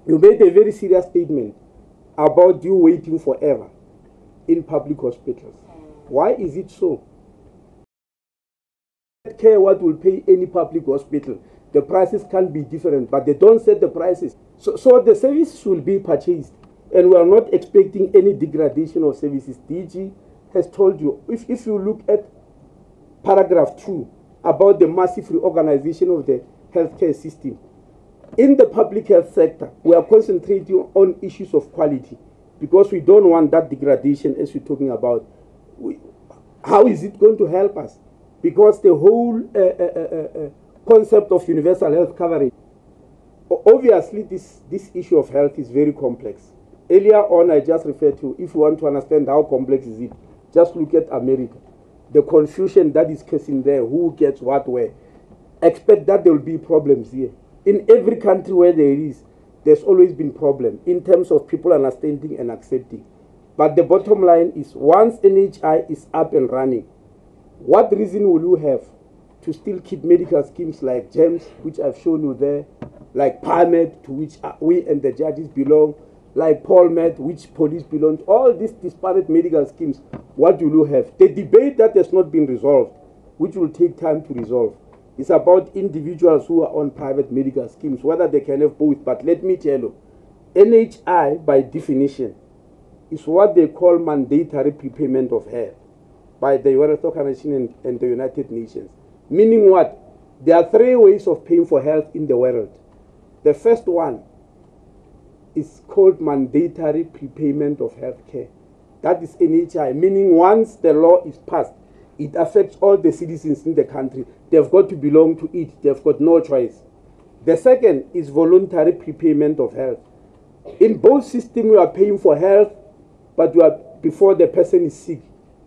you made a very serious statement about you waiting forever in public hospitals. Why is it so? Care what will pay any public hospital. The prices can be different, but they don't set the prices. So the services will be purchased, and we are not expecting any degradation of services. DG has told you, if you look at paragraph 2 about the massive reorganization of the healthcare system, in the public health sector, we are concentrating on issues of quality because we don't want that degradation as we're talking about. How is it going to help us? Because the whole concept of universal health coverage, obviously this issue of health is very complex. Earlier on, I just referred to, if you want to understand how complex is it, just look at America. The confusion that is casing there, who gets what where. Expect that there will be problems here. In every country where there is, there's always been problem in terms of people understanding and accepting. But the bottom line is, once NHI is up and running, what reason will you have to still keep medical schemes like GEMS, which I've shown you there, like PAMED, to which we and the judges belong, like POLMED, which police belongs, all these disparate medical schemes? What will you have? The debate that has not been resolved, which will take time to resolve, is about individuals who are on private medical schemes, whether they can have both. But let me tell you, NHI, by definition, is what they call mandatory prepayment of health by the World Organization and the United Nations. Meaning what? There are 3 ways of paying for health in the world. The first one is called mandatory prepayment of health care. That is NHI, meaning once the law is passed, it affects all the citizens in the country. They've got to belong to it. They've got no choice. The second is voluntary prepayment of health. In both systems, you are paying for health, but you are before the person is sick.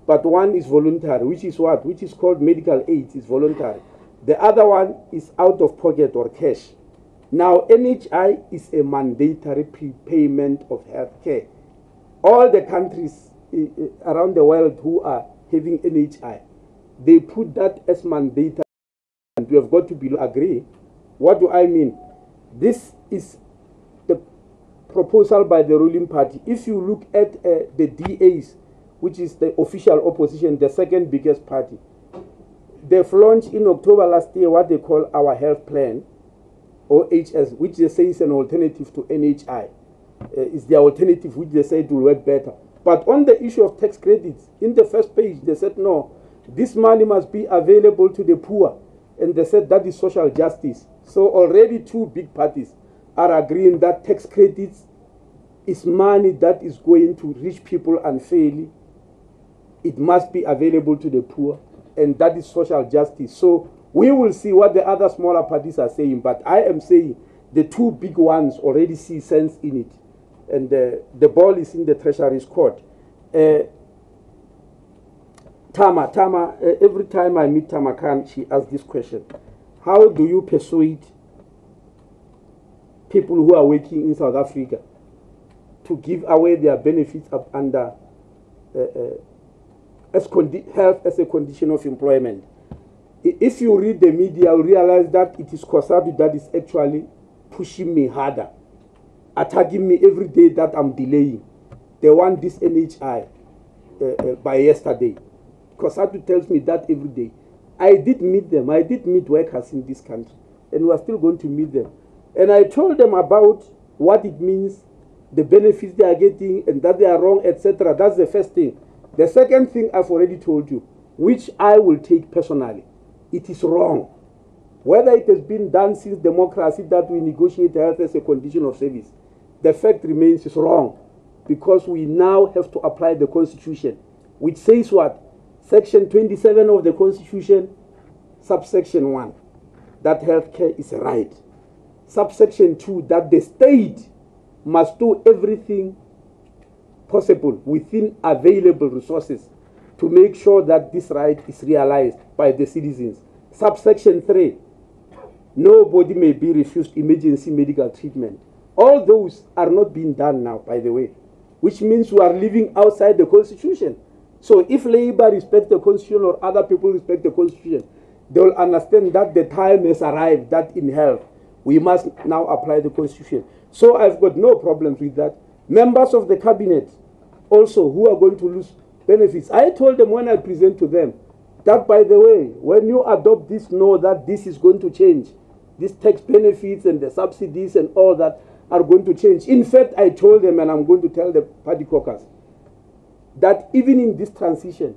But one is voluntary, which is what? Which is called medical aid, is voluntary. The other one is out of pocket or cash. Now, NHI is a mandatory prepayment of health care. All the countries around the world who are having NHI, they put that as mandatory, and we have got to agree. What do I mean? This is the proposal by the ruling party. If you look at the DAs, which is the official opposition, the second biggest party, they've launched in October last year what they call Our Health Plan, or HS, which they say is an alternative to NHI. It's the alternative which they say it will work better. But on the issue of tax credits, in the first page, they said, no, this money must be available to the poor. And they said that is social justice. So already 2 big parties are agreeing that tax credits is money that is going to rich people unfairly. It must be available to the poor, and that is social justice. So we will see what the other smaller parties are saying, but I am saying the 2 big ones already see sense in it. And the ball is in the Treasury's court. Tama, every time I meet Tama Khan, she asks this question. How do you persuade people who are working in South Africa to give away their benefits up under health as a condition of employment? If you read the media, you'll realize that it is COSATU that is actually pushing me harder, attacking me every day that I'm delaying. They want this NHI by yesterday. COSATU tells me that every day. I did meet them. I did meet workers in this country, and we are still going to meet them. And I told them about what it means, the benefits they are getting, and that they are wrong, etc. That's the first thing. The second thing I've already told you, which I will take personally. It is wrong. Whether it has been done since democracy that we negotiate health as a condition of service, the fact remains is wrong, because we now have to apply the Constitution, which says what? Section 27 of the Constitution, subsection 1, that healthcare is a right. Subsection 2, that the state must do everything possible within available resources to make sure that this right is realized by the citizens. Subsection 3, nobody may be refused emergency medical treatment. All those are not being done now, by the way, which means we are living outside the Constitution. So if Labour respects the Constitution or other people respect the Constitution, they will understand that the time has arrived, that in health, we must now apply the Constitution. So I've got no problems with that. Members of the cabinet also who are going to lose benefits. I told them when I present to them that, by the way, when you adopt this, know that this is going to change. These tax benefits and the subsidies and all that are going to change. In fact, I told them, and I'm going to tell the party caucus, that even in this transition,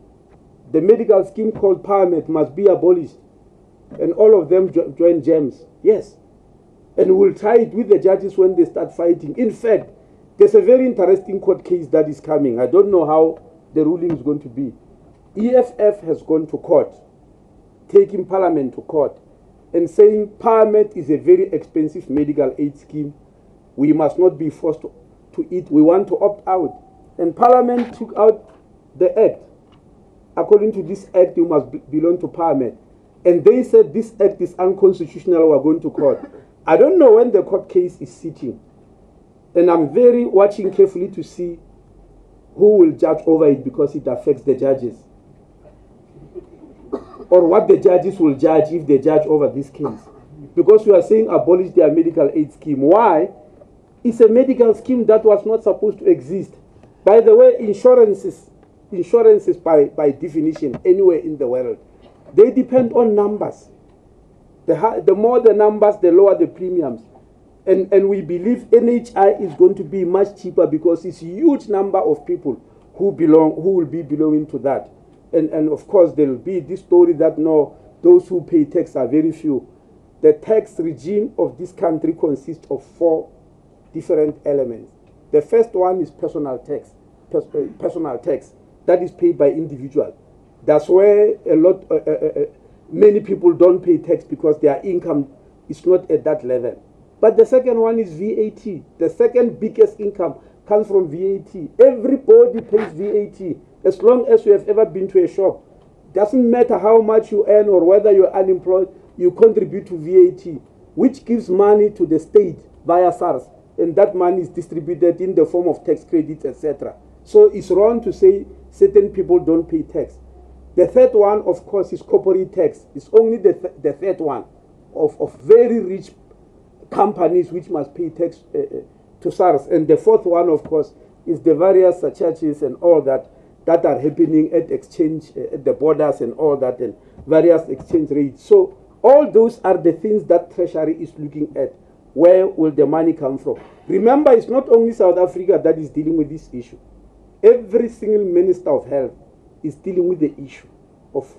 the medical scheme called PARMED must be abolished. And all of them join GEMS. Yes. And we'll try it with the judges when they start fighting. In fact, there's a very interesting court case that is coming. I don't know how the ruling is going to be. EFF has gone to court, taking Parliament to court, and saying PARMED is a very expensive medical aid scheme. We must not be forced to it. We want to opt out. And Parliament took out the act. According to this act, you must belong to PARMED. And they said this act is unconstitutional. We're going to court. I don't know when the court case is sitting. And I'm very watching carefully to see who will judge over it, because it affects the judges. Or what the judges will judge if they judge over this case. Because we are saying abolish their medical aid scheme. Why? It's a medical scheme that was not supposed to exist. By the way, insurances by definition anywhere in the world, they depend on numbers. The more the numbers, the lower the premiums. And we believe NHI is going to be much cheaper because it's a huge number of people who will be belonging to that. And of course, there will be this story that no, those who pay tax are very few. The tax regime of this country consists of 4 different elements. The first one is personal tax. Personal tax that is paid by individual. That's where many people don't pay tax because their income is not at that level. But the second one is VAT. The second biggest income comes from VAT. Everybody pays VAT. As long as you have ever been to a shop, doesn't matter how much you earn or whether you're unemployed, you contribute to VAT, which gives money to the state via SARS, and that money is distributed in the form of tax credits, etc. So it's wrong to say certain people don't pay tax. The third one, of course, is corporate tax. It's only the third one of very rich companies which must pay tax to SARS. And the fourth one, of course, is the various charges and all that are happening at exchange, at the borders and all that, and various exchange rates. So all those are the things that Treasury is looking at. Where will the money come from? Remember, it's not only South Africa that is dealing with this issue. Every single Minister of Health is dealing with the issue of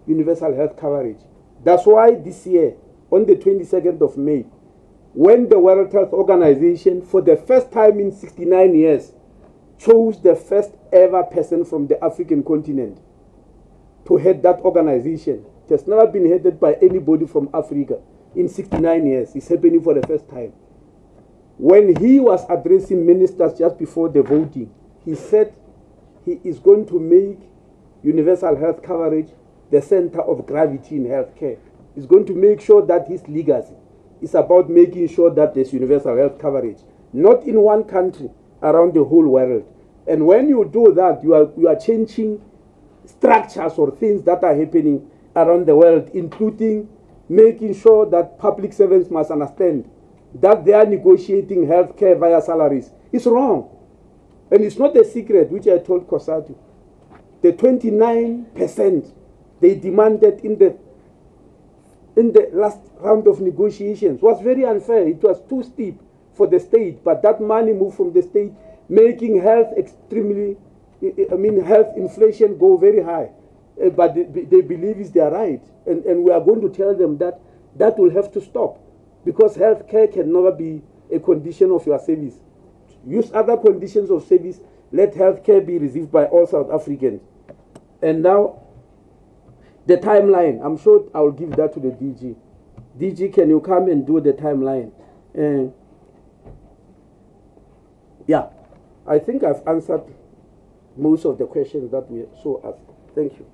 universal health coverage. That's why this year, on the 22nd of May, when the World Health Organization, for the first time in 69 years, chose the first ever person from the African continent to head that organization. It has never been headed by anybody from Africa in 69 years. It's happening for the first time. When he was addressing ministers just before the voting, he said he is going to make universal health coverage the center of gravity in healthcare. He's going to make sure that his legacy is about making sure that there's universal health coverage, not in one country, around the whole world. And when you do that, you are changing structures or things that are happening around the world, including making sure that public servants must understand that they are negotiating healthcare via salaries. It's wrong. And it's not a secret, which I told Kosatu. The 29% they demanded in the last round of negotiations was very unfair. It was too steep for the state, but that money moved from the state, making health health inflation go very high. But they believe it's their right. And we are going to tell them that that will have to stop, because healthcare can never be a condition of your service. Use other conditions of service. Let healthcare be received by all South Africans. And now, the timeline. I'm sure I will give that to the DG. DG, can you come and do the timeline? Yeah, I think I've answered most of the questions that we saw asked. Thank you.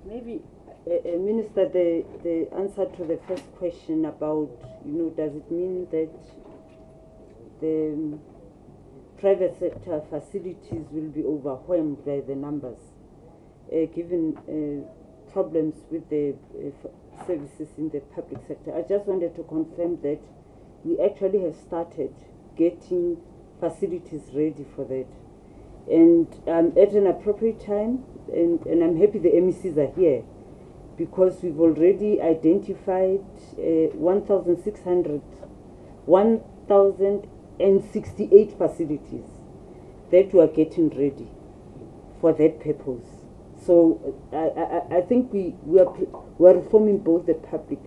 Maybe, Minister, the answer to the first question about, does it mean that the private sector facilities will be overwhelmed by the numbers, given problems with the services in the public sector. I just wanted to confirm that we actually have started getting facilities ready for that. And at an appropriate time, and I'm happy the MECs are here, because we've already identified 1,068 facilities that we are getting ready for that purpose. So I think we are reforming both the public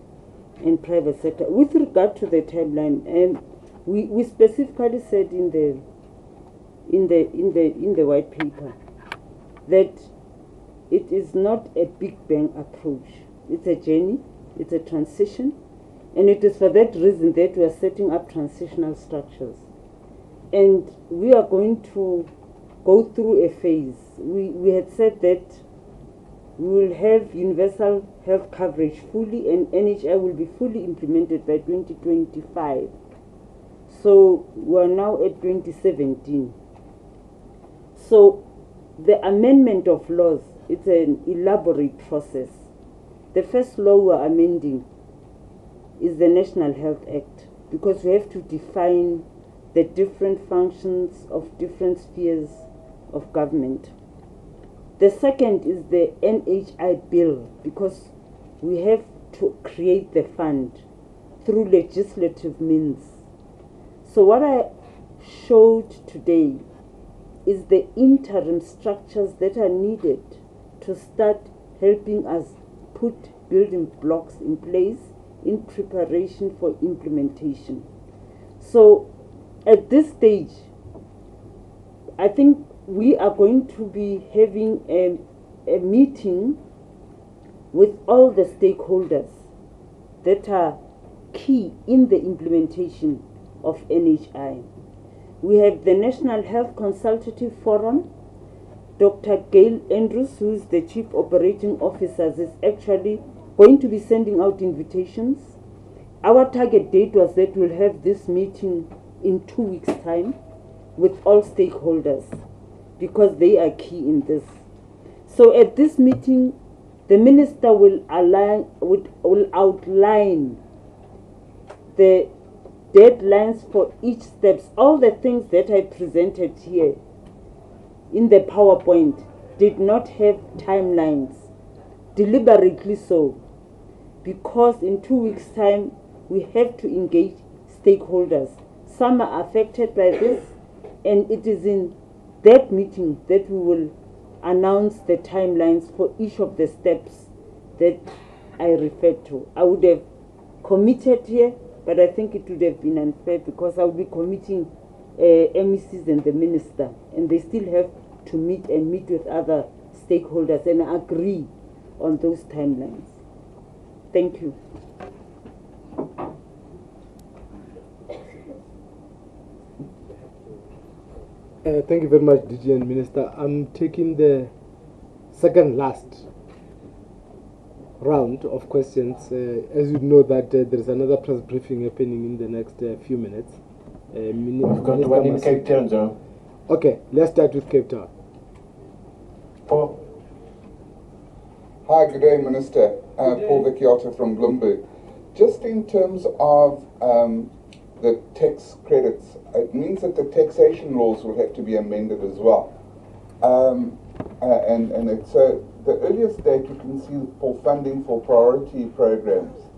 and private sector. With regard to the timeline, we specifically said in the white paper that it is not a big bang approach. It's a journey, it's a transition, and it is for that reason that we are setting up transitional structures. And we are going to go through a phase. We had said that we will have universal health coverage fully, and NHI will be fully implemented by 2025. So we are now at 2017. So the amendment of laws, it's an elaborate process. The first law we are amending is the National Health Act, because we have to define the different functions of different spheres of government. The second is the NHI bill, because we have to create the fund through legislative means. So what I showed today is the interim structures that are needed to start helping us put building blocks in place in preparation for implementation. So at this stage, I think we are going to be having a meeting with all the stakeholders that are key in the implementation of NHI. We have the National Health Consultative Forum. Dr. Gail Andrews, who is the Chief Operating Officer, is actually going to be sending out invitations. Our target date was that we'll have this meeting in 2 weeks' time with all stakeholders, because they are key in this. So at this meeting, the Minister will outline the deadlines for each steps. All the things that I presented here in the PowerPoint did not have timelines, deliberately so, because in 2 weeks' time we have to engage stakeholders. Some are affected by this, and it is in that meeting that we will announce the timelines for each of the steps that I referred to. I would have committed here, but I think it would have been unfair, because I will be committing MECs and the Minister, and they still have to meet with other stakeholders and agree on those timelines. Thank you. Thank you very much, DG and Minister. I'm taking the second last round of questions. As you know that there is another press briefing happening in the next few minutes. We've got one in Cape Town, Joe. Okay, let's start with Cape Town. Paul. Hi, good day, Minister. Paul Vicchiota from Bloomberg. Just in terms of the tax credits, it means that the taxation laws will have to be amended as well. And it's the earliest date you can see for funding for priority programs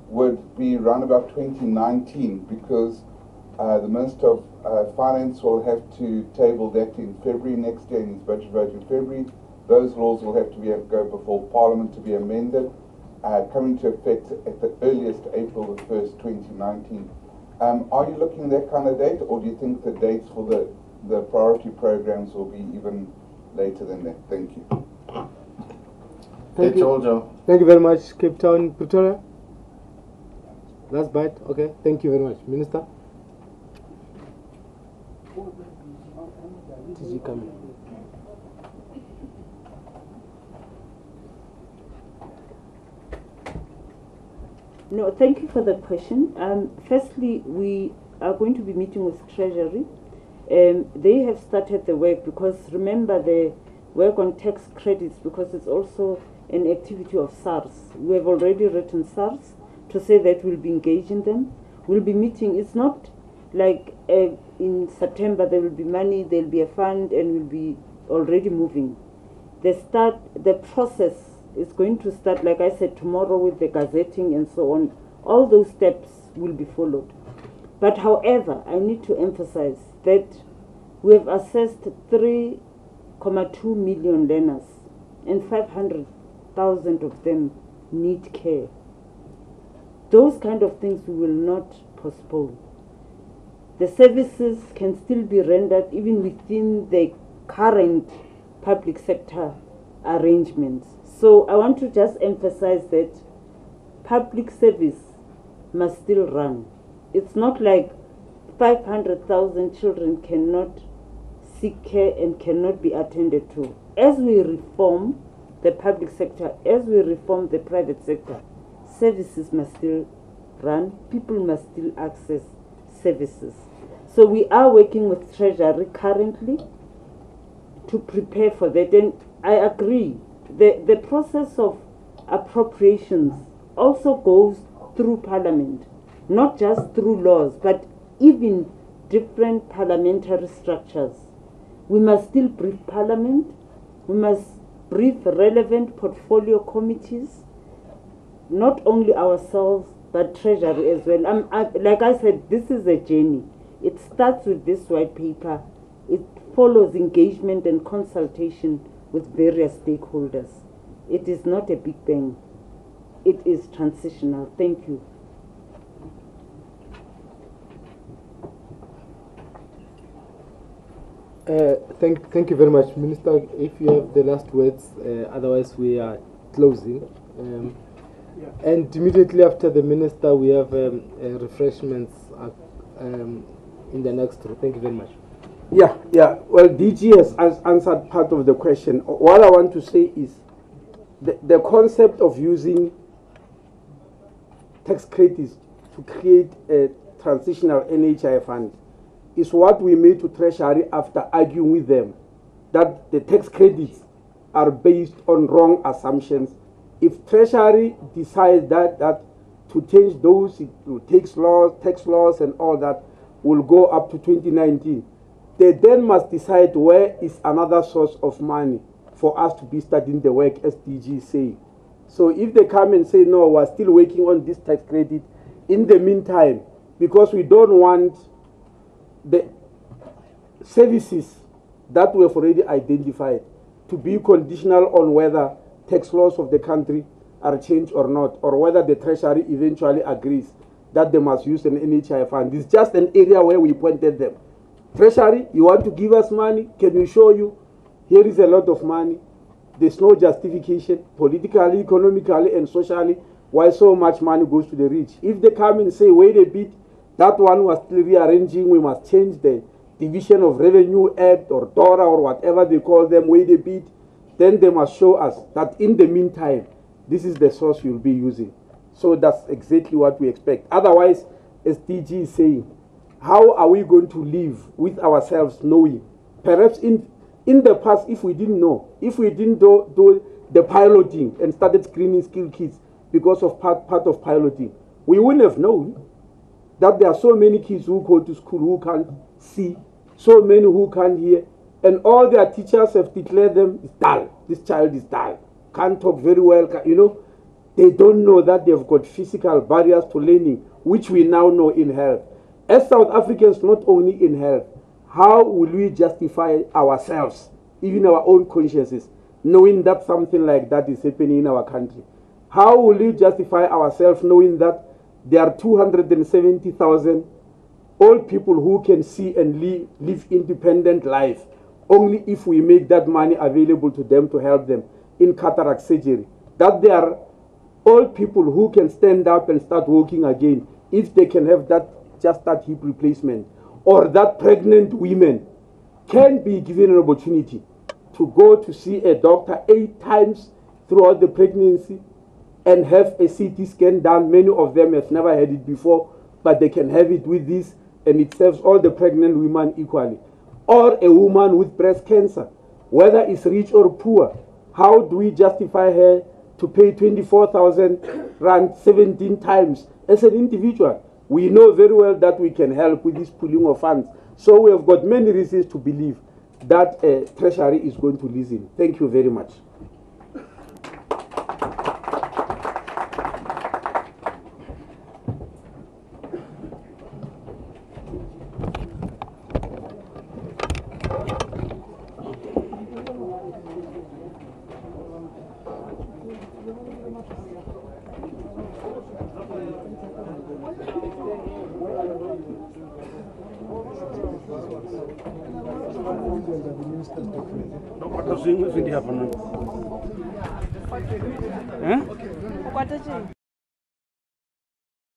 would be around about 2019, because the Minister of Finance will have to table that in February next year in his budget vote in February. Those laws will have to go before Parliament to be amended, coming to effect at the earliest April the 1st, 2019. Are you looking at that kind of date, or do you think the dates for the priority programs will be even later than that? Thank you. Thank you. Thank you very much, Cape Town. Pretoria? Last bite? Okay, thank you very much. Minister? TG coming. No, thank you for the question. Firstly, we are going to be meeting with Treasury. They have started the work, because remember the work on tax credits, because it's also an activity of SARS. We have already written SARS to say that we'll be engaging them. We'll be meeting. It's not like in September there will be money, there'll be a fund, and we'll be already moving. The process is going to start, like I said, tomorrow with the gazetting and so on. All those steps will be followed. But however, I need to emphasize that we have assessed 3.2 million learners, and 500,000 of them need care. Those kind of things we will not postpone. The services can still be rendered even within the current public sector arrangements. So I want to just emphasize that public service must still run. It's not like 500,000 children cannot seek care and cannot be attended to. As we reform the public sector, as we reform the private sector, services must still run, people must still access services. So we are working with Treasury currently to prepare for that. And I agree, the process of appropriations also goes through Parliament, not just through laws, but even different parliamentary structures. We must still brief Parliament, we must brief relevant portfolio committees, not only ourselves, but Treasury as well. Like I said, this is a journey. It starts with this white paper. It follows engagement and consultation with various stakeholders. It is not a big bang. It is transitional. Thank you. Thank you very much, Minister. If you have the last words, otherwise we are closing. And immediately after the Minister, we have refreshments in the next room. Thank you very much. Yeah. Well, DG has answered part of the question. What I want to say is the concept of using tax credits to create a transitional NHI fund is what we made to Treasury after arguing with them that the tax credits are based on wrong assumptions. If Treasury decides that to change those, it will tax laws and all that will go up to 2019, they then must decide where is another source of money for us to be starting the work, as DG is saying. So if they come and say, no, we're still working on this tax credit, in the meantime, because we don't want the services that we have already identified to be conditional on whether tax laws of the country are changed or not, or whether the Treasury eventually agrees that they must use an NHI fund. It's just an area where we pointed them. Treasury, you want to give us money? Can we show you? Here is a lot of money. There's no justification, politically, economically, and socially, why so much money goes to the rich. If they come and say, wait a bit, that one was still rearranging, we must change the Division of Revenue Act or DORA or whatever they call them, wait a bit, then they must show us that in the meantime, this is the source you'll be using. So that's exactly what we expect. Otherwise, as DG is saying, how are we going to live with ourselves knowing? Perhaps in the past, if we didn't know, if we didn't do the piloting and started screening skilled kids because of part of piloting, we wouldn't have known that there are so many kids who go to school who can't see, so many who can't hear, and all their teachers have declared them dull. This child is dull, can't talk very well, They don't know that they've got physical barriers to learning, which we now know in health. As South Africans, not only in health, how will we justify ourselves, even our own consciences, knowing that something like that is happening in our country? How will we justify ourselves knowing that there are 270,000 old people who can see and live independent life only if we make that money available to them to help them in cataract surgery? That there are old people who can stand up and start walking again if they can have just that hip replacement, or that pregnant women can be given an opportunity to go to see a doctor 8 times throughout the pregnancy and have a CT scan done. Many of them have never had it before, but they can have it with this and it serves all the pregnant women equally. Or a woman with breast cancer, whether it's rich or poor, how do we justify her to pay 24,000 rand 17 times as an individual? We know very well that we can help with this pooling of funds. So we have got many reasons to believe that Treasury is going to listen. Thank you very much. Huh?